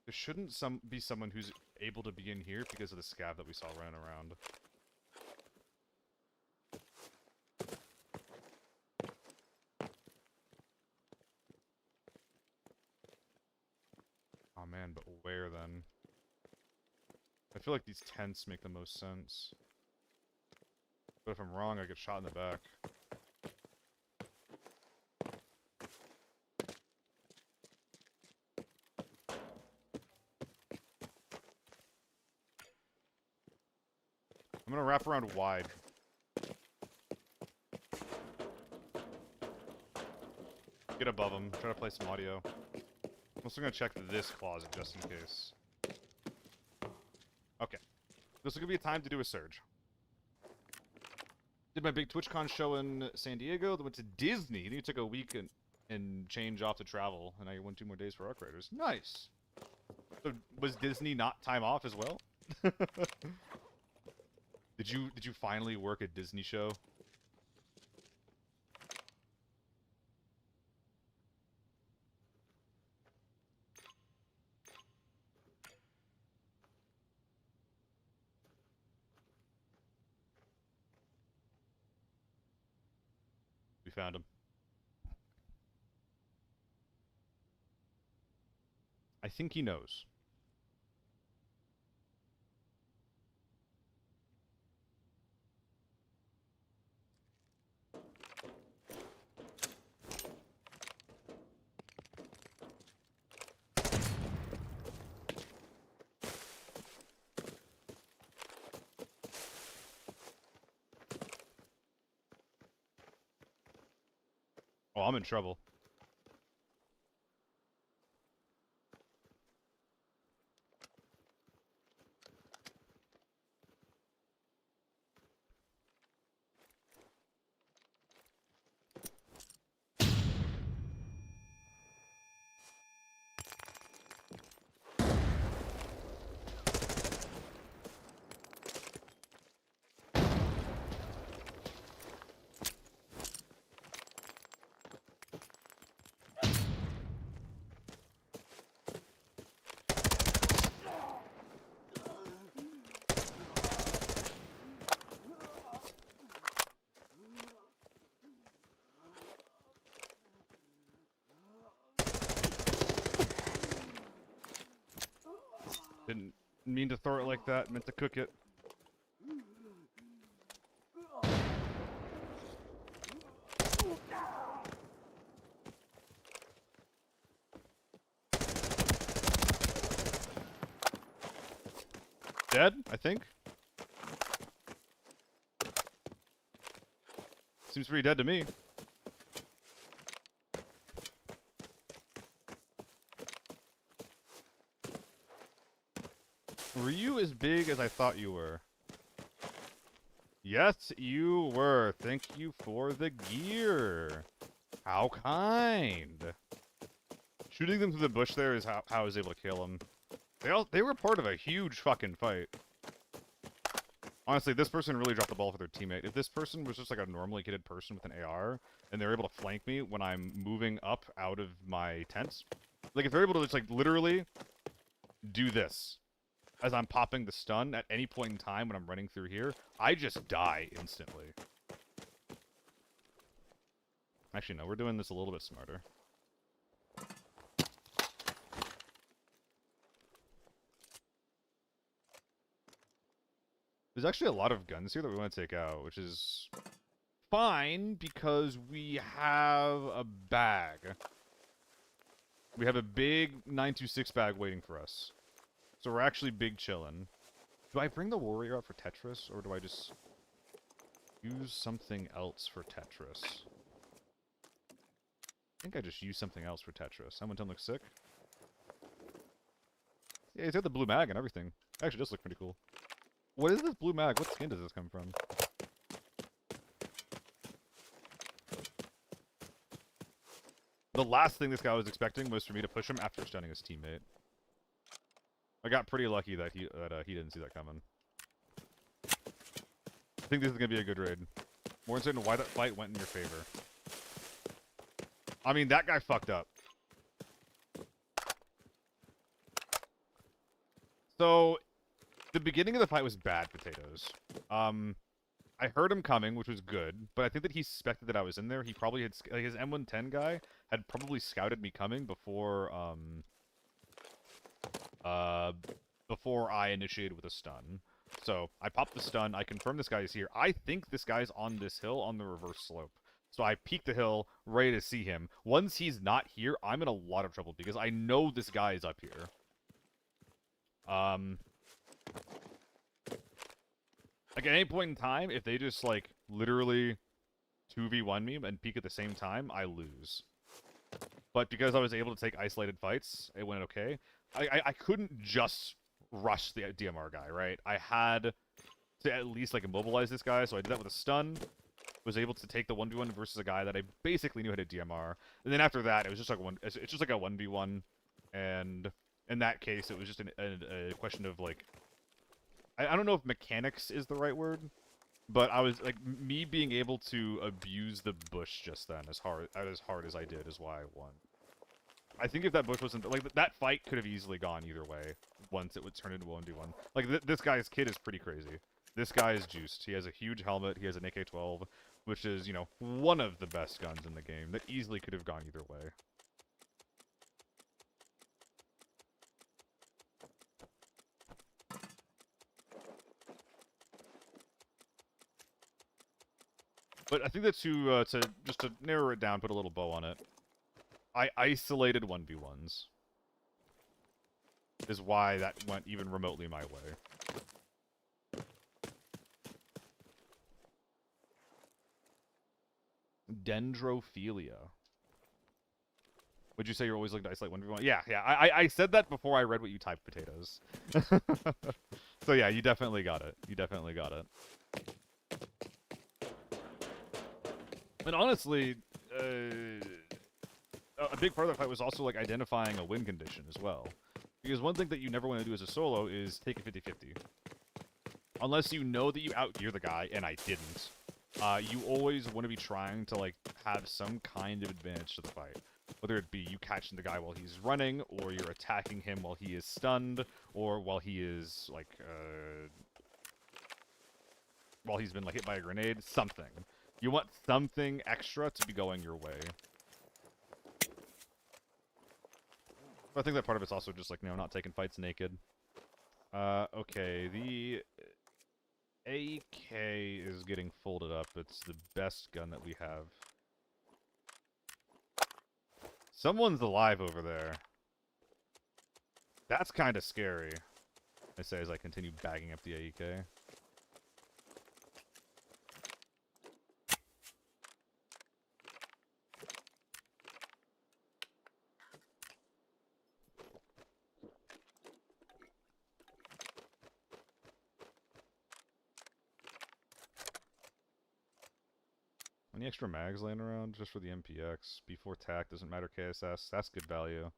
There shouldn't be someone who's able to be in here because of the scav that we saw running around. Oh man, but where then? I feel like these tents make the most sense. But if I'm wrong, I get shot in the back. I'm gonna wrap around wide. Get above him, try to play some audio. I'm also gonna check this closet just in case. Okay. This is gonna be a time to do a surge. Did my big TwitchCon show in San Diego, then went to Disney, then you took a week and change off to travel, and now you went 2 more days for Arc Raiders. Nice! So, was Disney not time off as well? Did you finally work a Disney show? We found him. I think he knows. Oh, I'm in trouble. Didn't mean to throw it like that, meant to cook it. Dead, I think. Seems pretty dead to me. Were you as big as I thought you were? Yes, you were. Thank you for the gear. How kind. Shooting them through the bush there is how I was able to kill them. They were part of a huge fucking fight. Honestly, this person really dropped the ball for their teammate. If this person was just like a normally kitted person with an AR, and they're able to flank me when I'm moving up out of my tents, like if they're able to just like literally do this as I'm popping the stun at any point in time when I'm running through here, I just die instantly. Actually, no, we're doing this a little bit smarter. There's actually a lot of guns here that we want to take out, which is fine because we have a bag. We have a big 926 bag waiting for us. So we're actually big chillin'. Do I bring the warrior out for Tetris, or do I just use something else for Tetris? I think I just use something else for Tetris. Someone tell him looks sick. Yeah, he's got the blue mag and everything. Actually, does look pretty cool. What is this blue mag? What skin does this come from? The last thing this guy was expecting was for me to push him after stunning his teammate. I got pretty lucky that he didn't see that coming. I think this is gonna be a good raid. More interested in why that fight went in your favor. I mean, that guy fucked up. So, the beginning of the fight was bad, Potatoes. I heard him coming, which was good, but I think that he suspected that I was in there. He probably had, like, his M110 guy had probably scouted me coming before I initiated with a stun. So, I popped the stun, I confirmed this guy is here. I think this guy's on this hill on the reverse slope. So I peek the hill, ready to see him. Once he's not here, I'm in a lot of trouble because I know this guy is up here. Like, at any point in time, if they just, like, literally 2v1 me and peek at the same time, I lose. But because I was able to take isolated fights, it went okay. I couldn't just rush the DMR guy, right? I had to at least, like, immobilize this guy, so I did that with a stun. Was able to take the 1v1 versus a guy that I basically knew how to DMR. And then after that, it was just like it's just like a 1v1. And in that case, it was just a question of, like, I don't know if mechanics is the right word, but I was, like, me being able to abuse the bush just then as hard as I did is why I won. I think if that bush wasn't, like, that fight could have easily gone either way once it would turn into 1v1. Like, this guy's kid is pretty crazy. This guy is juiced. He has a huge helmet. He has an AK-12, which is, you know, one of the best guns in the game that easily could have gone either way. But I think that just to narrow it down, put a little bow on it, I isolated 1v1s. Is why that went even remotely my way. Dendrophilia. Would you say you're always looking to isolate 1v1? Yeah. I said that before I read what you typed, Potatoes. So yeah, you definitely got it. You definitely got it. And honestly, a big part of the fight was also, like, identifying a win condition as well. Because one thing that you never want to do as a solo is take a 50-50. Unless you know that you outgear the guy, and I didn't. You always want to be trying to, like, have some kind of advantage to the fight. Whether it be you catching the guy while he's running, or you're attacking him while he is stunned, or while he is, like, while he's been, like, hit by a grenade, something. You want something extra to be going your way. I think that part of it's also just, like, you know, not taking fights naked. Okay, the AK is getting folded up. It's the best gun that we have. Someone's alive over there. That's kind of scary. I say as I continue bagging up the AEK. Any extra mags laying around just for the MPX? B4 TAC, doesn't matter KSS. That's good value.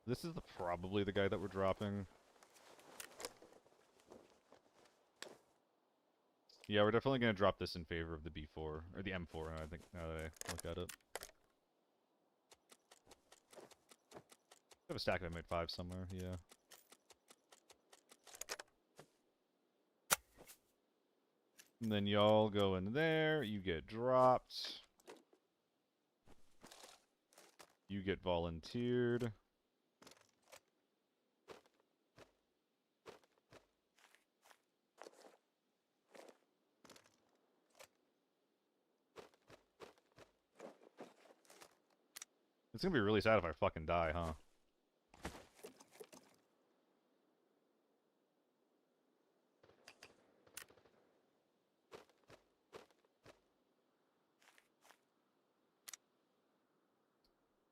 This is probably the guy that we're dropping. Yeah, we're definitely going to drop this in favor of the B4, or the M4, I think, now that I look at it. I have a stack of M85 somewhere, yeah. And then y'all go in there, you get dropped. You get volunteered. It's gonna be really sad if I fucking die, huh?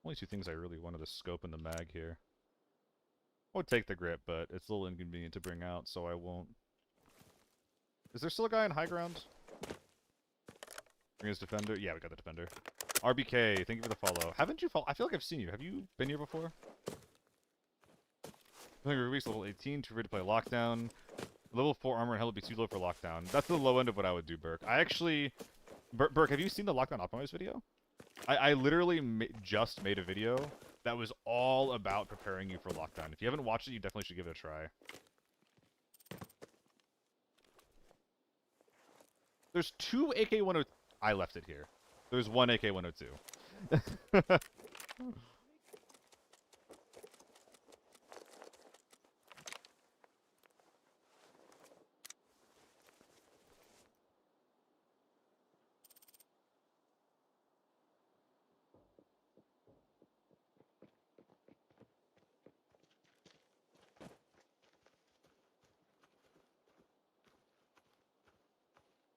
Only two things I really wanted to scope in the mag here. I would take the grip, but it's a little inconvenient to bring out, so I won't. Is there still a guy in high ground? Bring his defender? Yeah, we got the defender. RBK, thank you for the follow. Haven't you followed? I feel like I've seen you. Have you been here before? Ruby's level 18, too free to play lockdown. Level 4 armor and hell would be too low for lockdown. That's the low end of what I would do, Burke. I actually... Burke, have you seen the lockdown optimized video? I literally just made a video that was all about preparing you for lockdown. If you haven't watched it, you definitely should give it a try. There's two AK-102... I left it here. There's one AK-102.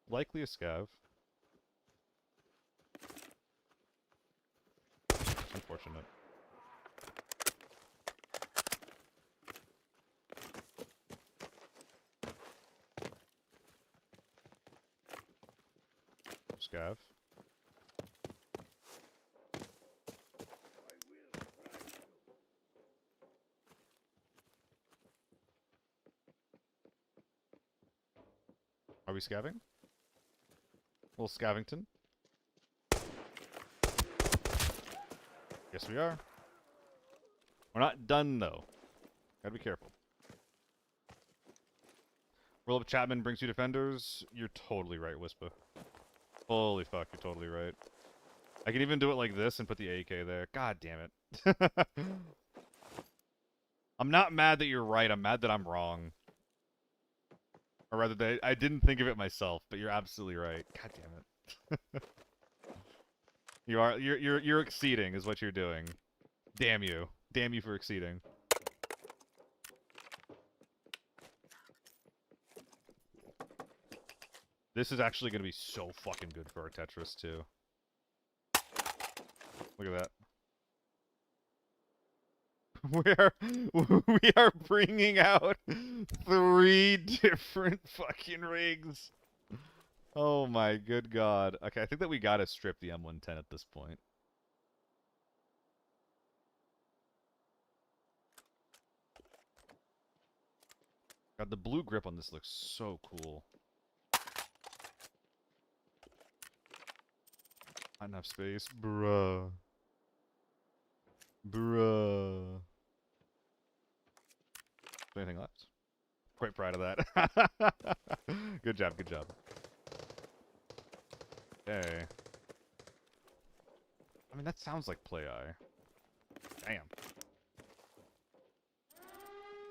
Likely a scav. Unfortunate. Scav. Are we scavving? Little Scavington. Yes, we are. We're not done, though. Gotta be careful. Roll up Chapman brings you defenders. You're totally right, Wispa. Holy fuck, you're totally right. I can even do it like this and put the AK there. God damn it. I'm not mad that you're right. I'm mad that I'm wrong. Or rather, that I didn't think of it myself, but you're absolutely right. God damn it. You're exceeding is what you're doing. Damn you. Damn you for exceeding. This is actually going to be so fucking good for our Tetris, too. Look at that. We are bringing out 3 different fucking rigs. Oh my good god. Okay, I think that we gotta strip the M110 at this point. God, the blue grip on this looks so cool. Not enough space. Bruh. Bruh. Is there anything left? Quite proud of that. Good job, good job. Okay. I mean, that sounds like Play Eye. Damn.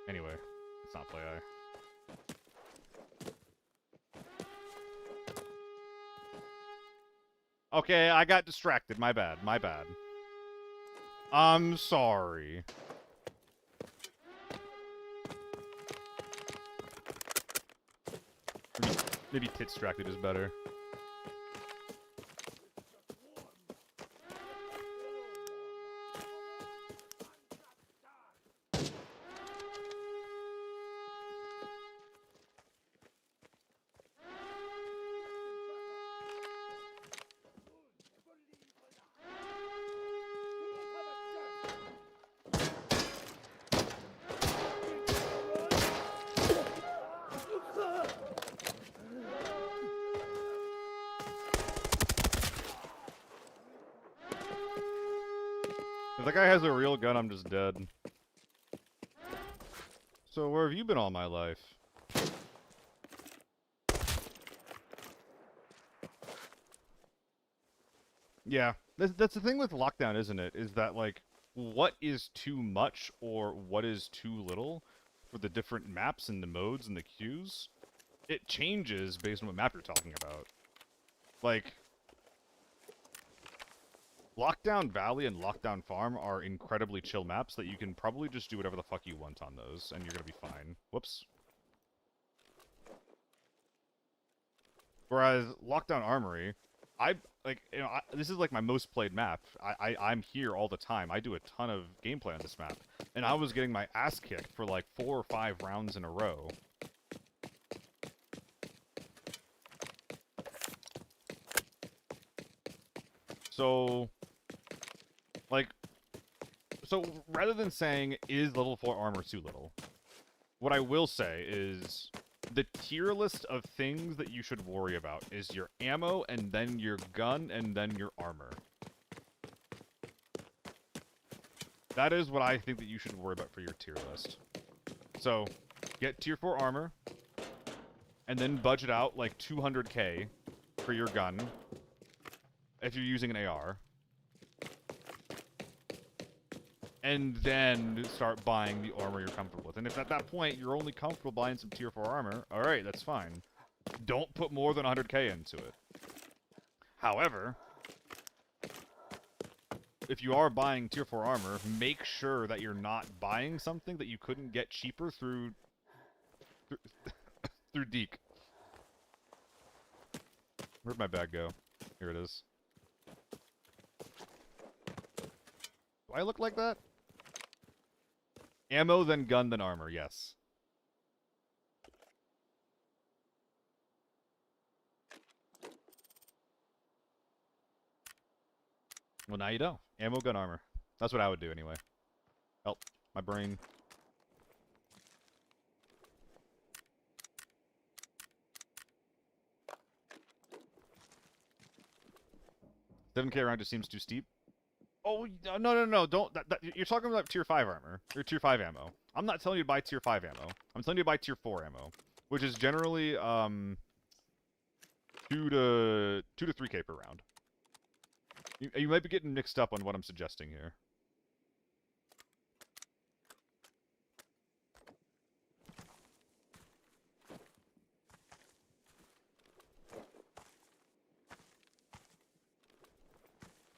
Anyway, it's not Play Eye. Okay, I got distracted. My bad. My bad. I'm sorry. Maybe tit distracted is better. If that guy has a real gun, I'm just dead. So where have you been all my life? Yeah, that's the thing with lockdown, isn't it? Is that, like, what is too much or what is too little for the different maps and the modes and the queues? It changes based on what map you're talking about. Like, Lockdown Valley and Lockdown Farm are incredibly chill maps that you can probably just do whatever the fuck you want on those, and you're gonna be fine. Whoops. Whereas Lockdown Armory, this is like my most played map. I'm here all the time. I do a ton of gameplay on this map, and I was getting my ass kicked for like 4 or 5 rounds in a row. So, like, rather than saying, is level 4 armor too little, what I will say is the tier list of things that you should worry about is your ammo, and then your gun, and then your armor. That is what I think that you should worry about for your tier list. So, get tier 4 armor, and then budget out like 200k for your gun, if you're using an AR. And then start buying the armor you're comfortable with. And if at that point you're only comfortable buying some tier 4 armor, alright, that's fine. Don't put more than 100k into it. However, if you are buying tier 4 armor, make sure that you're not buying something that you couldn't get cheaper through Deke. Where'd my bag go? Here it is. Do I look like that? Ammo, then gun, then armor, yes. Well, now you know. Ammo, gun, armor. That's what I would do anyway. Help. My brain. $7K round just seems too steep. Oh, no. Don't. You're talking about tier 5 armor. Or tier 5 ammo. I'm not telling you to buy tier 5 ammo. I'm telling you to buy tier 4 ammo. Which is generally, 2 to 3k per round. You might be getting mixed up on what I'm suggesting here.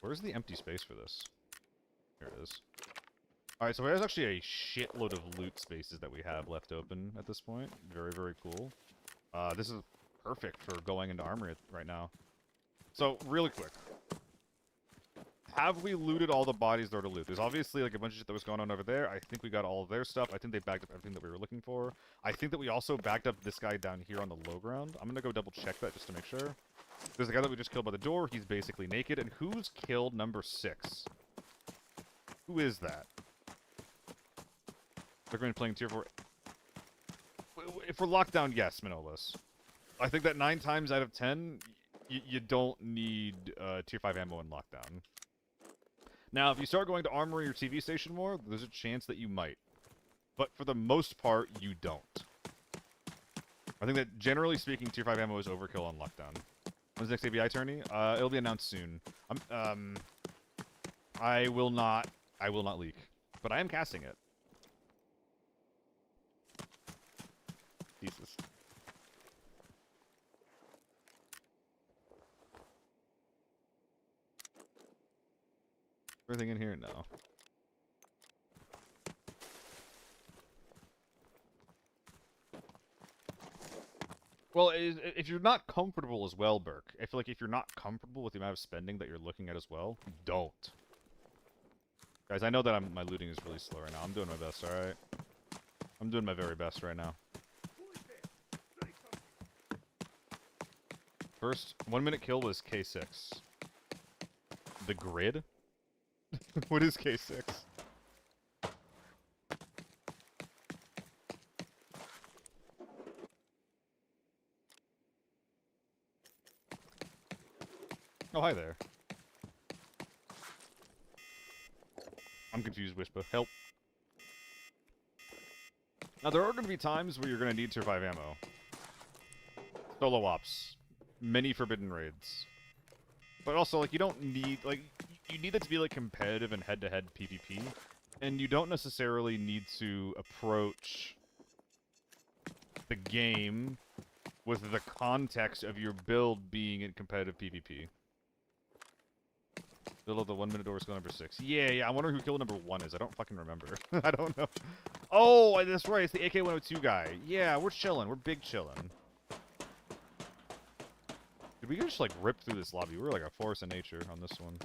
Where's the empty space for this? Here it is. Alright, so there's actually a shitload of loot spaces that we have left open at this point. Very, very cool. This is perfect for going into armory right now. So, really quick. Have we looted all the bodies there to loot? There's obviously like a bunch of shit that was going on over there. I think we got all of their stuff. I think they bagged up everything that we were looking for. I think that we also bagged up this guy down here on the low ground. I'm gonna go double check that just to make sure. There's a guy that we just killed by the door. He's basically naked. And who's killed number 6? Who is that? They're going to be playing tier 4. If we're locked down, yes, Manolis. I think that 9 times out of 10, you don't need tier 5 ammo in lockdown. Now, if you start going to armory or TV station more, there's a chance that you might. But for the most part, you don't. I think that, generally speaking, tier 5 ammo is overkill on lockdown. When's the next ABI tourney? It'll be announced soon. I will not leak. But I am casting it. Jesus. Everything in here? No. Well, if you're not comfortable as well, Burke, I feel like if you're not comfortable with the amount of spending that you're looking at as well, don't. Guys, I know that my looting is really slow right now. I'm doing my best, alright? I'm doing my very best right now. First 1 minute kill was K6. The grid? What is K6? Oh, hi there. I'm confused, Whisper. Help. Now, there are going to be times where you're going to need survive ammo. Solo ops. Many forbidden raids. But also, like, you don't need, like, you need it to be, like, competitive and head-to-head PvP. And you don't necessarily need to approach the game with the context of your build being in competitive PvP. Middle of the 1 minute door skill number 6. Yeah, I wonder who kill number 1 is. I don't fucking remember. I don't know. Oh, that's right. It's the AK-102 guy. Yeah, we're chilling. We're big chilling. Did we just, like, rip through this lobby? We're like a force of nature on this one.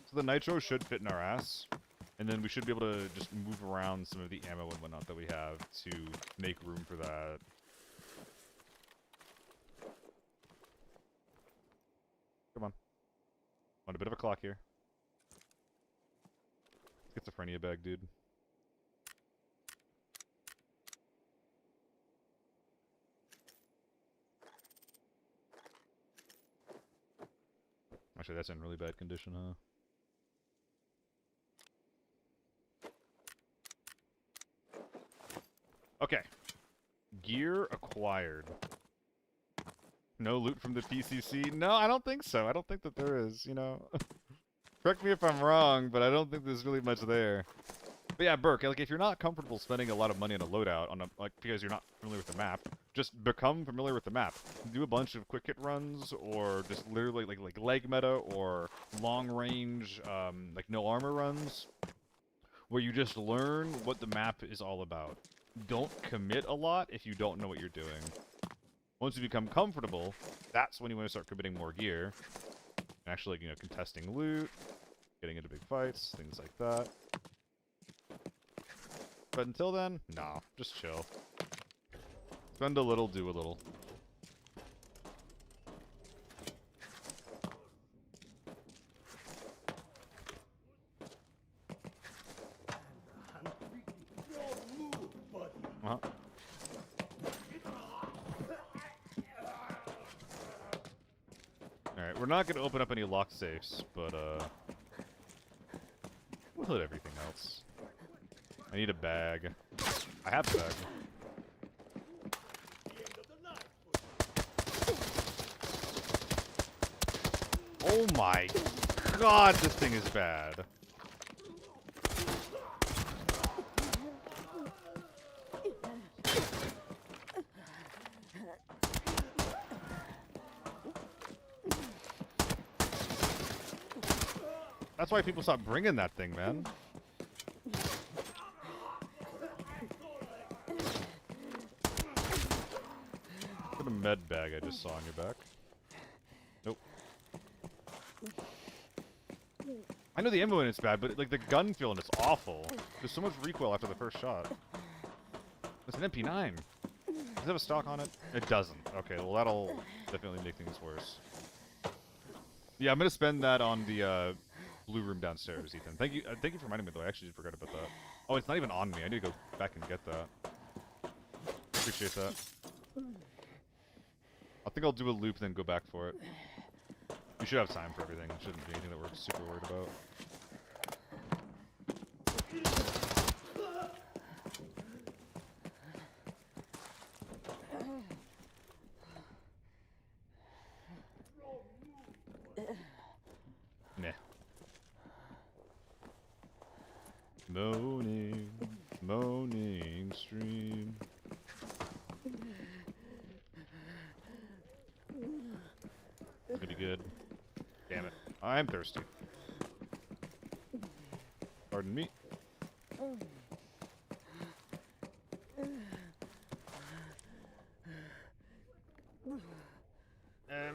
So the nitro should fit in our ass. And then we should be able to just move around some of the ammo and whatnot that we have to make room for that. Come on. Want a bit of a clock here. Schizophrenia bag, dude. Actually, that's in really bad condition, huh? Okay. Gear acquired. No loot from the PCC? No, I don't think so. I don't think that there is, you know. Correct me if I'm wrong, but I don't think there's really much there. But yeah, Burke, like, if you're not comfortable spending a lot of money on a loadout, like, because you're not familiar with the map, just become familiar with the map. Do a bunch of quick hit runs, or just literally, like leg meta, or long range, like, no armor runs, where you just learn what the map is all about. Don't commit a lot if you don't know what you're doing. Once you become comfortable, that's when you want to start committing more gear. And actually, you know, contesting loot, getting into big fights, things like that. But until then, no, just chill. Spend a little, do a little. Uh-huh. Alright, we're not going to open up any locked safes, but, we'll hit everything else. I need a bag. I have a bag. Oh my god, this thing is bad. That's why people stopped bringing that thing, man. Look at the med bag I just saw on your back. Nope. I know the ammo in it's bad, but like the gun feel in it's awful. There's so much recoil after the first shot. It's an MP9. Does it have a stock on it? It doesn't. Okay, well that'll definitely make things worse. Yeah, I'm gonna spend that on the blue room downstairs, Ethan. Thank you for reminding me though. I actually forgot about that. Oh, it's not even on me. I need to go back and get that. Appreciate that. I think I'll do a loop, then go back for it. We should have time for everything. It shouldn't be anything that we're super worried about. Meh. Moaning stream. Pretty good. Damn it. I'm thirsty. Pardon me.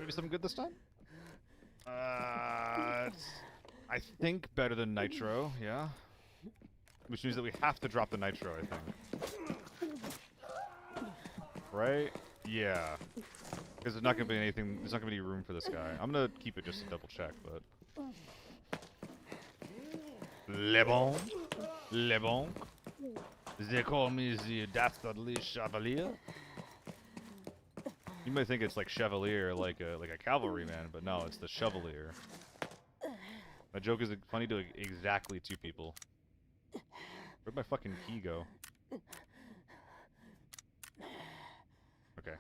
maybe something good this time? I think better than Nitro, yeah. Which means that we have to drop the Nitro, I think. Right? Yeah. Because there's not going to be anything, there's not going to be any room for this guy. I'm going to keep it just to double check, but... Le bon. Le bon. They call me the dastardly chevalier. You might think it's like chevalier, like a cavalryman, but no, it's the chevalier. That joke is funny to exactly 2 people. Where'd my fucking key go? Okay.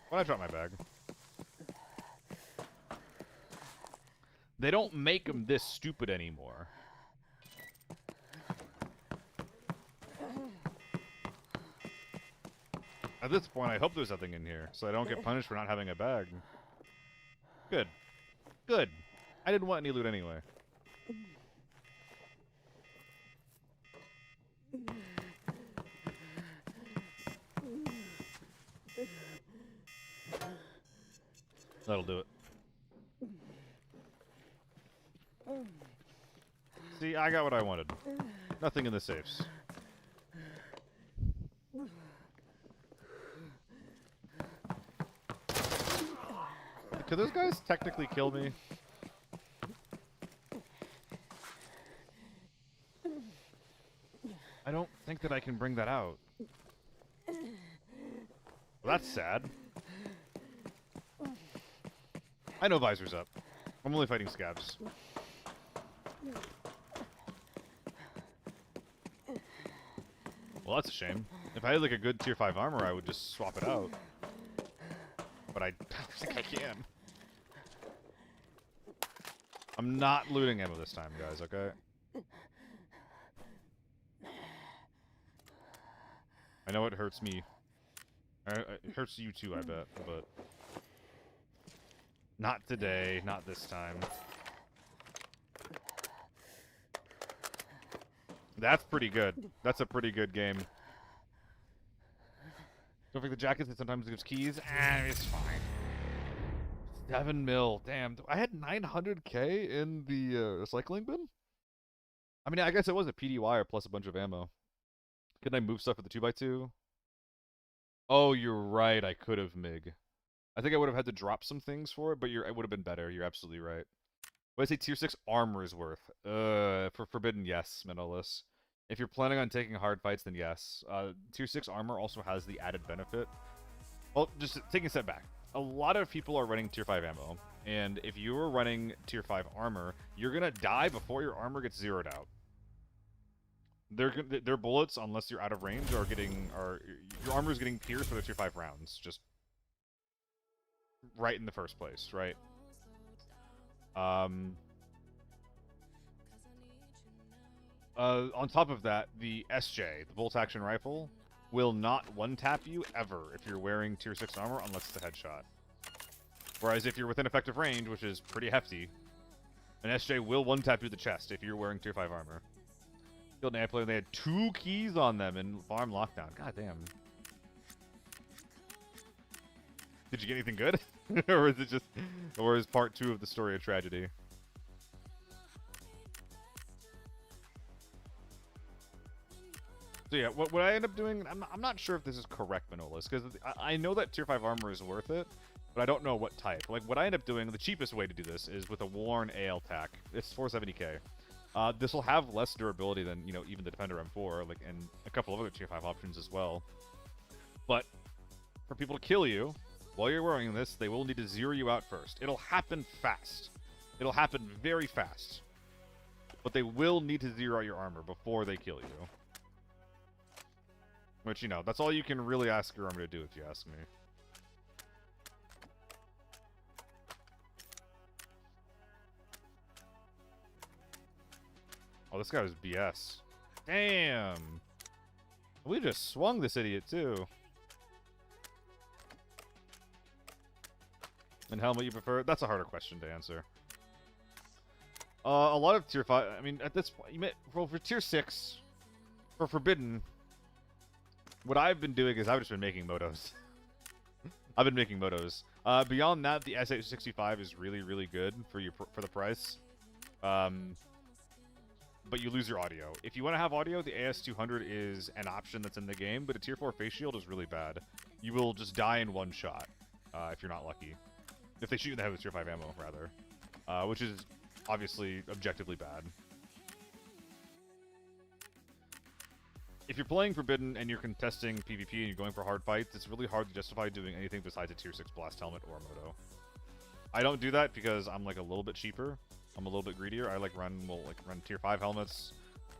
Why'd I drop my bag? They don't make them this stupid anymore. At this point, I hope there's nothing in here, so I don't get punished for not having a bag. Good. Good. I didn't want any loot anyway. That'll do it. See, I got what I wanted. Nothing in the safes. Could those guys technically kill me? I don't think that I can bring that out. Well, that's sad. I know Visor's up. I'm only fighting scabs. Well, that's a shame. If I had like a good tier 5 armor, I would just swap it out. But I don't think I can. I'm not looting ammo this time, guys, okay? I know it hurts me. It hurts you too, I bet, but... Not today, not this time. That's pretty good. That's a pretty good game. Don't forget the jackets, it sometimes gives keys. It's fine. 7 mil, damn. I had 900k in the recycling bin? I mean, I guess it was a PDY plus a bunch of ammo. Couldn't I move stuff with the 2x2? Oh, you're right, I could have, MiG. I think I would have had to drop some things for it, but it would have been better. You're absolutely right. What did I say tier 6 armor is worth? For Forbidden, yes, Menolis. If you're planning on taking hard fights, then yes. Tier 6 armor also has the added benefit. Well, just taking a step back. A lot of people are running tier 5 ammo, and if you're running tier 5 armor, you're gonna die before your armor gets zeroed out. Their bullets, unless you're out of range, your armor is getting pierced with a tier 5 rounds, just right in the first place, right? On top of that, the SJ, the bolt action rifle, will not one-tap you ever if you're wearing tier 6 armor unless it's a headshot. Whereas if you're within effective range, which is pretty hefty, an SJ will one-tap you in the chest if you're wearing tier 5 armor. Killed an AI player and they had 2 keys on them in farm lockdown. God damn. Did you get anything good? Or is it just... Or is part 2 of the story a tragedy? So yeah, what I end up doing, I'm not sure if this is correct, Manolis, because I know that tier 5 armor is worth it, but I don't know what type. Like, what I end up doing, the cheapest way to do this is with a worn AL tack. It's 470k. This will have less durability than, you know, even the Defender M4, like, and a couple of other tier 5 options as well. But for people to kill you while you're wearing this, they will need to zero you out first. It'll happen fast. It'll happen very fast. But they will need to zero out your armor before they kill you. Which, you know, that's all you can really ask your armor to do, if you ask me. Oh, this guy was BS. Damn! We just swung this idiot, too. And helmet you prefer? That's a harder question to answer. A lot of tier 5... I mean, at this point... well, for tier 6... For Forbidden, what I've been doing is I've just been making motos. I've been making motos. Beyond that, the S865 is really, really good for the price. But you lose your audio. If you want to have audio, the AS200 is an option that's in the game, but a tier 4 face shield is really bad. You will just die in one shot if you're not lucky. If they shoot you in the head with tier 5 ammo, rather. Which is obviously objectively bad. If you're playing Forbidden and you're contesting PvP and you're going for hard fights, it's really hard to justify doing anything besides a tier 6 blast helmet or a moto. I don't do that because I'm like a little bit cheaper. I'm a little bit greedier. I like run tier 5 helmets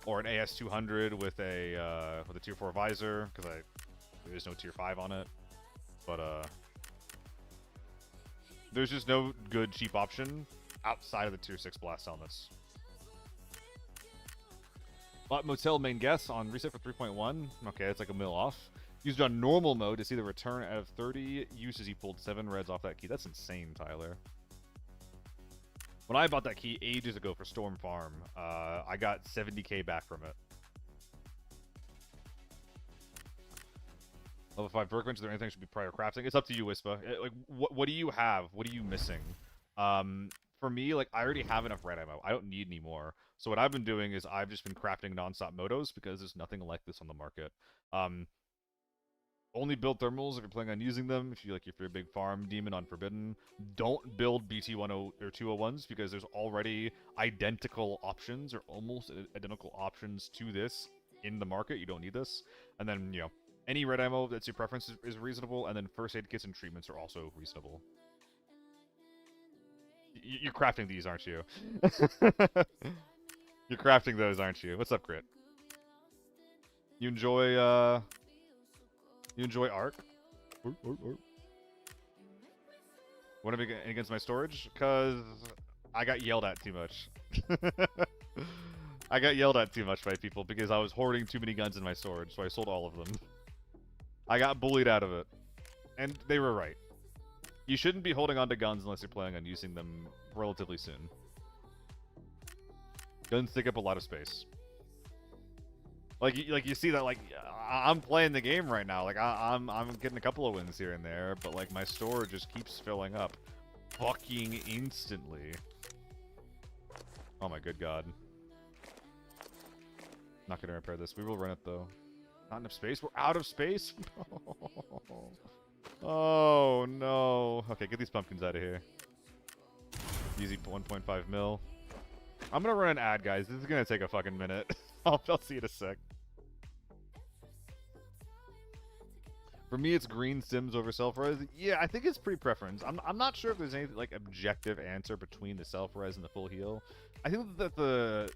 or an AS200 with a tier 4 visor because there is no tier 5 on it. But there's just no good cheap option outside of the tier 6 blast helmets. Bought Motel main guess on reset for 3.1. Okay, it's like a mil off. Used it on normal mode to see the return out of 30 uses. He pulled 7 reds off that key. That's insane, Tyler. When I bought that key ages ago for Storm Farm, I got 70k back from it. Level 5 workbench, is there anything that should be prior crafting? It's up to you, Wispa. Like, what do you have? What are you missing? For me, like, I already have enough red ammo. I don't need any more. So what I've been doing is I've just been crafting non-stop motos because there's nothing like this on the market. Only build thermals if you're planning on using them. If you're a big farm demon on Forbidden, don't build BT10 or 201s because there's already identical options or almost identical options to this in the market. You don't need this. And then, you know, any red ammo that's your preference is reasonable, and then first aid kits and treatments are also reasonable. You're crafting these, aren't you? You're crafting those, aren't you? What's up, Crit? You enjoy Arc? Want to be against my storage? Because I got yelled at too much. I got yelled at too much by people because I was hoarding too many guns in my storage, so I sold all of them. I got bullied out of it. And they were right. You shouldn't be holding on to guns unless you're planning on using them relatively soon. Guns take up a lot of space. Like you see that, like, I'm playing the game right now. Like, I'm getting a couple of wins here and there, but, like, my storage just keeps filling up fucking instantly. Oh my good god. Not gonna repair this. We will run it, though. Not enough space? We're out of space? Oh, no. Okay, get these pumpkins out of here. Easy 1.5 mil. I'm gonna run an ad, guys. This is gonna take a fucking minute. I'll see you in a sec. For me, it's green sims over self-res. Yeah, I think it's pretty preference. I'm not sure if there's any, like, objective answer between the self-res and the full heal. I think that the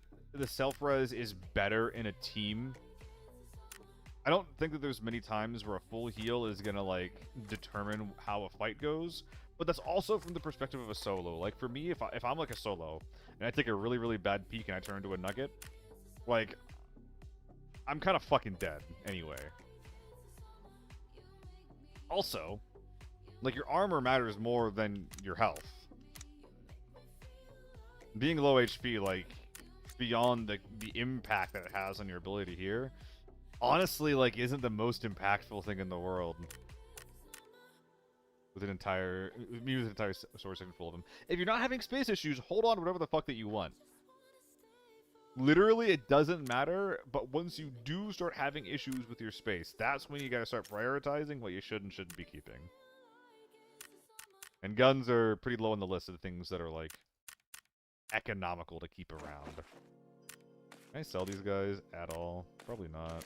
self-res is better in a team. I don't think that there's many times where a full heal is gonna, like, determine how a fight goes. But that's also from the perspective of a solo. Like, for me, if I'm, like, a solo, and I take a really, really bad peek and I turn into a nugget, like, I'm kind of fucking dead anyway. Also, like, your armor matters more than your health. Being low HP, like, beyond the impact that it has on your ability to heal, honestly, like, isn't the most impactful thing in the world. With an entire sword section full of them. If you're not having space issues, hold on to whatever the fuck that you want. Literally, it doesn't matter, but once you do start having issues with your space, that's when you gotta start prioritizing what you should and shouldn't be keeping. And guns are pretty low on the list of the things that are, like, economical to keep around. Can I sell these guys at all? Probably not.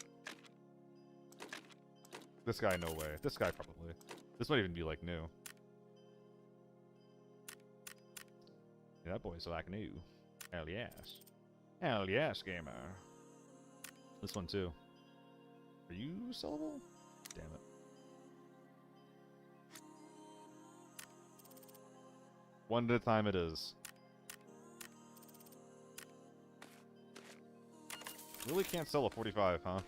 This guy, no way. This guy, probably. This might even be, like, new. Yeah, that boy's, like, new. Hell yes. Hell yes, gamer. This one, too. Are you sellable? Damn it. One at a time it is. Really can't sell a 45, huh?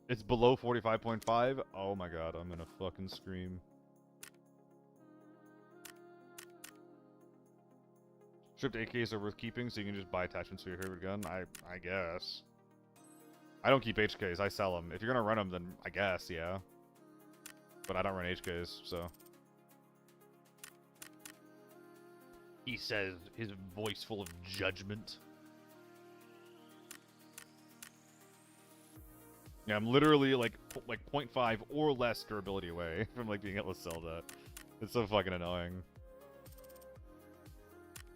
It's below 45.5? Oh my god, I'm gonna fucking scream. Stripped AKs are worth keeping, so you can just buy attachments for your favorite gun? I guess. I don't keep HKs. I sell them. If you're gonna run them, then I guess, yeah. But I don't run HKs, so. He says, his voice full of judgment. Yeah, I'm literally like 0.5 or less durability away from like being able to sell that. It's so fucking annoying.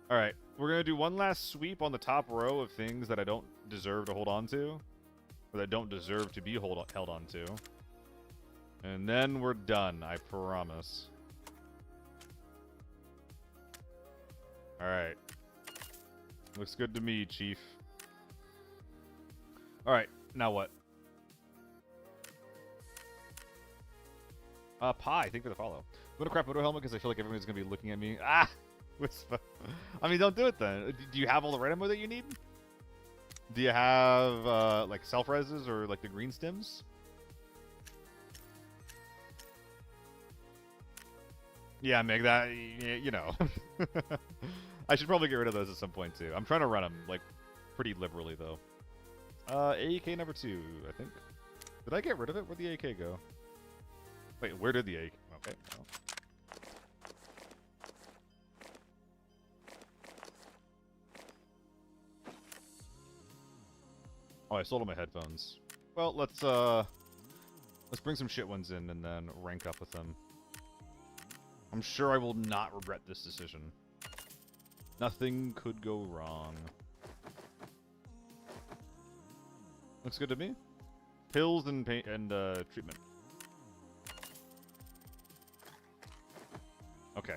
All right, we're gonna do one last sweep on the top row of things that I don't deserve to hold on to, or that don't deserve to be held on to, and then we're done. I promise. All right, looks good to me, Chief. All right, now what? Pie, thank you for the follow. I'm gonna crap moto helmet because I feel like everyone's gonna be looking at me. Ah, whisper. I mean, don't do it then. Do you have all the red ammo that you need? Do you have like self reses or like the green stims? Yeah, Meg, that you know. I should probably get rid of those at some point too. I'm trying to run them like pretty liberally though. AEK number 2, I think. Did I get rid of it? Where'd the AK go? Wait, where did the AK? Okay. Well. Oh, I sold all my headphones. Well, let's bring some shit ones in and then rank up with them. I'm sure I will not regret this decision. Nothing could go wrong. Looks good to me. Pills and pain and treatment. Okay.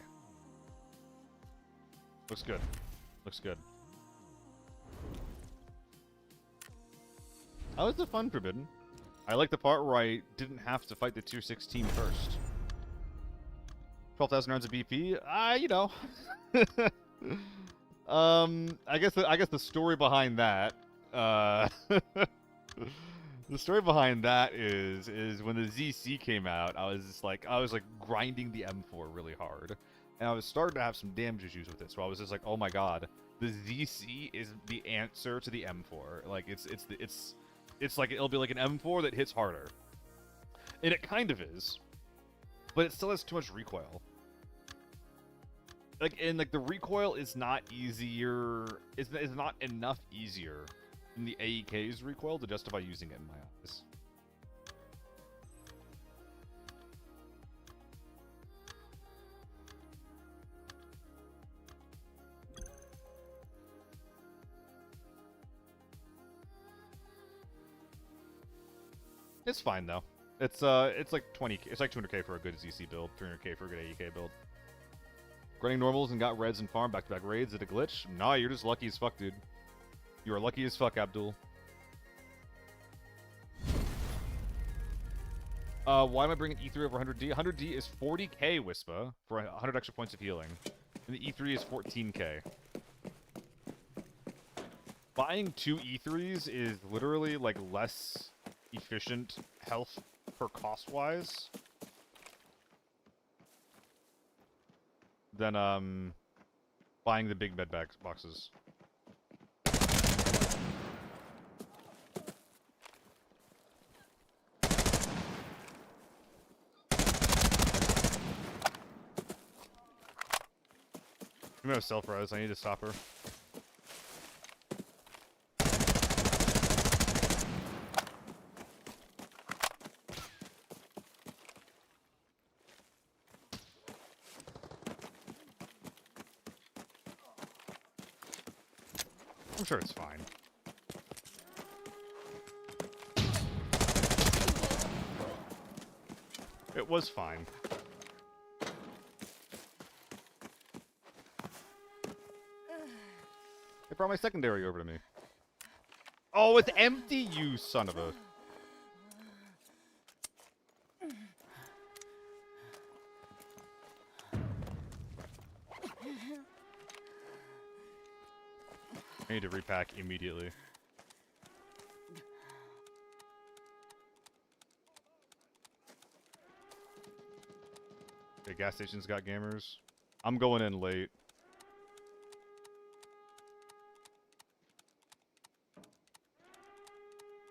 Looks good. Looks good. How was the fun, Forbidden? I like the part where I didn't have to fight the tier 6 team first. 12,000 rounds of BP? You know. I guess the story behind that, the story behind that is when the ZC came out, I was like grinding the M4 really hard, and I was starting to have some damage issues with it. So I was just like, oh my god, the ZC is the answer to the M4. Like it's like it'll be like an M4 that hits harder, and it kind of is, but it still has too much recoil. Like, and like the recoil is not easier. Is not enough easier than the AEK's recoil to justify using it in my eyes. It's fine though. It's like 20. It's like 200k for a good ZC build, 300k for a good AEK build. Running normals and got reds and farm back-to-back raids. Is it a glitch? Nah, you're just lucky as fuck, dude. You are lucky as fuck, Abdul. Why am I bringing E3 over 100D? 100D is 40k, Wispa, for 100 extra points of healing. And the E3 is 14k. Buying 2 E3s is literally, like, less efficient health per cost-wise than, buying the big med boxes. I'm gonna self-res, I need to stop her. I'm sure it's fine. It was fine. They brought my secondary over to me. Oh, it's empty, you son of a... I need to repack immediately. Okay, gas station's got gamers. I'm going in late.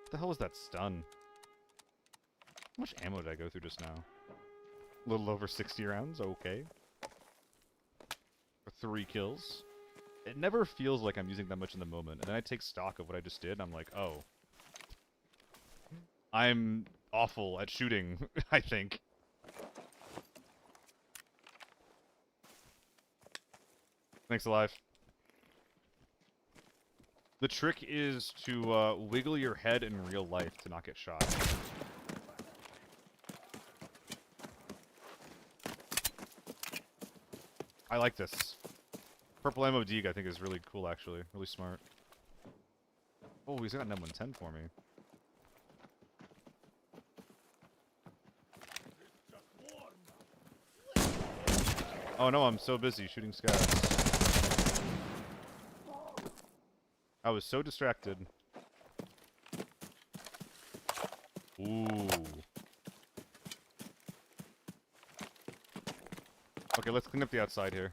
What the hell was that stun? How much ammo did I go through just now? A little over 60 rounds, okay. For 3 kills. It never feels like I'm using that much in the moment, and then I take stock of what I just did, and I'm like, oh. I'm awful at shooting, I think. Thanks, Alive. The trick is to wiggle your head in real life to not get shot. I like this. Purple ammo Deeg, I think, is really cool, actually. Really smart. Oh, he's got an M110 for me. Oh no, I'm so busy shooting scouts. I was so distracted. Ooh. Okay, let's clean up the outside here.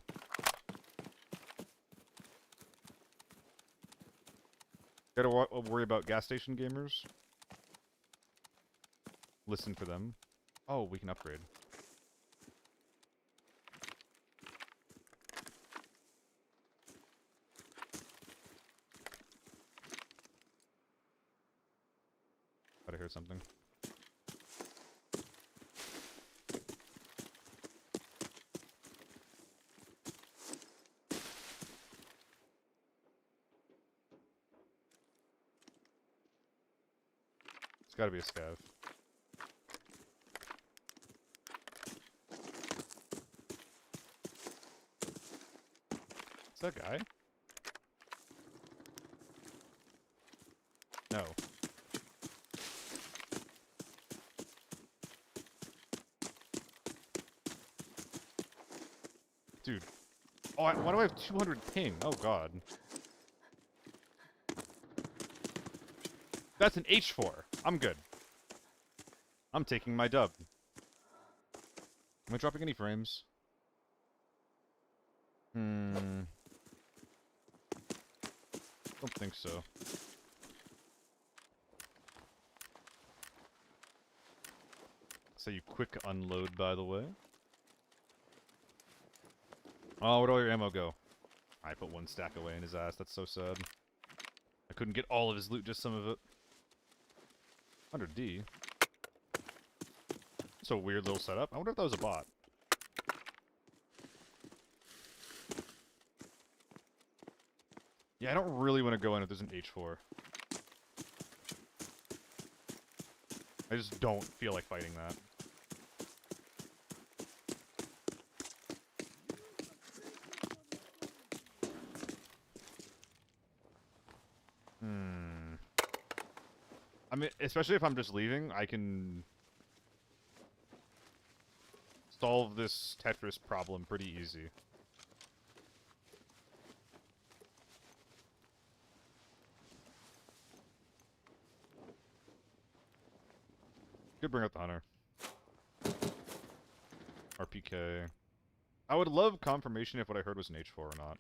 Gotta worry about gas station gamers. Listen for them. Oh, we can upgrade. Thought I heard something. It's gotta be a scav. Is that guy? No. Dude. Oh, why do I have 200 ping? Oh god. That's an H4. I'm good. I'm taking my dub. Am I dropping any frames? Don't think so. So you quick unload, by the way. Oh, where'd all your ammo go? I put 1 stack away in his ass. That's so sad. I couldn't get all of his loot, just some of it. 100D. It's a weird little setup. I wonder if that was a bot. Yeah, I don't really want to go in if there's an H4. I just don't feel like fighting that. I mean, especially if I'm just leaving, I can solve this Tetris problem pretty easy. Could bring out the hunter. RPK. I would love confirmation if what I heard was an H4 or not.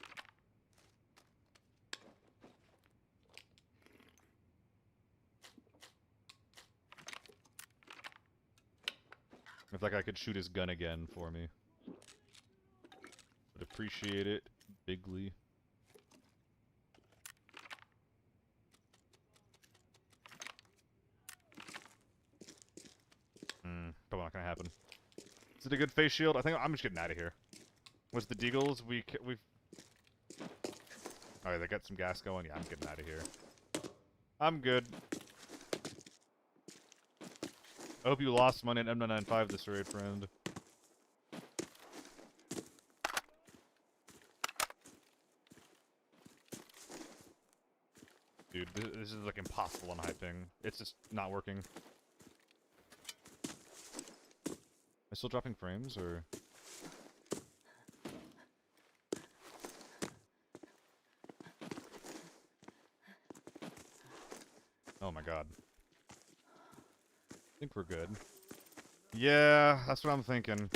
If that guy could shoot his gun again for me. Would appreciate it bigly. Probably not gonna happen. Is it a good face shield? I think I'm just getting out of here. Was the Deagles? We've... Alright, they got some gas going. Yeah, I'm getting out of here. I'm good. I hope you lost money at M995 this raid, friend. Dude, this is like impossible on high ping. It's just not working. Am I still dropping frames, or...? Oh my god. I think we're good. Yeah, that's what I'm thinking.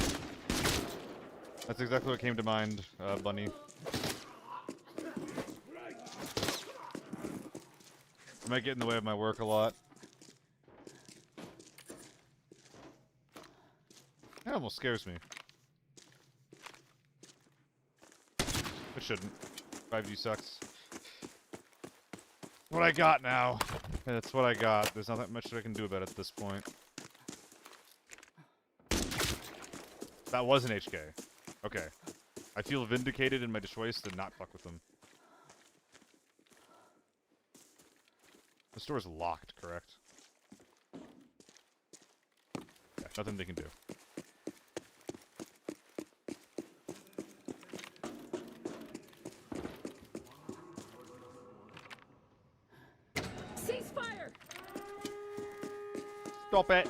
That's exactly what came to mind, Bunny. It might get in the way of my work a lot. almost scares me. It shouldn't. 5G sucks. What I got now. That's what I got. There's not that much that I can do about it at this point. That was an HK. Okay. I feel vindicated in my choice to not fuck with them. The store's locked, correct? Yeah, nothing they can do. Ceasefire! Stop it!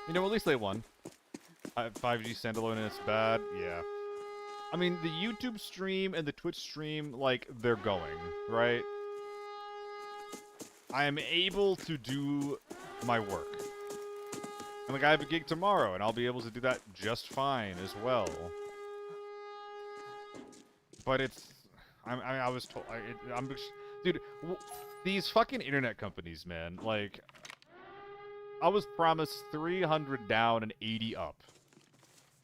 You know, at least they won. 5G standalone and it's bad. Yeah. I mean, the YouTube stream and the Twitch stream, like, they're going, right? I am able to do my work. And, like, I have a gig tomorrow, and I'll be able to do that just fine as well. But it's... I was told... dude, these fucking internet companies, man, like... I was promised 300 down and 80 up.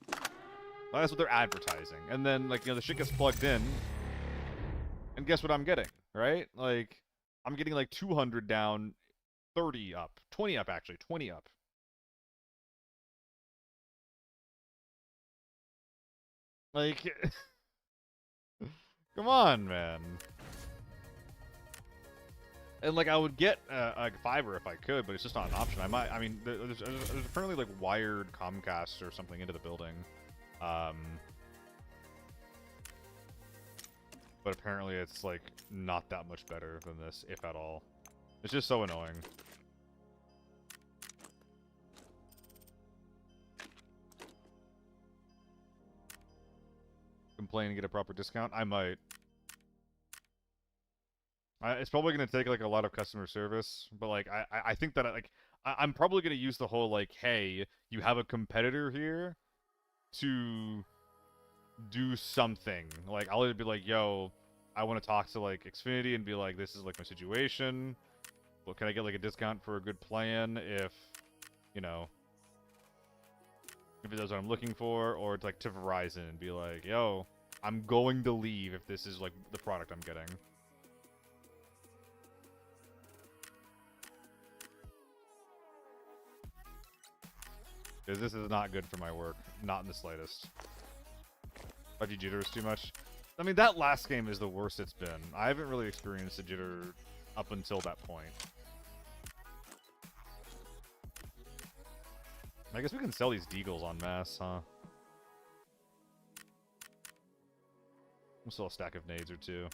Well, that's what they're advertising. And then, like, you know, the shit gets plugged in. And guess what I'm getting, right? Like, I'm getting, like, 200 down, 30 up. 20 up, actually. 20 up. Like... Come on, man. And, like, I would get, like, fiber if I could, but it's just not an option. I mean, there's apparently, like, wired Comcast or something into the building. But apparently it's, like, not that much better than this, if at all. It's just so annoying. Complain and get a proper discount? I might. It's probably going to take, like, a lot of customer service, but, like, I think that, like, I'm probably going to use the whole, like, hey, you have a competitor here to do something. Like, I'll either be like, yo, I want to talk to, like, Xfinity and be like, this is, like, my situation. Well, can I get, like, a discount for a good plan if, you know, if it does what I'm looking for? Or, like, to Verizon and be like, yo, I'm going to leave if this is, like, the product I'm getting. Because this is not good for my work. Not in the slightest. 5G jitter is too much. I mean, that last game is the worst it's been. I haven't really experienced a jitter up until that point. I guess we can sell these deagles en masse, huh? We'll sell a stack of nades or two.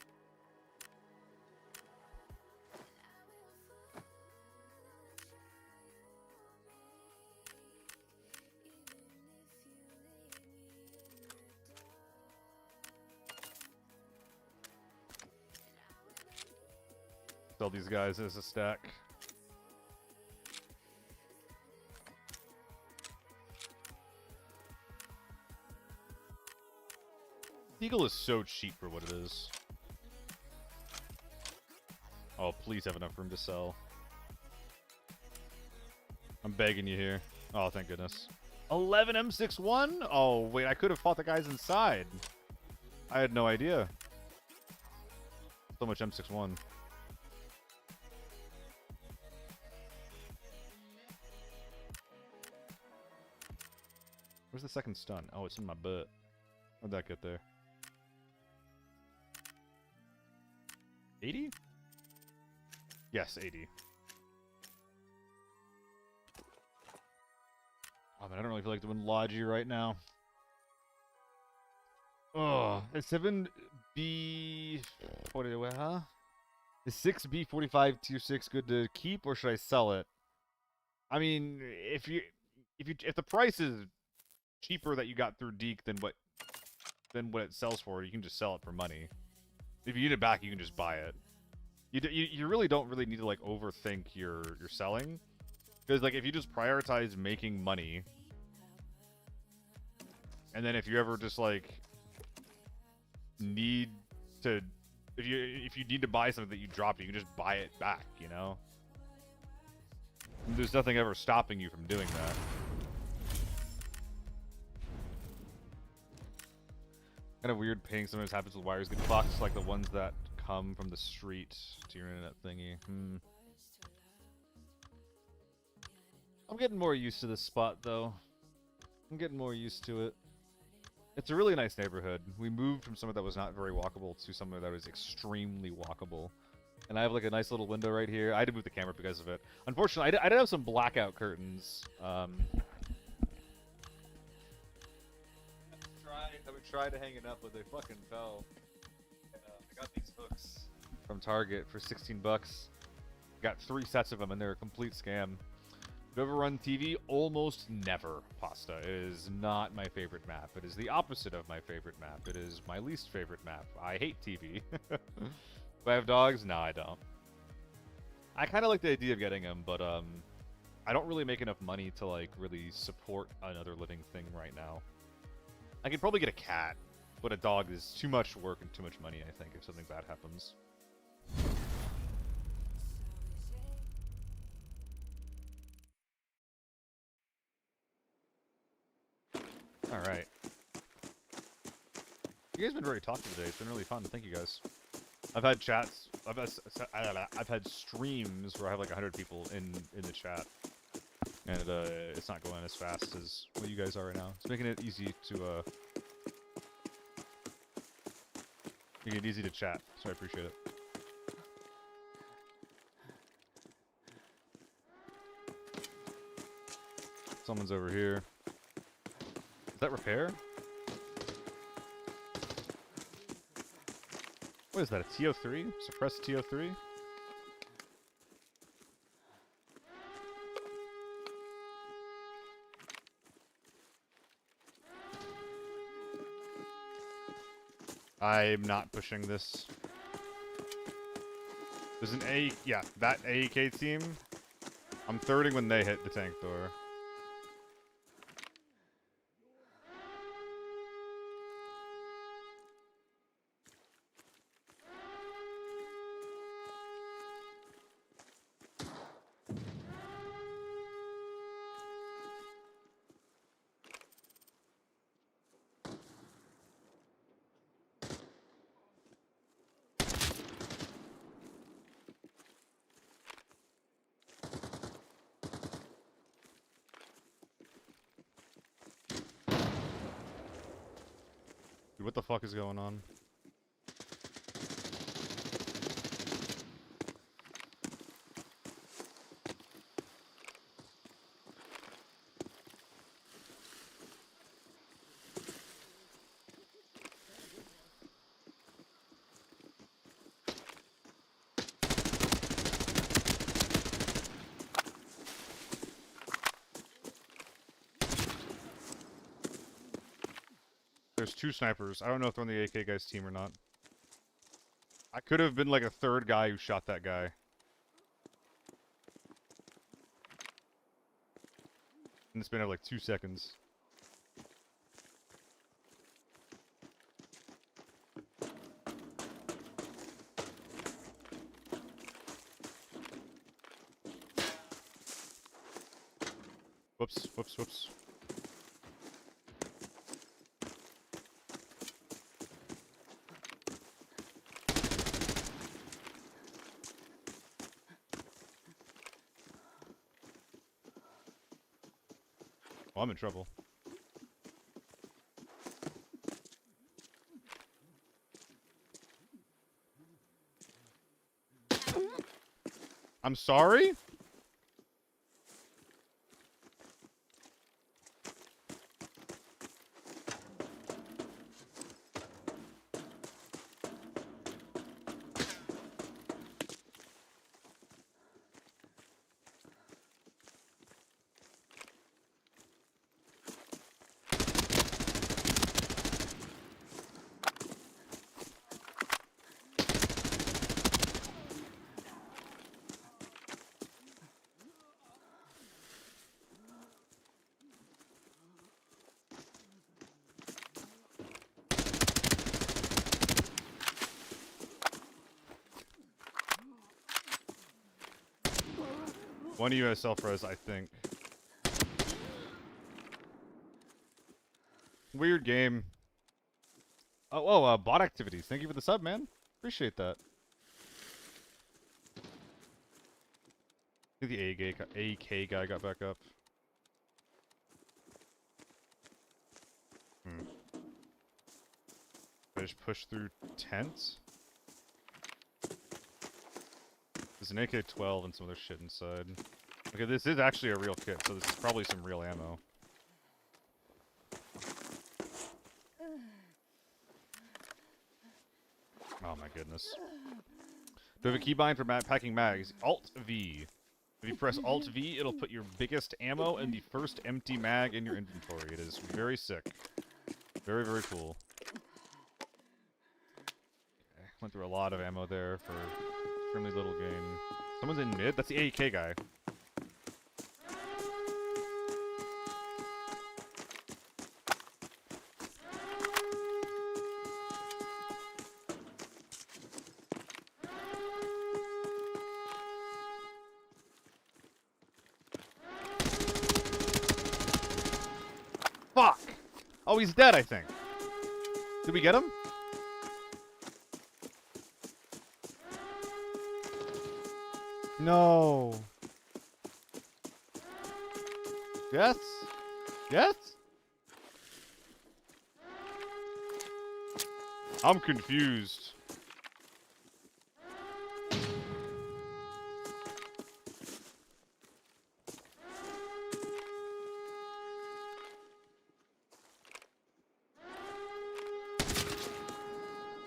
Sell these guys as a stack. Eagle is so cheap for what it is. Oh, please have enough room to sell. I'm begging you here. Oh, thank goodness. 11 M61? Oh, wait, I could have fought the guys inside. I had no idea. So much M61. Where's the second stun? Oh, it's in my butt. How'd that get there? 80? Yes, 80. Oh, man, I don't really feel like doing Logi right now. Oh, is 7B... What is it, huh? Is 6B45 tier 6 good to keep, or should I sell it? I mean, if the price is cheaper that you got through Deke than what it sells for, you can just sell it for money. If you need it back, you can just buy it. You really don't really need to, like, overthink your selling, because, like, if you just prioritize making money, and then if you ever just, like, need to, if you need to buy something that you dropped, you can just buy it back, you know. There's nothing ever stopping you from doing that. Kind of weird ping sometimes happens with wires getting boxed, like the ones that come from the street to your internet thingy. I'm getting more used to this spot, though. I'm getting more used to it. It's a really nice neighborhood. We moved from somewhere that was not very walkable to somewhere that was extremely walkable. And I have like a nice little window right here. I had to move the camera because of it. Unfortunately, I did have some blackout curtains. I would try to hang it up, but they fucking fell. I got these hooks from Target for 16 bucks. Got 3 sets of them, and they're a complete scam. Would ever run TV? Almost never, Pasta. It is not my favorite map. It is the opposite of my favorite map. It is my least favorite map. I hate TV. Do I have dogs? No, I don't. I kind of like the idea of getting them, but I don't really make enough money to like really support another living thing right now. I could probably get a cat, but a dog is too much work and too much money, I think, if something bad happens. Alright. You guys have been very talkative today. It's been really fun. Thank you guys. I've had chats. I've had streams where I have like 100 people in the chat. And it's not going as fast as what you guys are right now. It's making it easy to chat, so I appreciate it. Someone's over here. Is that repair? What is that, a TO3? Suppressed TO3? I'm not pushing this. There's an A... yeah, that AEK team. I'm thirding when they hit the tank door. Dude, what the fuck is going on? There's 2 snipers. I don't know if they're on the AK guy's team or not. I could have been like a third guy who shot that guy. In the span of like 2 seconds. Whoops, whoops, whoops. Oh, I'm in trouble. I'm sorry? One of you has self-res, I think. Weird game. Oh, bot activities. Thank you for the sub, man. Appreciate that. I think the AK guy got back up. I just push through tents? There's an AK-12 and some other shit inside. Okay, this is actually a real kit, so this is probably some real ammo. Oh my goodness. Do we have a keybind for packing mags? Alt-V. If you press Alt-V, it'll put your biggest ammo in the first empty mag in your inventory. It is very sick. Very, very cool. Okay, went through a lot of ammo there for extremely little gain. Someone's in mid? That's the AK guy. Fuck! Oh, he's dead, I think. Did we get him? No. Yes? Yes? I'm confused.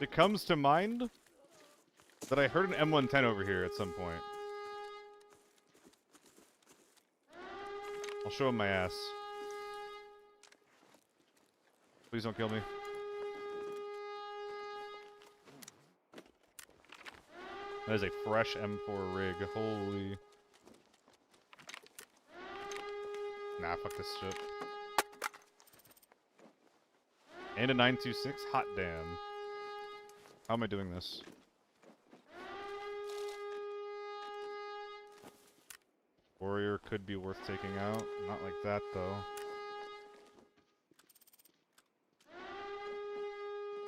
It comes to mind that I heard an M110 over here at some point. I'll show him my ass. Please don't kill me. That is a fresh M4 rig. Holy. Nah, fuck this shit. And a 926? Hot damn. How am I doing this? Warrior could be worth taking out. Not like that, though.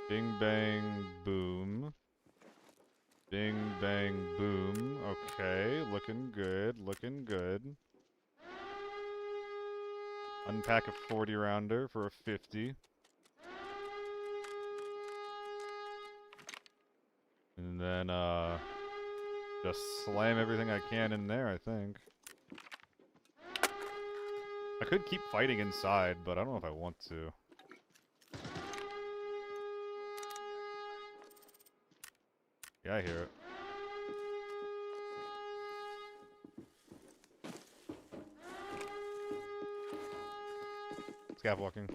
Bing, bang, boom. Bing, bang, boom. Okay, looking good, looking good. Unpack a 40 rounder for a 50. And then, just slam everything I can in there, I think. I could keep fighting inside, but I don't know if I want to. Yeah, I hear it. Scav walking.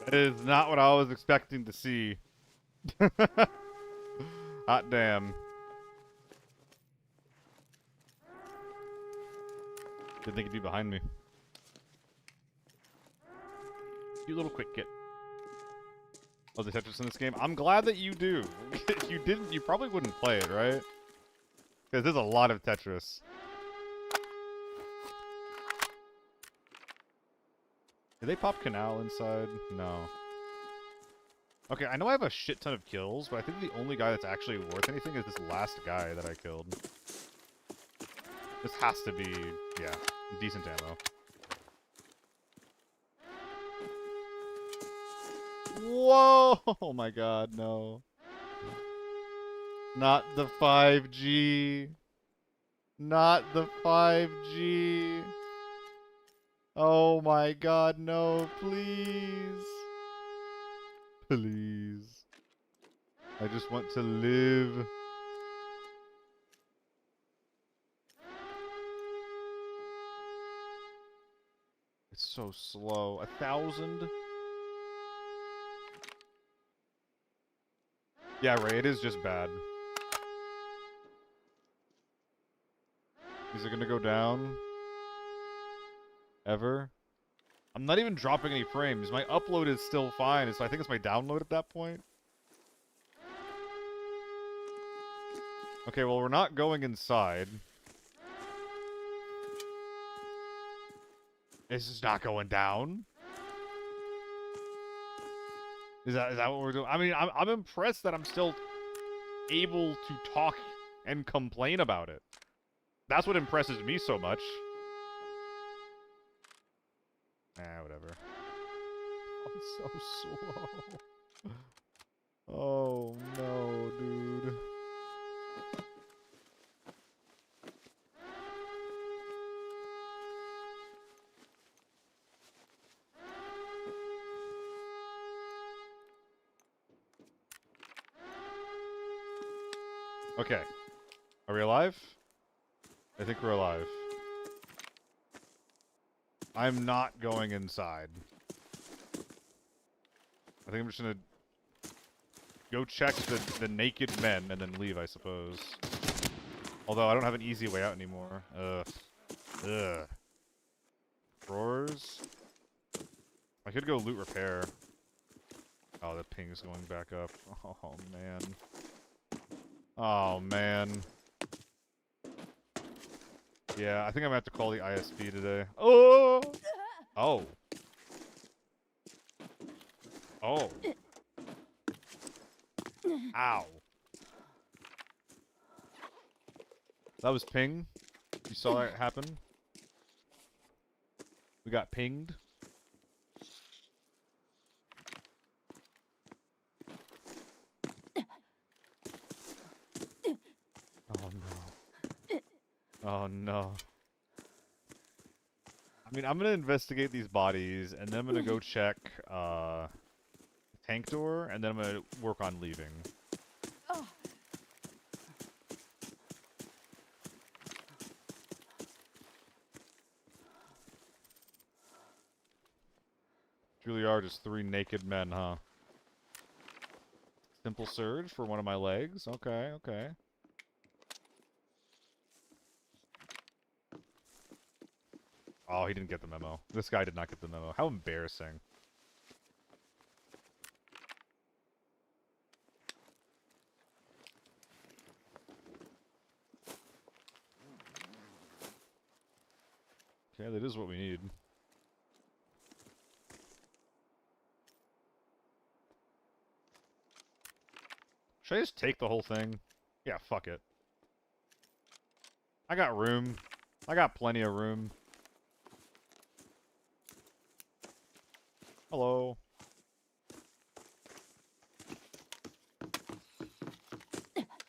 That is not what I was expecting to see. Hot damn. Didn't think he'd be behind me. Cute little quick kit. Oh, the Tetris in this game? I'm glad that you do. If you didn't, you probably wouldn't play it, right? Because there's a lot of Tetris. Did they pop Canal inside? No. Okay, I know I have a shit ton of kills, but I think the only guy that's actually worth anything is this last guy that I killed. This has to be, yeah, decent ammo. Whoa! Oh my god, no. Not the 5G. Not the 5G. Oh my god, no, please. Please. I just want to live. It's so slow. 1,000? Yeah, Ray, it is just bad. Is it gonna go down? Ever? I'm not even dropping any frames. My upload is still fine, so I think it's my download at that point. Okay, well, we're not going inside. This is not going down. Is that what we're doing? I mean, I'm impressed that I'm still able to talk and complain about it. That's what impresses me so much. Whatever. I'm so slow. Oh no, dude. Okay. Are we alive? I think we're alive. I'm not going inside. I think I'm just gonna go check the naked men and then leave, I suppose. Although I don't have an easy way out anymore. Ugh. Ugh. Drawers? I could go loot repair. Oh, the ping's going back up. Oh, man. Oh, man. Yeah, I think I'm gonna have to call the ISP today. Oh! Oh. Oh. Ow. That was ping. You saw that happen? We got pinged. Oh no. Oh no. I mean, I'm gonna investigate these bodies, and then I'm gonna go check, tank door, and then I'm gonna work on leaving. Truly are just 3 naked men, huh? Simple surge for one of my legs. Okay, okay. Oh, he didn't get the memo. This guy did not get the memo. How embarrassing. Okay, that is what we need. Should I just take the whole thing? Yeah, fuck it. I got room. I got plenty of room. Hello.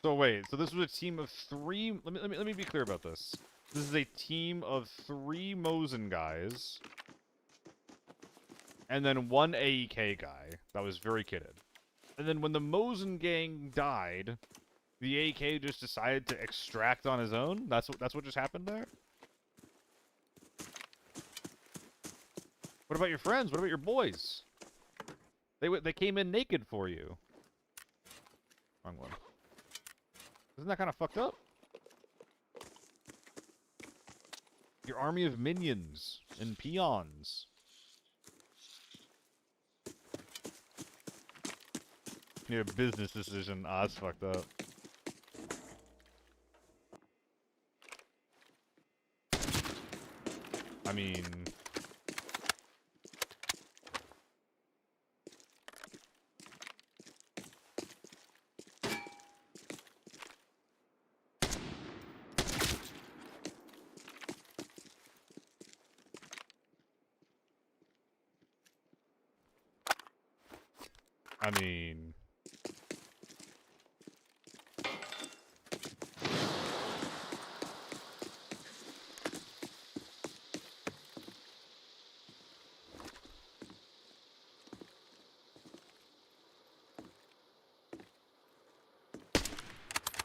So wait, so this was a team of 3... Let me be clear about this. This is a team of 3 Mosin guys. And then 1 AEK guy that was very kitted. And then when the Mosin gang died, the AEK just decided to extract on his own? That's what just happened there? What about your friends? What about your boys? They came in naked for you. Wrong one. Isn't that kind of fucked up? Your army of minions and peons. Yeah, business decision. Ah, that's fucked up. I mean...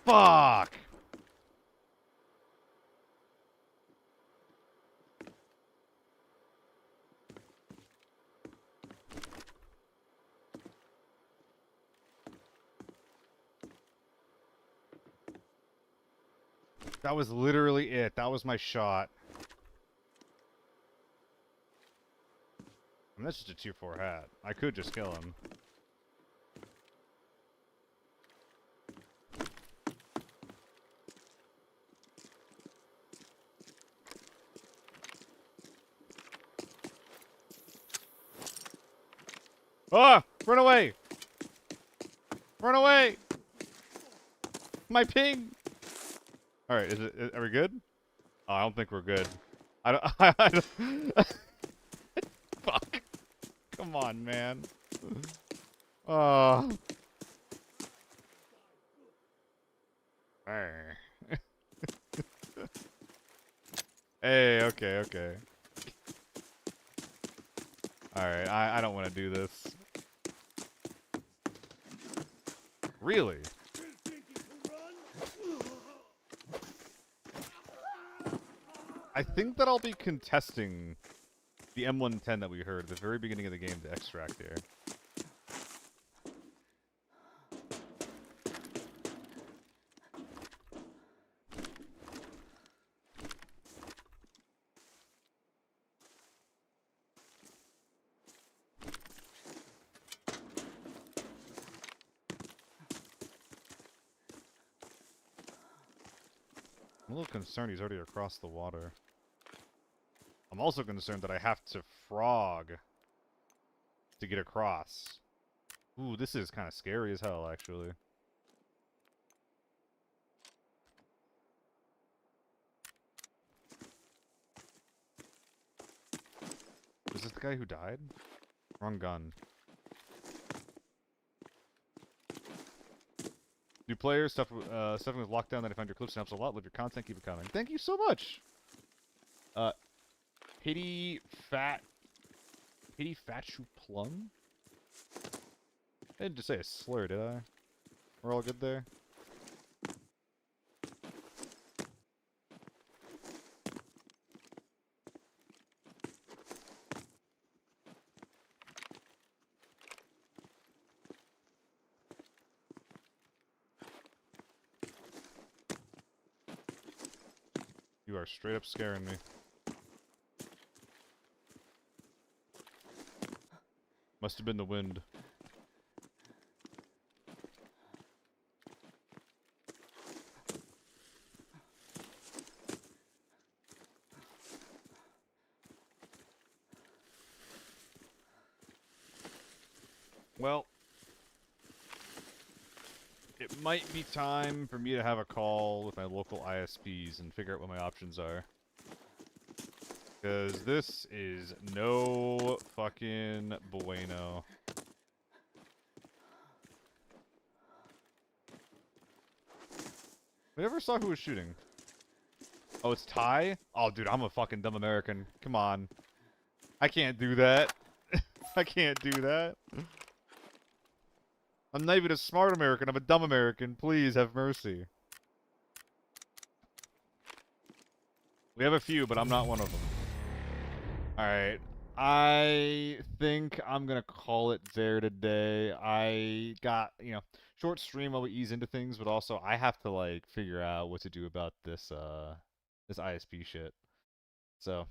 Fuck! That was literally it. That was my shot. mean, that's just a tier 4 hat. I could just kill him. Ah! Run away! Run away! My ping! Alright, are we good? Oh, I don't think we're good. I don't... I don't fuck. Come on, man. Oh. Hey, okay, okay. Alright, I don't want to do this. Really? I think that I'll be contesting the M110 that we heard at the very beginning of the game to extract here. I'm a little concerned he's already across the water. I'm also concerned that I have to frog to get across. Ooh, this is kind of scary as hell, actually. Is this the guy who died? Wrong gun. New players, stuff with lockdown that I found your clips helps a lot. Love your content, keep it coming. Thank you so much! Pity Fat Shoe Plum? I didn't just say a slur, did I? We're all good there? You are straight up scaring me. Must have been the wind. Well, it might be time for me to have a call with my local ISPs and figure out what my options are. Because this is no fucking bueno. We never saw who was shooting. Oh, it's Ty? Oh, dude, I'm a fucking dumb American. Come on. I can't do that. I can't do that. I'm not even a smart American. I'm a dumb American. Please have mercy. We have a few, but I'm not one of them. Alright. I think I'm gonna call it there today. I got, short stream while we ease into things, but also I have to, like, figure out what to do about this, this ISP shit. So,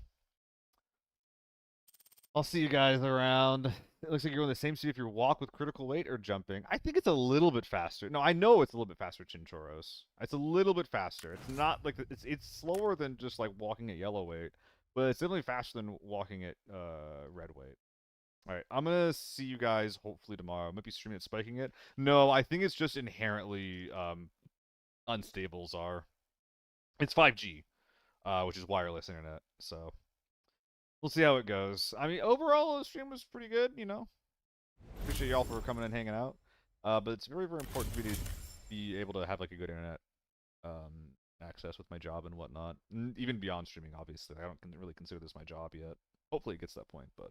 I'll see you guys around. It looks like you're on the same speed if you walk with critical weight or jumping. I think it's a little bit faster. No, I know it's a little bit faster, Chinchoros. It's a little bit faster. It's not like it's slower than just like walking at yellow weight, but it's definitely faster than walking at red weight. All right, I'm gonna see you guys hopefully tomorrow. I might be streaming it, spiking it. No, I think it's just inherently unstable. Czar. It's 5G, which is wireless internet. So. We'll see how it goes. I mean, overall, the stream was pretty good, Appreciate y'all for coming and hanging out. But it's very, very important for me to be able to have, like, a good internet access with my job and whatnot. Even beyond streaming, obviously. I don't really consider this my job yet. Hopefully it gets to that point, but...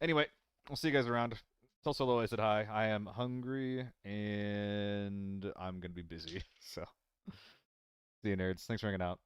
Anyway, I'll see you guys around. Tell Solo I said hi. I am hungry, and I'm gonna be busy, so... See you, nerds. Thanks for hanging out.